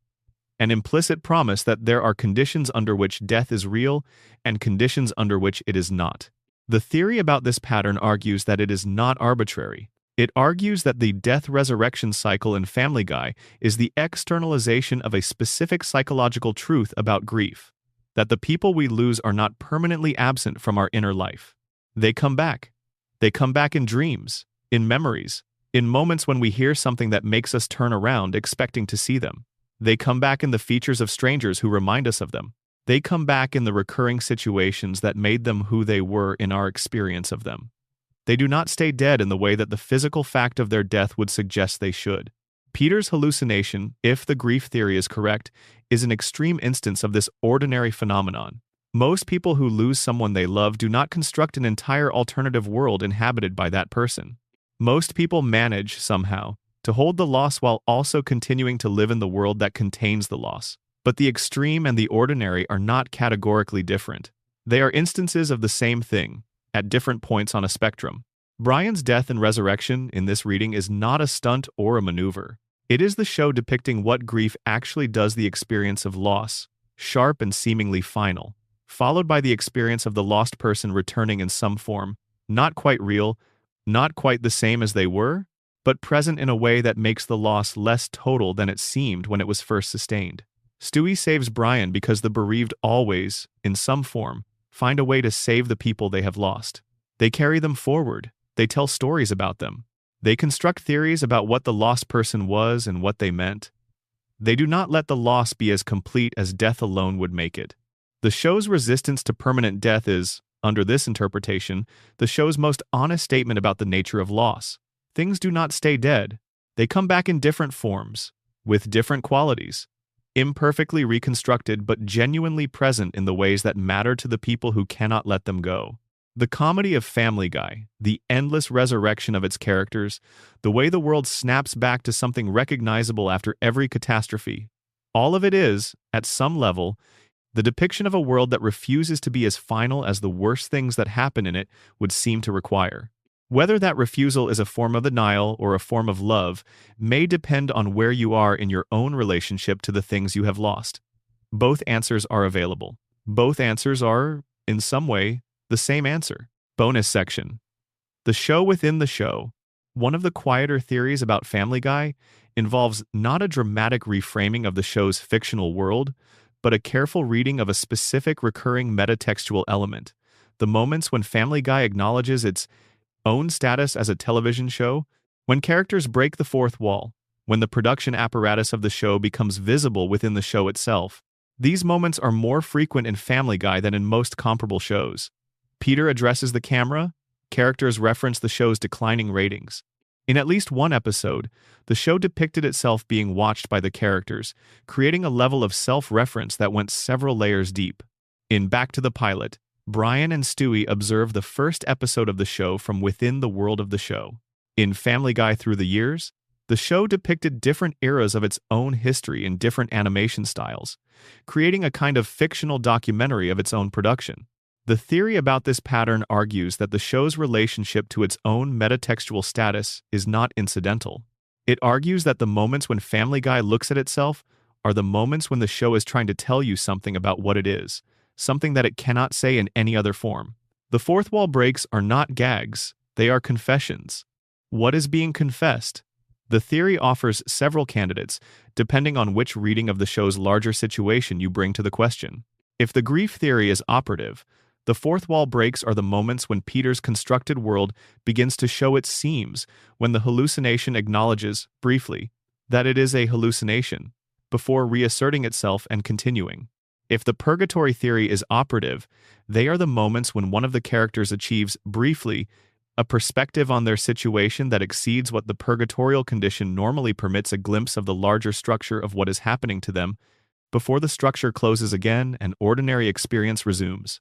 an implicit promise that there are conditions under which death is real and conditions under which it is not. The theory about this pattern argues that it is not arbitrary. It argues that the death-resurrection cycle in Family Guy is the externalization of a specific psychological truth about grief, that the people we lose are not permanently absent from our inner life. They come back. They come back in dreams, in memories, in moments when we hear something that makes us turn around expecting to see them. They come back in the features of strangers who remind us of them. They come back in the recurring situations that made them who they were in our experience of them. They do not stay dead in the way that the physical fact of their death would suggest they should. Peter's hallucination, if the grief theory is correct, is an extreme instance of this ordinary phenomenon. Most people who lose someone they love do not construct an entire alternative world inhabited by that person. Most people manage, somehow, to hold the loss while also continuing to live in the world that contains the loss. But the extreme and the ordinary are not categorically different. They are instances of the same thing, at different points on a spectrum. Brian's death and resurrection in this reading is not a stunt or a maneuver. It is the show depicting what grief actually does, the experience of loss, sharp and seemingly final, followed by the experience of the lost person returning in some form, not quite real, not quite the same as they were, but present in a way that makes the loss less total than it seemed when it was first sustained. Stewie saves Brian because the bereaved always, in some form, find a way to save the people they have lost. They carry them forward. They tell stories about them. They construct theories about what the lost person was and what they meant. They do not let the loss be as complete as death alone would make it. The show's resistance to permanent death is, under this interpretation, the show's most honest statement about the nature of loss. Things do not stay dead. They come back in different forms, with different qualities, imperfectly reconstructed but genuinely present in the ways that matter to the people who cannot let them go. The comedy of Family Guy, the endless resurrection of its characters, the way the world snaps back to something recognizable after every catastrophe, All of it is, at some level, the depiction of a world that refuses to be as final as the worst things that happen in it would seem to require. Whether that refusal is a form of denial or a form of love may depend on where you are in your own relationship to the things you have lost. Both answers are available. Both answers are, in some way, the same answer. Bonus section. The show within the show. One of the quieter theories about Family Guy involves not a dramatic reframing of the show's fictional world, but a careful reading of a specific recurring metatextual element. The moments when Family Guy acknowledges its own status as a television show, when characters break the fourth wall, when the production apparatus of the show becomes visible within the show itself. These moments are more frequent in Family Guy than in most comparable shows. Peter addresses the camera, characters reference the show's declining ratings. In at least one episode, the show depicted itself being watched by the characters, creating a level of self-reference that went several layers deep. In Back to the Pilot, Brian and Stewie observe the first episode of the show from within the world of the show. In Family Guy Through the Years, the show depicted different eras of its own history in different animation styles, creating a kind of fictional documentary of its own production. The theory about this pattern argues that the show's relationship to its own metatextual status is not incidental. It argues that the moments when Family Guy looks at itself are the moments when the show is trying to tell you something about what it is, something that it cannot say in any other form. The fourth wall breaks are not gags, they are confessions. What is being confessed? The theory offers several candidates, depending on which reading of the show's larger situation you bring to the question. If the grief theory is operative, the fourth wall breaks are the moments when Peter's constructed world begins to show its seams, when the hallucination acknowledges, briefly, that it is a hallucination, before reasserting itself and continuing. If the purgatory theory is operative, they are the moments when one of the characters achieves, briefly, a perspective on their situation that exceeds what the purgatorial condition normally permits, a glimpse of the larger structure of what is happening to them, before the structure closes again and ordinary experience resumes.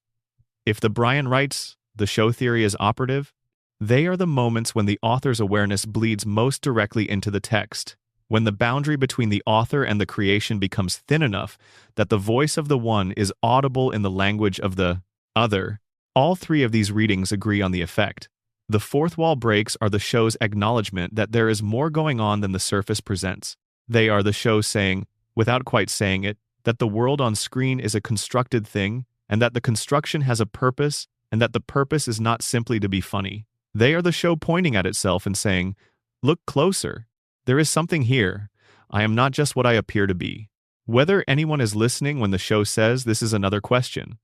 If the Brian writes, the show theory is operative, they are the moments when the author's awareness bleeds most directly into the text, when the boundary between the author and the creation becomes thin enough that the voice of the one is audible in the language of the other. All three of these readings agree on the effect. The fourth wall breaks are the show's acknowledgement that there is more going on than the surface presents. They are the show saying, without quite saying it, that the world on screen is a constructed thing, and that the construction has a purpose, and that the purpose is not simply to be funny. They are the show pointing at itself and saying, look closer. There is something here. I am not just what I appear to be. Whether anyone is listening when the show says this is another question.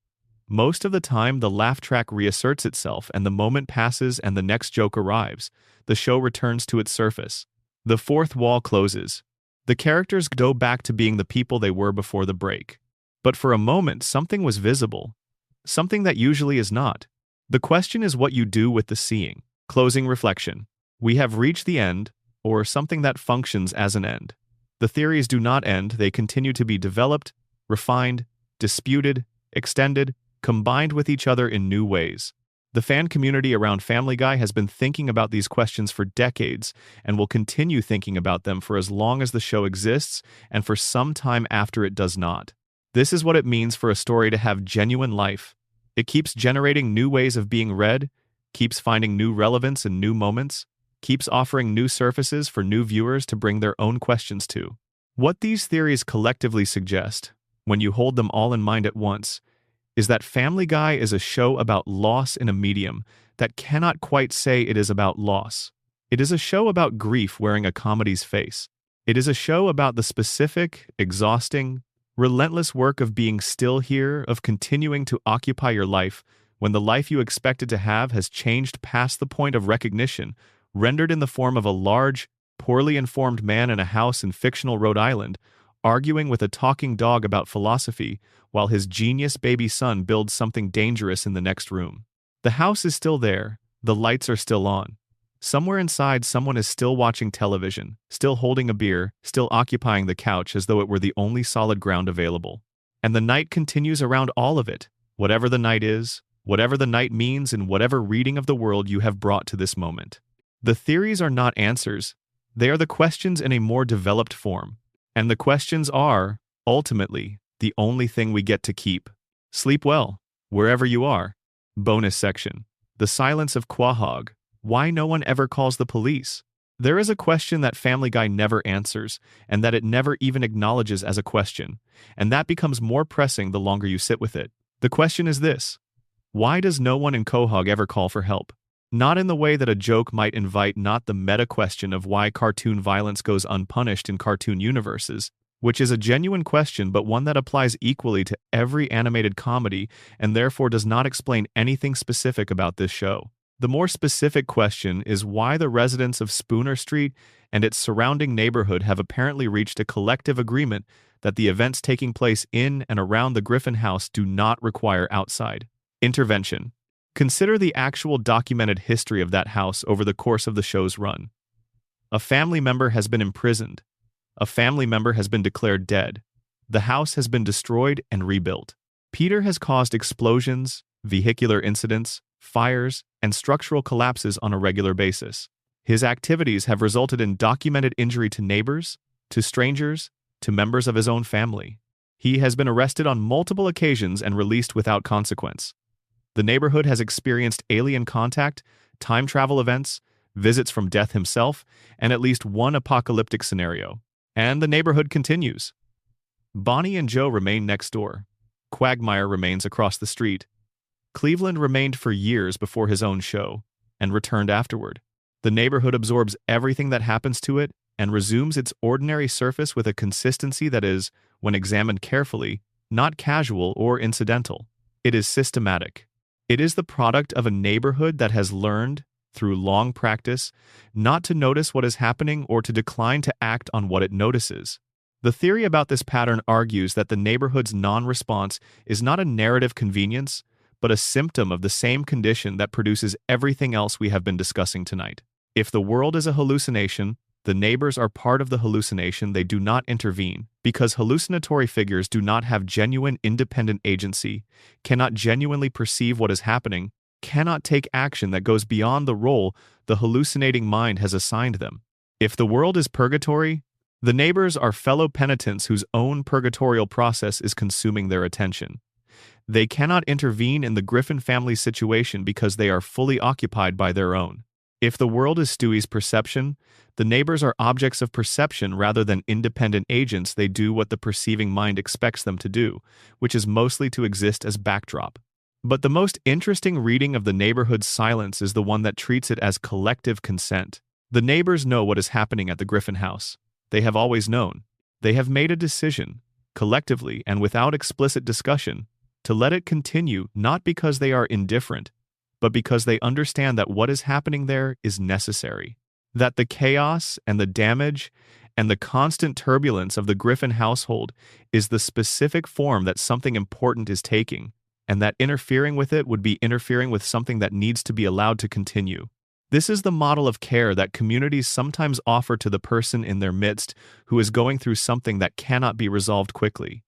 Most of the time, the laugh track reasserts itself and the moment passes and the next joke arrives. The show returns to its surface. The fourth wall closes. The characters go back to being the people they were before the break. But for a moment, something was visible. Something that usually is not. The question is what you do with the seeing. Closing reflection. We have reached the end, or something that functions as an end. The theories do not end, they continue to be developed, refined, disputed, extended, combined with each other in new ways. The fan community around Family Guy has been thinking about these questions for decades and will continue thinking about them for as long as the show exists and for some time after it does not. This is what it means for a story to have genuine life. It keeps generating new ways of being read, keeps finding new relevance in new moments, keeps offering new surfaces for new viewers to bring their own questions to. What these theories collectively suggest, when you hold them all in mind at once, is that Family Guy is a show about loss in a medium that cannot quite say it is about loss. It is a show about grief wearing a comedy's face. It is a show about the specific, exhausting, relentless work of being still here, of continuing to occupy your life when the life you expected to have has changed past the point of recognition, rendered in the form of a large, poorly informed man in a house in fictional Rhode Island, arguing with a talking dog about philosophy, while his genius baby son builds something dangerous in the next room. The house is still there, the lights are still on. Somewhere inside, someone is still watching television, still holding a beer, still occupying the couch as though it were the only solid ground available. And the night continues around all of it, whatever the night is, whatever the night means in whatever reading of the world you have brought to this moment. The theories are not answers, they are the questions in a more developed form. And the questions are, Ultimately, the only thing we get to keep. Sleep well, wherever you are. Bonus section. The silence of Quahog. Why no one ever calls the police? There is a question that Family Guy never answers, and that it never even acknowledges as a question, and that becomes more pressing the longer you sit with it. The question is this: why does no one in Quahog ever call for help? Not in the way that a joke might invite, not the meta question of why cartoon violence goes unpunished in cartoon universes, which is a genuine question but one that applies equally to every animated comedy and therefore does not explain anything specific about this show. The more specific question is why the residents of Spooner Street and its surrounding neighborhood have apparently reached a collective agreement that the events taking place in and around the Griffin House do not require outside intervention. Consider the actual documented history of that house over the course of the show's run. A family member has been imprisoned. A family member has been declared dead. The house has been destroyed and rebuilt. Peter has caused explosions, vehicular incidents, fires, and structural collapses on a regular basis. His activities have resulted in documented injury to neighbors, to strangers, to members of his own family. He has been arrested on multiple occasions and released without consequence. The neighborhood has experienced alien contact, time travel events, visits from Death himself, and at least one apocalyptic scenario. And the neighborhood continues. Bonnie and Joe remain next door. Quagmire remains across the street. Cleveland remained for years before his own show, and returned afterward. The neighborhood absorbs everything that happens to it and resumes its ordinary surface with a consistency that is, when examined carefully, not casual or incidental. It is systematic. It is the product of a neighborhood that has learned, through long practice, not to notice what is happening or to decline to act on what it notices. The theory about this pattern argues that the neighborhood's non-response is not a narrative convenience, but a symptom of the same condition that produces everything else we have been discussing tonight. If the world is a hallucination, the neighbors are part of the hallucination. They do not intervene, because hallucinatory figures do not have genuine independent agency, cannot genuinely perceive what is happening, cannot take action that goes beyond the role the hallucinating mind has assigned them. If the world is purgatory, the neighbors are fellow penitents whose own purgatorial process is consuming their attention. They cannot intervene in the Griffin family's situation because they are fully occupied by their own. If the world is Stewie's perception, the neighbors are objects of perception rather than independent agents. They do what the perceiving mind expects them to do, which is mostly to exist as backdrop. But the most interesting reading of the neighborhood's silence is the one that treats it as collective consent. The neighbors know what is happening at the Griffin house. They have always known. They have made a decision, collectively and without explicit discussion, to let it continue, not because they are indifferent, but because they understand that what is happening there is necessary. That the chaos and the damage and the constant turbulence of the Griffin household is the specific form that something important is taking, and that interfering with it would be interfering with something that needs to be allowed to continue. This is the model of care that communities sometimes offer to the person in their midst who is going through something that cannot be resolved quickly.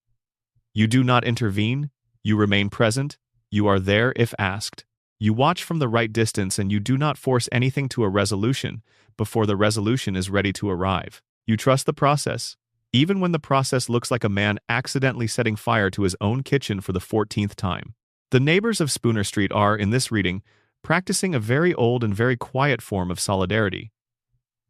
You do not intervene. You remain present. You are there if asked. You watch from the right distance and you do not force anything to a resolution before the resolution is ready to arrive. You trust the process, even when the process looks like a man accidentally setting fire to his own kitchen for the 14th time. The neighbors of Spooner Street are, in this reading, practicing a very old and very quiet form of solidarity.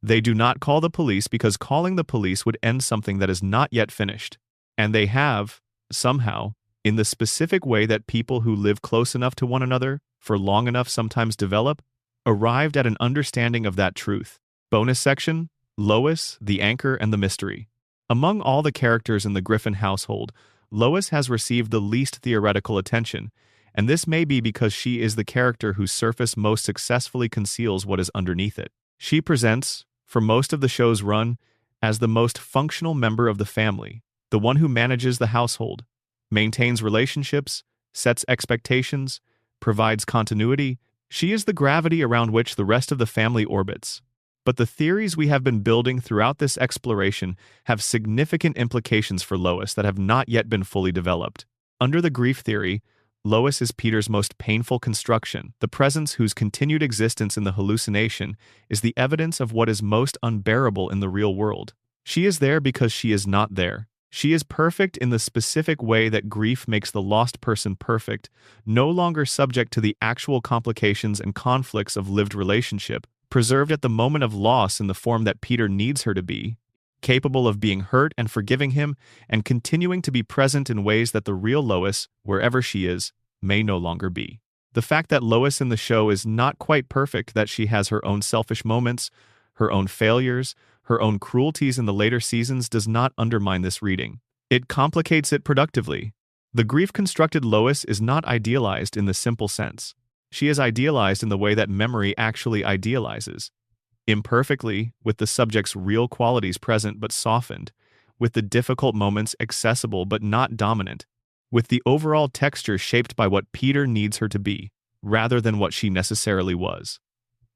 They do not call the police because calling the police would end something that is not yet finished. And they have, somehow, in the specific way that people who live close enough to one another, for long enough sometimes develop, arrived at an understanding of that truth. Bonus section: Lois, the anchor, and the mystery. Among all the characters in the Griffin household, Lois has received the least theoretical attention, and this may be because she is the character whose surface most successfully conceals what is underneath it. She presents, for most of the show's run, as the most functional member of the family, the one who manages the household, maintains relationships, sets expectations, provides continuity. She is the gravity around which the rest of the family orbits. But the theories we have been building throughout this exploration have significant implications for Lois that have not yet been fully developed. Under the grief theory, Lois is Peter's most painful construction, the presence whose continued existence in the hallucination is the evidence of what is most unbearable in the real world. She is there because she is not there. She is perfect in the specific way that grief makes the lost person perfect, no longer subject to the actual complications and conflicts of lived relationship, preserved at the moment of loss in the form that Peter needs her to be, capable of being hurt and forgiving him, and continuing to be present in ways that the real Lois, wherever she is, may no longer be. The fact that Lois in the show is not quite perfect, that she has her own selfish moments, her own failures, her own cruelties in the later seasons, does not undermine this reading. It complicates it productively. The grief-constructed Lois is not idealized in the simple sense. She is idealized in the way that memory actually idealizes. Imperfectly, with the subject's real qualities present but softened, with the difficult moments accessible but not dominant, with the overall texture shaped by what Peter needs her to be, rather than what she necessarily was.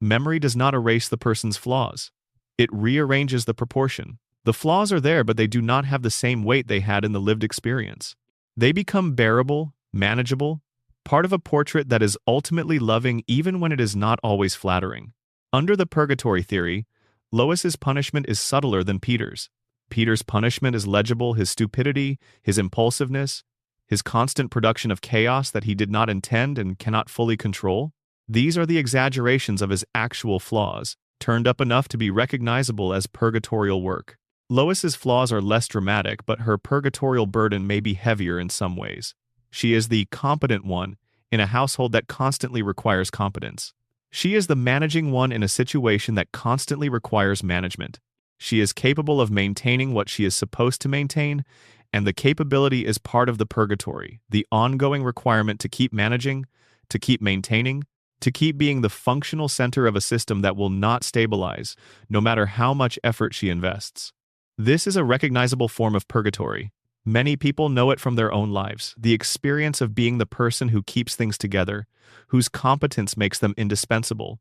Memory does not erase the person's flaws. It rearranges the proportion. The flaws are there, but they do not have the same weight they had in the lived experience. They become bearable, manageable, part of a portrait that is ultimately loving even when it is not always flattering. Under the purgatory theory, Lois's punishment is subtler than Peter's. Peter's punishment is legible: his stupidity, his impulsiveness, his constant production of chaos that he did not intend and cannot fully control. These are the exaggerations of his actual flaws, turned up enough to be recognizable as purgatorial work. Lois's flaws are less dramatic, but her purgatorial burden may be heavier in some ways. She is the competent one in a household that constantly requires competence. She is the managing one in a situation that constantly requires management. She is capable of maintaining what she is supposed to maintain, and the capability is part of the purgatory, the ongoing requirement to keep managing, to keep maintaining, to keep being the functional center of a system that will not stabilize, no matter how much effort she invests. This is a recognizable form of purgatory. Many people know it from their own lives, the experience of being the person who keeps things together, whose competence makes them indispensable,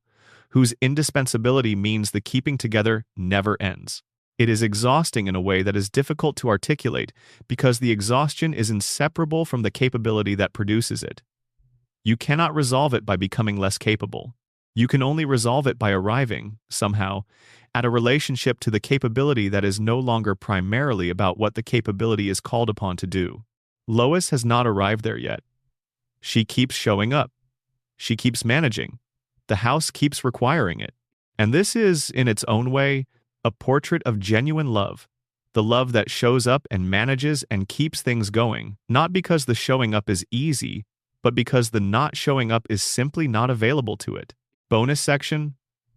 whose indispensability means the keeping together never ends. It is exhausting in a way that is difficult to articulate because the exhaustion is inseparable from the capability that produces it. You cannot resolve it by becoming less capable. You can only resolve it by arriving, somehow, at a relationship to the capability that is no longer primarily about what the capability is called upon to do. Lois has not arrived there yet. She keeps showing up. She keeps managing. The house keeps requiring it. And this is, in its own way, a portrait of genuine love. The love that shows up and manages and keeps things going, not because the showing up is easy, but because the not showing up is simply not available to it. Bonus section: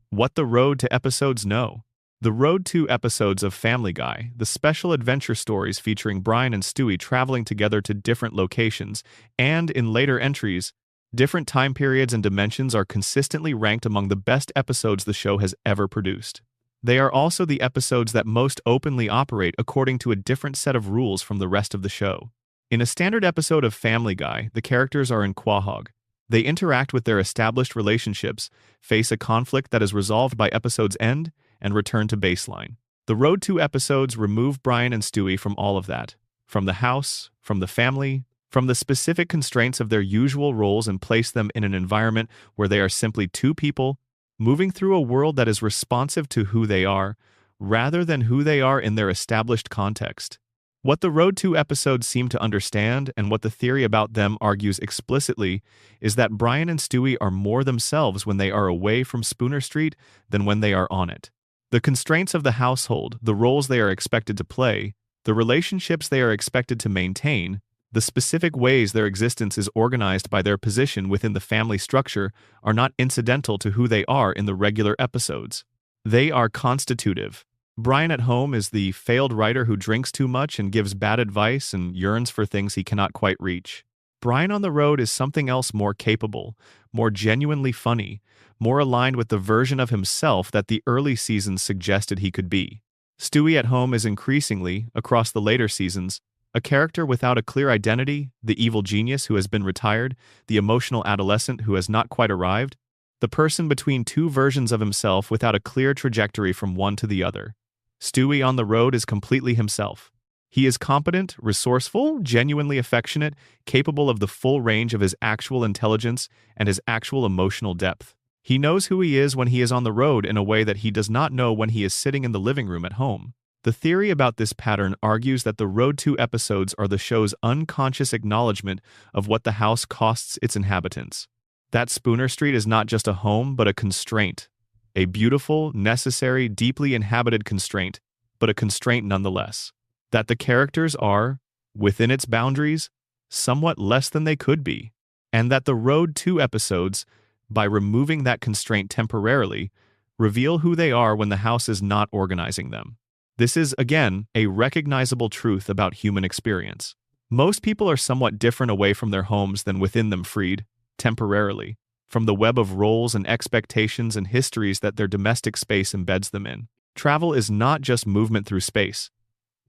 What the Road to episodes know. The Road to episodes of Family Guy, the special adventure stories featuring Brian and Stewie traveling together to different locations, and, in later entries, different time periods and dimensions, are consistently ranked among the best episodes the show has ever produced. They are also the episodes that most openly operate according to a different set of rules from the rest of the show. In a standard episode of Family Guy, the characters are in Quahog. They interact with their established relationships, face a conflict that is resolved by episode's end, and return to baseline. The Road to episodes remove Brian and Stewie from all of that, from the house, from the family, from the specific constraints of their usual roles, and place them in an environment where they are simply two people moving through a world that is responsive to who they are, rather than who they are in their established context. What the Road to episodes seem to understand, and what the theory about them argues explicitly, is that Brian and Stewie are more themselves when they are away from Spooner Street than when they are on it. The constraints of the household, the roles they are expected to play, the relationships they are expected to maintain, the specific ways their existence is organized by their position within the family structure are not incidental to who they are in the regular episodes. They are constitutive. Brian at home is the failed writer who drinks too much and gives bad advice and yearns for things he cannot quite reach. Brian on the road is something else, more capable, more genuinely funny, more aligned with the version of himself that the early seasons suggested he could be. Stewie at home is increasingly, across the later seasons, a character without a clear identity, the evil genius who has been retired, the emotional adolescent who has not quite arrived, the person between two versions of himself without a clear trajectory from one to the other. Stewie on the road is completely himself. He is competent, resourceful, genuinely affectionate, capable of the full range of his actual intelligence and his actual emotional depth. He knows who he is when he is on the road in a way that he does not know when he is sitting in the living room at home. The theory about this pattern argues that the Road to episodes are the show's unconscious acknowledgement of what the house costs its inhabitants. That Spooner Street is not just a home, but a constraint. A beautiful, necessary, deeply inhabited constraint, but a constraint nonetheless. That the characters are, within its boundaries, somewhat less than they could be. And that the Road to episodes, by removing that constraint temporarily, reveal who they are when the house is not organizing them. This is, again, a recognizable truth about human experience. Most people are somewhat different away from their homes than within them, freed, temporarily, from the web of roles and expectations and histories that their domestic space embeds them in. Travel is not just movement through space.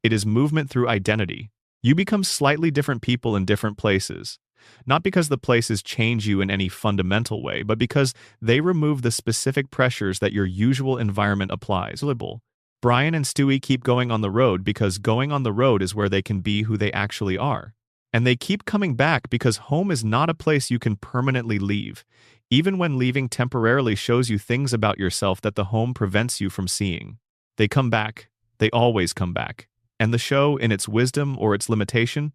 It is movement through identity. You become slightly different people in different places, not because the places change you in any fundamental way, but because they remove the specific pressures that your usual environment applies. Brian and Stewie keep going on the road because going on the road is where they can be who they actually are. And they keep coming back because home is not a place you can permanently leave, even when leaving temporarily shows you things about yourself that the home prevents you from seeing. They come back. They always come back. And the show, in its wisdom or its limitation,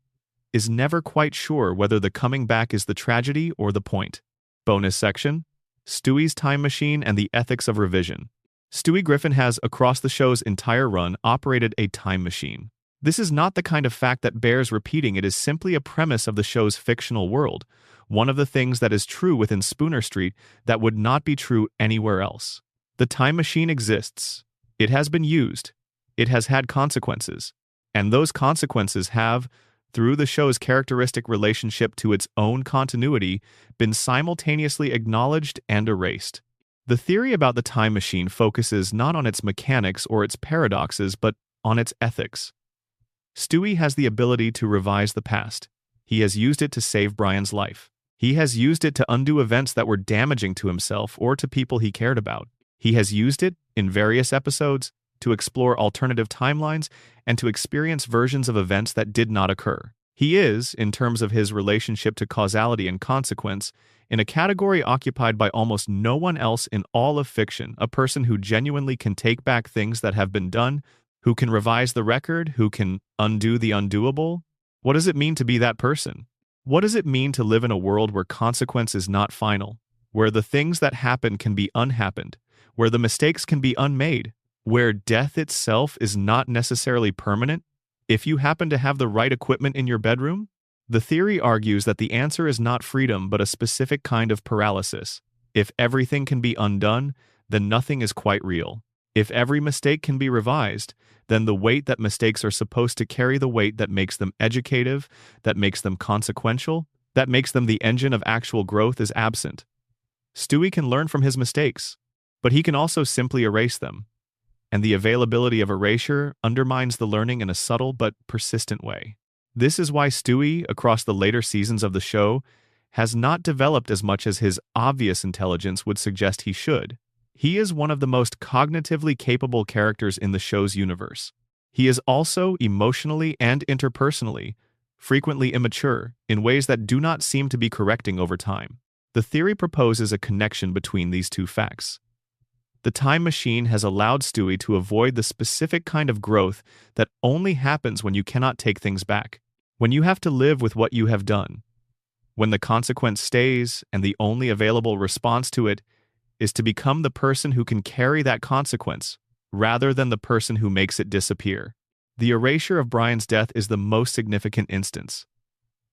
is never quite sure whether the coming back is the tragedy or the point. Bonus section: Stewie's time machine and the ethics of revision. Stewie Griffin has, across the show's entire run, operated a time machine. This is not the kind of fact that bears repeating. It is simply a premise of the show's fictional world, one of the things that is true within Spooner Street that would not be true anywhere else. The time machine exists. It has been used. It has had consequences. And those consequences have, through the show's characteristic relationship to its own continuity, been simultaneously acknowledged and erased. The theory about the time machine focuses not on its mechanics or its paradoxes, but on its ethics. Stewie has the ability to revise the past. He has used it to save Brian's life. He has used it to undo events that were damaging to himself or to people he cared about. He has used it, in various episodes, to explore alternative timelines and to experience versions of events that did not occur. He is, in terms of his relationship to causality and consequence, in a category occupied by almost no one else in all of fiction, a person who genuinely can take back things that have been done, who can revise the record, who can undo the undoable. What does it mean to be that person? What does it mean to live in a world where consequence is not final, where the things that happen can be unhappened, where the mistakes can be unmade, where death itself is not necessarily permanent, if you happen to have the right equipment in your bedroom? The theory argues that the answer is not freedom but a specific kind of paralysis. If everything can be undone, then nothing is quite real. If every mistake can be revised, then the weight that mistakes are supposed to carry, the weight that makes them educative, that makes them consequential, that makes them the engine of actual growth, is absent. Stewie can learn from his mistakes, but he can also simply erase them. And the availability of erasure undermines the learning in a subtle but persistent way. This is why Stewie, across the later seasons of the show, has not developed as much as his obvious intelligence would suggest he should. He is one of the most cognitively capable characters in the show's universe. He is also, emotionally and interpersonally, frequently immature in ways that do not seem to be correcting over time. The theory proposes a connection between these two facts. The time machine has allowed Stewie to avoid the specific kind of growth that only happens when you cannot take things back, when you have to live with what you have done, when the consequence stays and the only available response to it is to become the person who can carry that consequence, rather than the person who makes it disappear. The erasure of Brian's death is the most significant instance.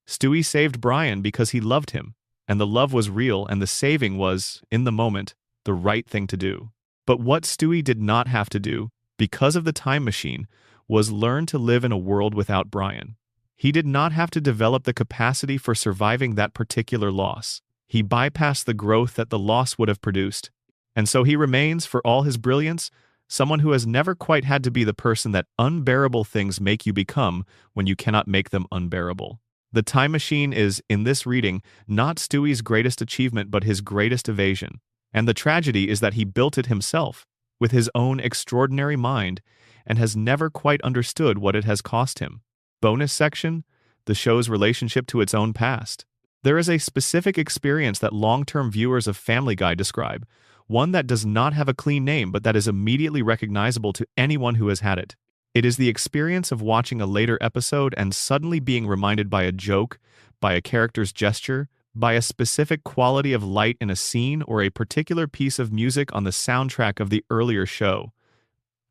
Stewie saved Brian because he loved him, and the love was real, and the saving was, in the moment, the right thing to do. But what Stewie did not have to do, because of the time machine, was learn to live in a world without Brian. He did not have to develop the capacity for surviving that particular loss. He bypassed the growth that the loss would have produced. And so he remains, for all his brilliance, someone who has never quite had to be the person that unbearable things make you become when you cannot make them unbearable. The time machine is, in this reading, not Stewie's greatest achievement but his greatest evasion. And the tragedy is that he built it himself, with his own extraordinary mind, and has never quite understood what it has cost him. Bonus section: the show's relationship to its own past. There is a specific experience that long-term viewers of Family Guy describe, one that does not have a clean name but that is immediately recognizable to anyone who has had it. It is the experience of watching a later episode and suddenly being reminded by a joke, by a character's gesture, by a specific quality of light in a scene or a particular piece of music on the soundtrack of the earlier show,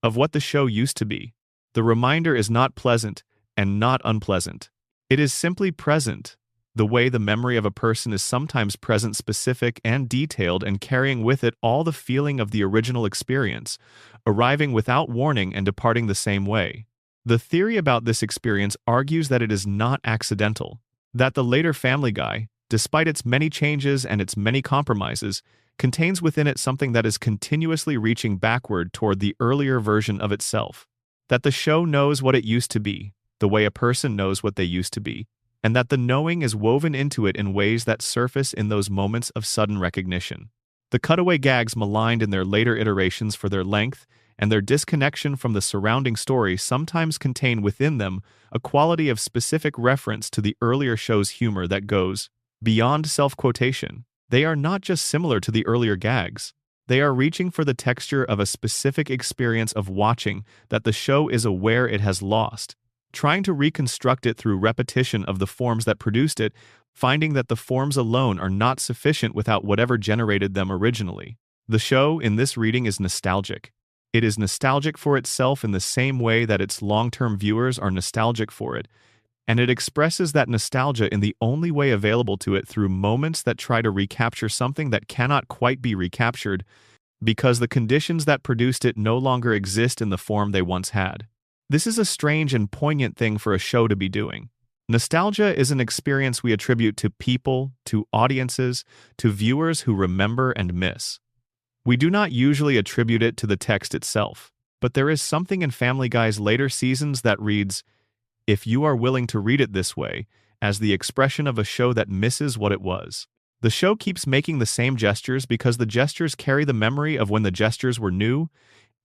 of what the show used to be. The reminder is not pleasant and not unpleasant. It is simply present, the way the memory of a person is sometimes present, specific and detailed, and carrying with it all the feeling of the original experience, arriving without warning and departing the same way. The theory about this experience argues that it is not accidental, that the later Family Guy, despite its many changes and its many compromises, contains within it something that is continuously reaching backward toward the earlier version of itself. That the show knows what it used to be, the way a person knows what they used to be, and that the knowing is woven into it in ways that surface in those moments of sudden recognition. The cutaway gags, maligned in their later iterations for their length and their disconnection from the surrounding story, sometimes contain within them a quality of specific reference to the earlier show's humor that goes beyond self-quotation. They are not just similar to the earlier gags. They are reaching for the texture of a specific experience of watching that the show is aware it has lost, trying to reconstruct it through repetition of the forms that produced it, finding that the forms alone are not sufficient without whatever generated them originally. The show, in this reading, is nostalgic. It is nostalgic for itself in the same way that its long-term viewers are nostalgic for it, and it expresses that nostalgia in the only way available to it through moments that try to recapture something that cannot quite be recaptured because the conditions that produced it no longer exist in the form they once had. This is a strange and poignant thing for a show to be doing. Nostalgia is an experience we attribute to people, to audiences, to viewers who remember and miss. We do not usually attribute it to the text itself, but there is something in Family Guy's later seasons that reads, "If you are willing to read it this way," as the expression of a show that misses what it was. The show keeps making the same gestures because the gestures carry the memory of when the gestures were new,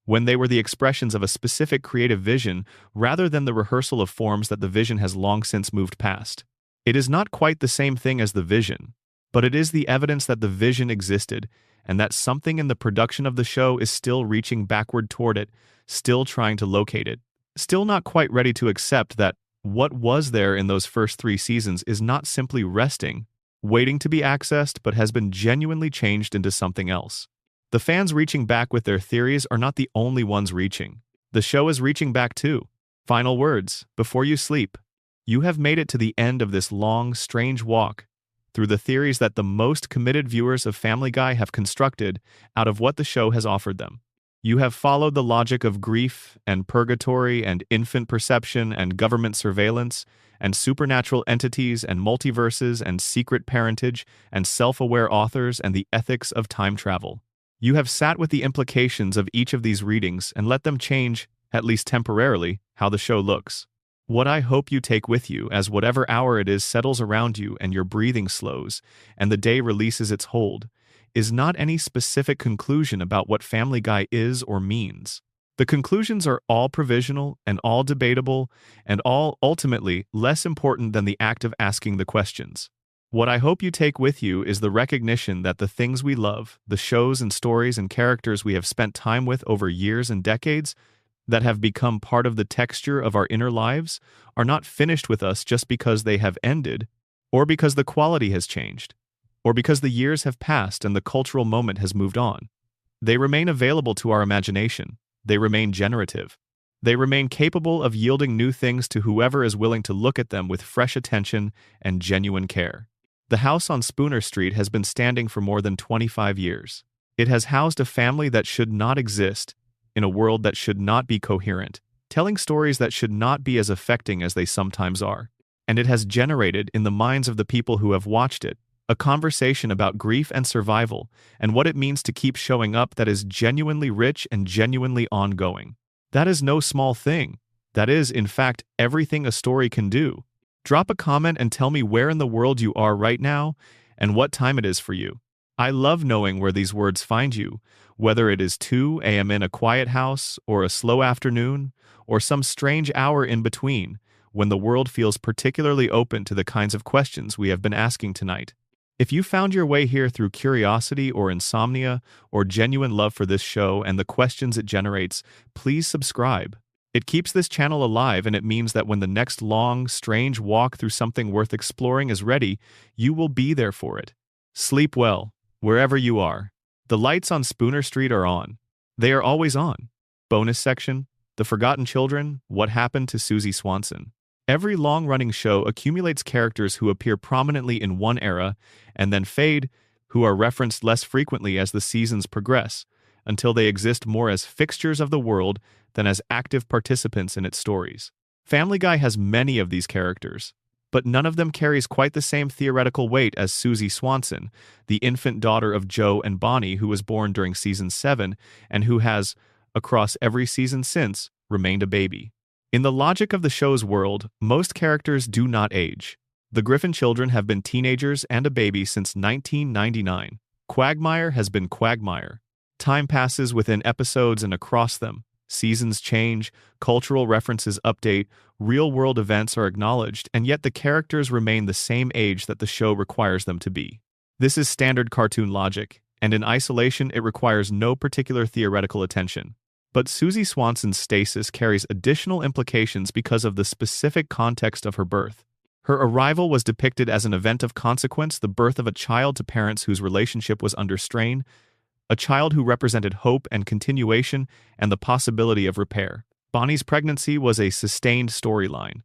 when they were the expressions of a specific creative vision rather than the rehearsal of forms that the vision has long since moved past. It is not quite the same thing as the vision, but it is the evidence that the vision existed and that something in the production of the show is still reaching backward toward it, still trying to locate it, still not quite ready to accept that what was there in those first 3 seasons is not simply resting, waiting to be accessed, but has been genuinely changed into something else. The fans reaching back with their theories are not the only ones reaching. The show is reaching back too. Final words, before you sleep. You have made it to the end of this long, strange walk through the theories that the most committed viewers of Family Guy have constructed out of what the show has offered them. You have followed the logic of grief and purgatory and infant perception and government surveillance and supernatural entities and multiverses and secret parentage and self-aware authors and the ethics of time travel. You have sat with the implications of each of these readings and let them change, at least temporarily, how the show looks. What I hope you take with you as whatever hour it is settles around you and your breathing slows and the day releases its hold is not any specific conclusion about what Family Guy is or means. The conclusions are all provisional and all debatable and all ultimately less important than the act of asking the questions. What I hope you take with you is the recognition that the things we love, the shows and stories and characters we have spent time with over years and decades, that have become part of the texture of our inner lives, are not finished with us just because they have ended, or because the quality has changed, or because the years have passed and the cultural moment has moved on. They remain available to our imagination. They remain generative. They remain capable of yielding new things to whoever is willing to look at them with fresh attention and genuine care. The house on Spooner Street has been standing for more than 25 years. It has housed a family that should not exist, in a world that should not be coherent, telling stories that should not be as affecting as they sometimes are. And it has generated, in the minds of the people who have watched it, a conversation about grief and survival and what it means to keep showing up that is genuinely rich and genuinely ongoing. That is no small thing. That is, in fact, everything a story can do. Drop a comment and tell me where in the world you are right now and what time it is for you. I love knowing where these words find you, whether it is 2 a.m. in a quiet house, or a slow afternoon, or some strange hour in between, when the world feels particularly open to the kinds of questions we have been asking tonight. If you found your way here through curiosity or insomnia, or genuine love for this show and the questions it generates, please subscribe. It keeps this channel alive, and it means that when the next long, strange walk through something worth exploring is ready, you will be there for it. Sleep well, wherever you are. The lights on Spooner Street are on. They are always on. Bonus section: The Forgotten Children, What Happened to Susie Swanson. Every long-running show accumulates characters who appear prominently in one era and then fade, who are referenced less frequently as the seasons progress, until they exist more as fixtures of the world than as active participants in its stories. Family Guy has many of these characters, but none of them carries quite the same theoretical weight as Susie Swanson, the infant daughter of Joe and Bonnie, who was born during Season 7 and who has, across every season since, remained a baby. In the logic of the show's world, most characters do not age. The Griffin children have been teenagers and a baby since 1999. Quagmire has been Quagmire. Time passes within episodes and across them. Seasons change, cultural references update, real-world events are acknowledged, and yet the characters remain the same age that the show requires them to be. This is standard cartoon logic, and in isolation it requires no particular theoretical attention. But Susie Swanson's stasis carries additional implications because of the specific context of her birth. Her arrival was depicted as an event of consequence, the birth of a child to parents whose relationship was under strain, a child who represented hope and continuation and the possibility of repair. Bonnie's pregnancy was a sustained storyline.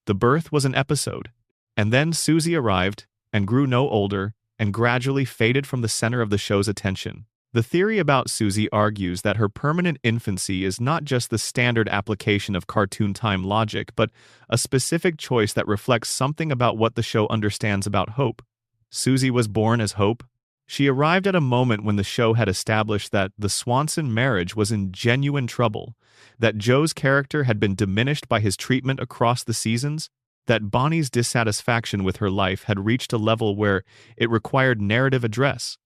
The birth was an episode. And then Susie arrived and grew no older and gradually faded from the center of the show's attention. The theory about Susie argues that her permanent infancy is not just the standard application of cartoon time logic, but a specific choice that reflects something about what the show understands about hope. Susie was born as hope. She arrived at a moment when the show had established that the Swanson marriage was in genuine trouble, that Joe's character had been diminished by his treatment across the seasons, that Bonnie's dissatisfaction with her life had reached a level where it required narrative address.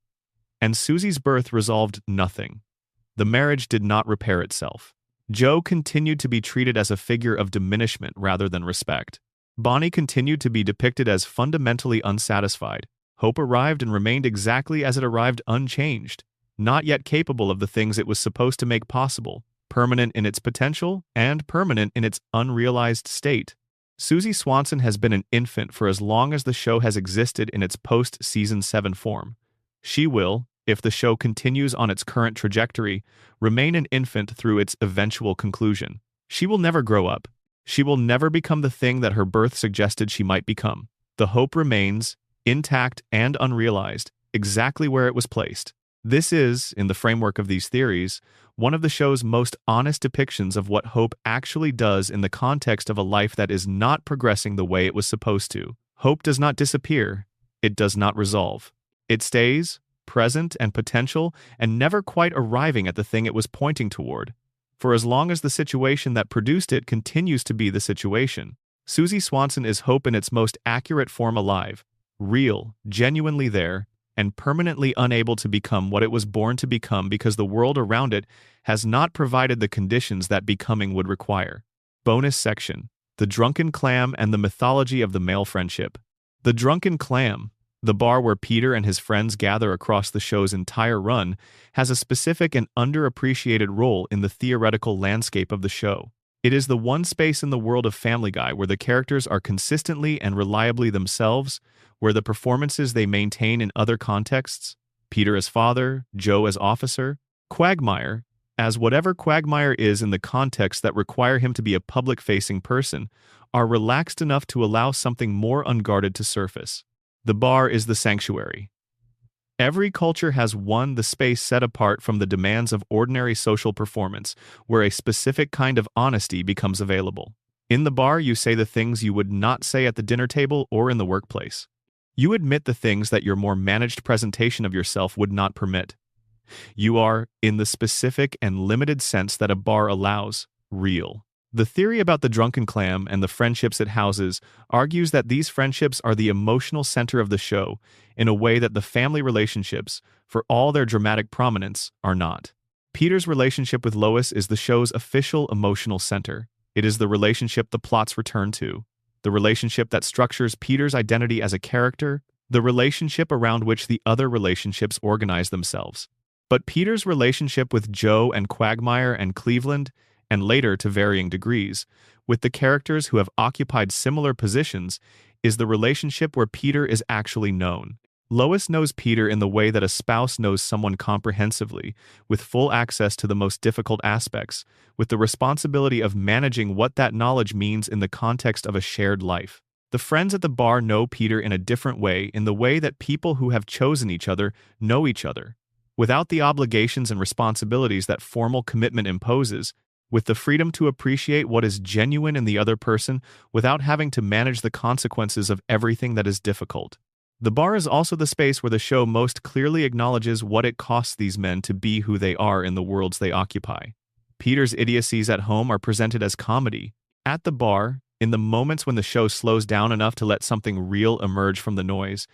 And Susie's birth resolved nothing. The marriage did not repair itself. Joe continued to be treated as a figure of diminishment rather than respect. Bonnie continued to be depicted as fundamentally unsatisfied. Hope arrived and remained exactly as it arrived, unchanged, not yet capable of the things it was supposed to make possible, permanent in its potential and permanent in its unrealized state. Susie Swanson has been an infant for as long as the show has existed in its post-Season 7 form. She will, if the show continues on its current trajectory, remain an infant through its eventual conclusion. She will never grow up. She will never become the thing that her birth suggested she might become. The hope remains, intact and unrealized, exactly where it was placed. This is, in the framework of these theories, one of the show's most honest depictions of what hope actually does in the context of a life that is not progressing the way it was supposed to. Hope does not disappear. It does not resolve. It stays, present and potential, and never quite arriving at the thing it was pointing toward. For as long as the situation that produced it continues to be the situation, Susie Swanson is hope in its most accurate form, alive, real, genuinely there, and permanently unable to become what it was born to become because the world around it has not provided the conditions that becoming would require. Bonus section: The Drunken Clam and the Mythology of the Male Friendship. The Drunken Clam, the bar where Peter and his friends gather across the show's entire run, has a specific and underappreciated role in the theoretical landscape of the show. It is the one space in the world of Family Guy where the characters are consistently and reliably themselves, where the performances they maintain in other contexts, Peter as father, Joe as officer, Quagmire, as whatever Quagmire is in the context that require him to be a public-facing person, are relaxed enough to allow something more unguarded to surface. The bar is the sanctuary. Every culture has one, the space set apart from the demands of ordinary social performance, where a specific kind of honesty becomes available. In the bar, you say the things you would not say at the dinner table or in the workplace. You admit the things that your more managed presentation of yourself would not permit. You are, in the specific and limited sense that a bar allows, real. The theory about the Drunken Clam and the friendships it houses argues that these friendships are the emotional center of the show in a way that the family relationships, for all their dramatic prominence, are not. Peter's relationship with Lois is the show's official emotional center. It is the relationship the plots return to, the relationship that structures Peter's identity as a character, the relationship around which the other relationships organize themselves. But Peter's relationship with Joe and Quagmire and Cleveland and later to varying degrees, with the characters who have occupied similar positions, is the relationship where Peter is actually known. Lois knows Peter in the way that a spouse knows someone comprehensively, with full access to the most difficult aspects, with the responsibility of managing what that knowledge means in the context of a shared life. The friends at the bar know Peter in a different way, in the way that people who have chosen each other know each other. Without the obligations and responsibilities that formal commitment imposes, with the freedom to appreciate what is genuine in the other person without having to manage the consequences of everything that is difficult. The bar is also the space where the show most clearly acknowledges what it costs these men to be who they are in the worlds they occupy. Peter's idiocies at home are presented as comedy. At the bar, in the moments when the show slows down enough to let something real emerge from the noise,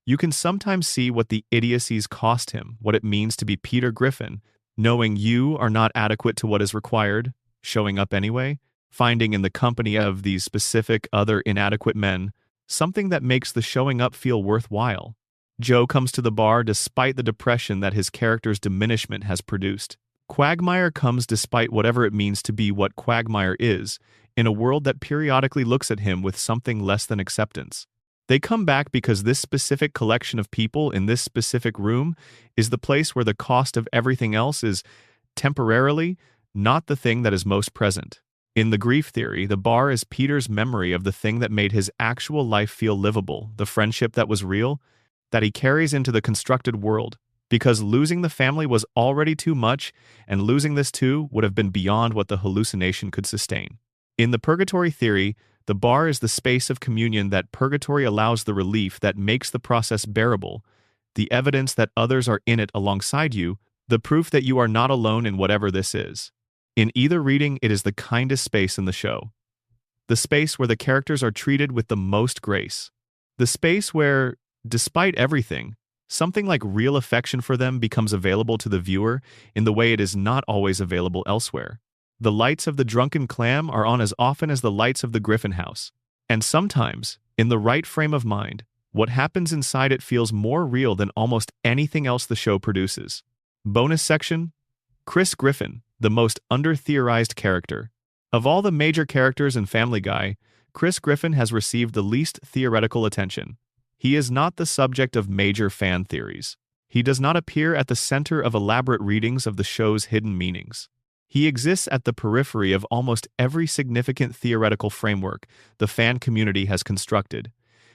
you can sometimes see what the idiocies cost him, what it means to be Peter Griffin, knowing you are not adequate to what is required, showing up anyway, finding in the company of these specific other inadequate men something that makes the showing up feel worthwhile. Joe comes to the bar despite the depression that his character's diminishment has produced. Quagmire comes despite whatever it means to be what Quagmire is, in a world that periodically looks at him with something less than acceptance. They come back because this specific collection of people in this specific room is the place where the cost of everything else is, temporarily, not the thing that is most present. In the grief theory, the bar is Peter's memory of the thing that made his actual life feel livable, the friendship that was real, that he carries into the constructed world, because losing the family was already too much, and losing this too would have been beyond what the hallucination could sustain. In the purgatory theory, the bar is the space of communion that purgatory allows the relief that makes the process bearable, the evidence that others are in it alongside you, the proof that you are not alone in whatever this is. In either reading, it is the kindest space in the show. The space where the characters are treated with the most grace. The space where, despite everything, something like real affection for them becomes available to the viewer in the way it is not always available elsewhere. The lights of the Drunken Clam are on as often as the lights of the Griffin house. And sometimes, in the right frame of mind, what happens inside it feels more real than almost anything else the show produces. Bonus section: Chris Griffin, the most under-theorized character. Of all the major characters in Family Guy, Chris Griffin has received the least theoretical attention. He is not the subject of major fan theories. He does not appear at the center of elaborate readings of the show's hidden meanings. He exists at the periphery of almost every significant theoretical framework the fan community has constructed,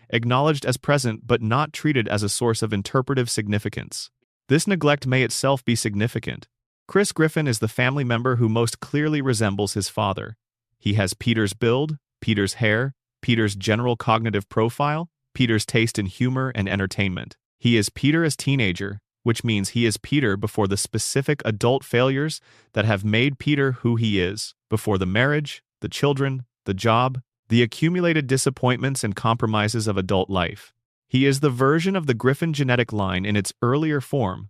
acknowledged as present but not treated as a source of interpretive significance. This neglect may itself be significant. Chris Griffin is the family member who most clearly resembles his father. He has Peter's build, Peter's hair, Peter's general cognitive profile, Peter's taste in humor and entertainment. He is Peter as teenager, which means he is Peter before the specific adult failures that have made Peter who he is, before the marriage, the children, the job, the accumulated disappointments and compromises of adult life. He is the version of the Griffin genetic line in its earlier form,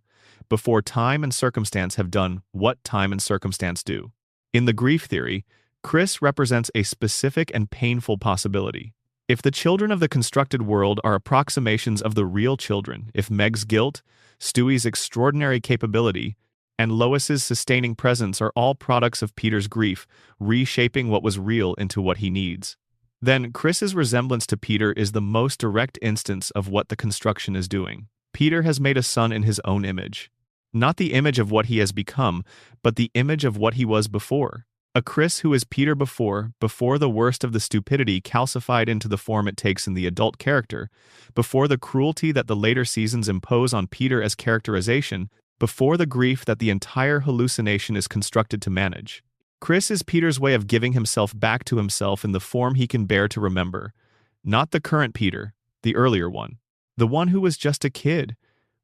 before time and circumstance have done what time and circumstance do. In the grief theory, Chris represents a specific and painful possibility. If the children of the constructed world are approximations of the real children, if Meg's guilt, Stewie's extraordinary capability, and Lois's sustaining presence are all products of Peter's grief, reshaping what was real into what he needs, then Chris's resemblance to Peter is the most direct instance of what the construction is doing. Peter has made a son in his own image. Not the image of what he has become, but the image of what he was before. A Chris who is Peter before the worst of the stupidity calcified into the form it takes in the adult character, before the cruelty that the later seasons impose on Peter as characterization, before the grief that the entire hallucination is constructed to manage. Chris is Peter's way of giving himself back to himself in the form he can bear to remember. Not the current Peter, the earlier one. The one who was just a kid,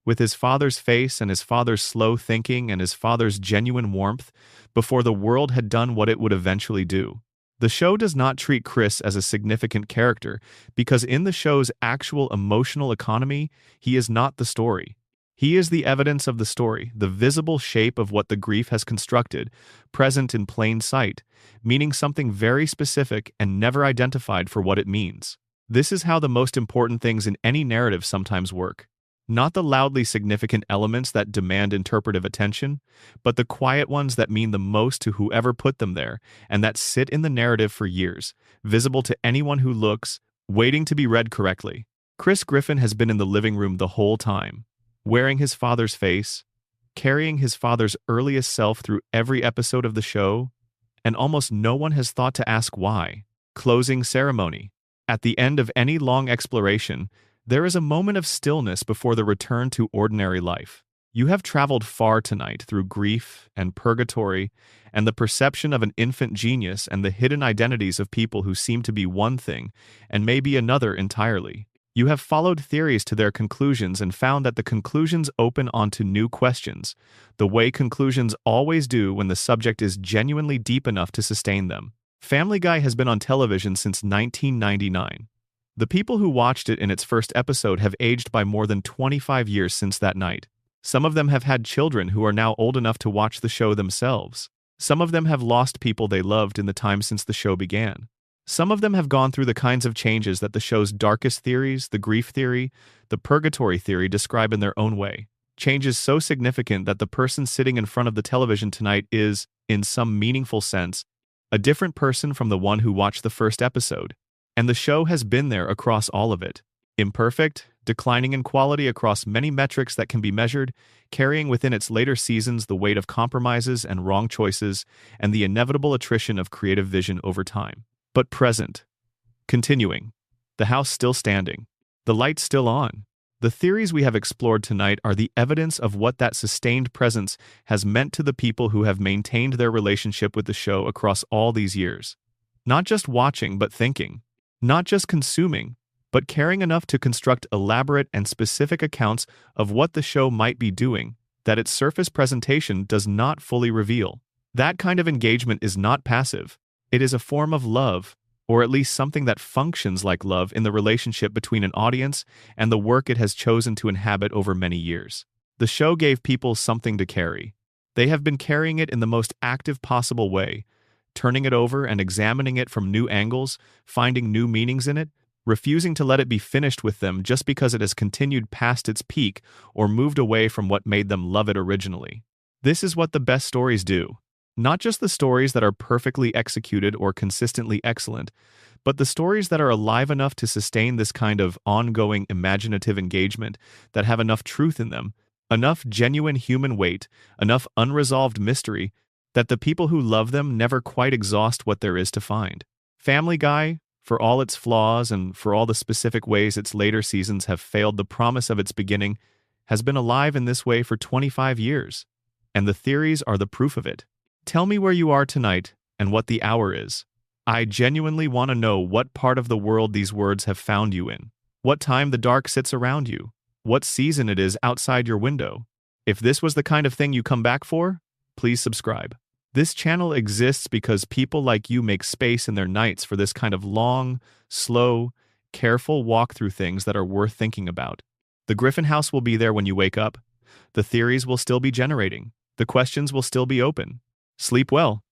with his father's face and his father's slow thinking and his father's genuine warmth, before the world had done what it would eventually do. The show does not treat Chris as a significant character because in the show's actual emotional economy, he is not the story. He is the evidence of the story, the visible shape of what the grief has constructed, present in plain sight, meaning something very specific and never identified for what it means. This is how the most important things in any narrative sometimes work. Not the loudly significant elements that demand interpretive attention, but the quiet ones that mean the most to whoever put them there and that sit in the narrative for years, visible to anyone who looks, waiting to be read correctly. Chris Griffin has been in the living room the whole time, wearing his father's face, carrying his father's earliest self through every episode of the show, and almost no one has thought to ask why. Closing ceremony. At the end of any long exploration, there is a moment of stillness before the return to ordinary life. You have traveled far tonight through grief and purgatory and the perception of an infant genius and the hidden identities of people who seem to be one thing and may be another entirely. You have followed theories to their conclusions and found that the conclusions open onto new questions, the way conclusions always do when the subject is genuinely deep enough to sustain them. Family Guy has been on television since 1999. The people who watched it in its first episode have aged by more than 25 years since that night. Some of them have had children who are now old enough to watch the show themselves. Some of them have lost people they loved in the time since the show began. Some of them have gone through the kinds of changes that the show's darkest theories, the grief theory, the purgatory theory, describe in their own way. Changes so significant that the person sitting in front of the television tonight is, in some meaningful sense, a different person from the one who watched the first episode. And the show has been there across all of it. Imperfect, declining in quality across many metrics that can be measured, carrying within its later seasons the weight of compromises and wrong choices and the inevitable attrition of creative vision over time. But present. Continuing. The house still standing. The lights still on. The theories we have explored tonight are the evidence of what that sustained presence has meant to the people who have maintained their relationship with the show across all these years. Not just watching, but thinking. Not just consuming, but caring enough to construct elaborate and specific accounts of what the show might be doing that its surface presentation does not fully reveal. That kind of engagement is not passive. It is a form of love, or at least something that functions like love in the relationship between an audience and the work it has chosen to inhabit over many years. The show gave people something to carry. They have been carrying it in the most active possible way, turning it over and examining it from new angles, finding new meanings in it, refusing to let it be finished with them just because it has continued past its peak or moved away from what made them love it originally. This is what the best stories do. Not just the stories that are perfectly executed or consistently excellent, but the stories that are alive enough to sustain this kind of ongoing imaginative engagement, that have enough truth in them, enough genuine human weight, enough unresolved mystery, that the people who love them never quite exhaust what there is to find. Family Guy, for all its flaws and for all the specific ways its later seasons have failed the promise of its beginning, has been alive in this way for 25 years. And the theories are the proof of it. Tell me where you are tonight and what the hour is. I genuinely want to know what part of the world these words have found you in, what time the dark sits around you, what season it is outside your window. If this was the kind of thing you come back for, please subscribe. This channel exists because people like you make space in their nights for this kind of long, slow, careful walk through things that are worth thinking about. The Griffin House will be there when you wake up. The theories will still be generating. The questions will still be open. Sleep well.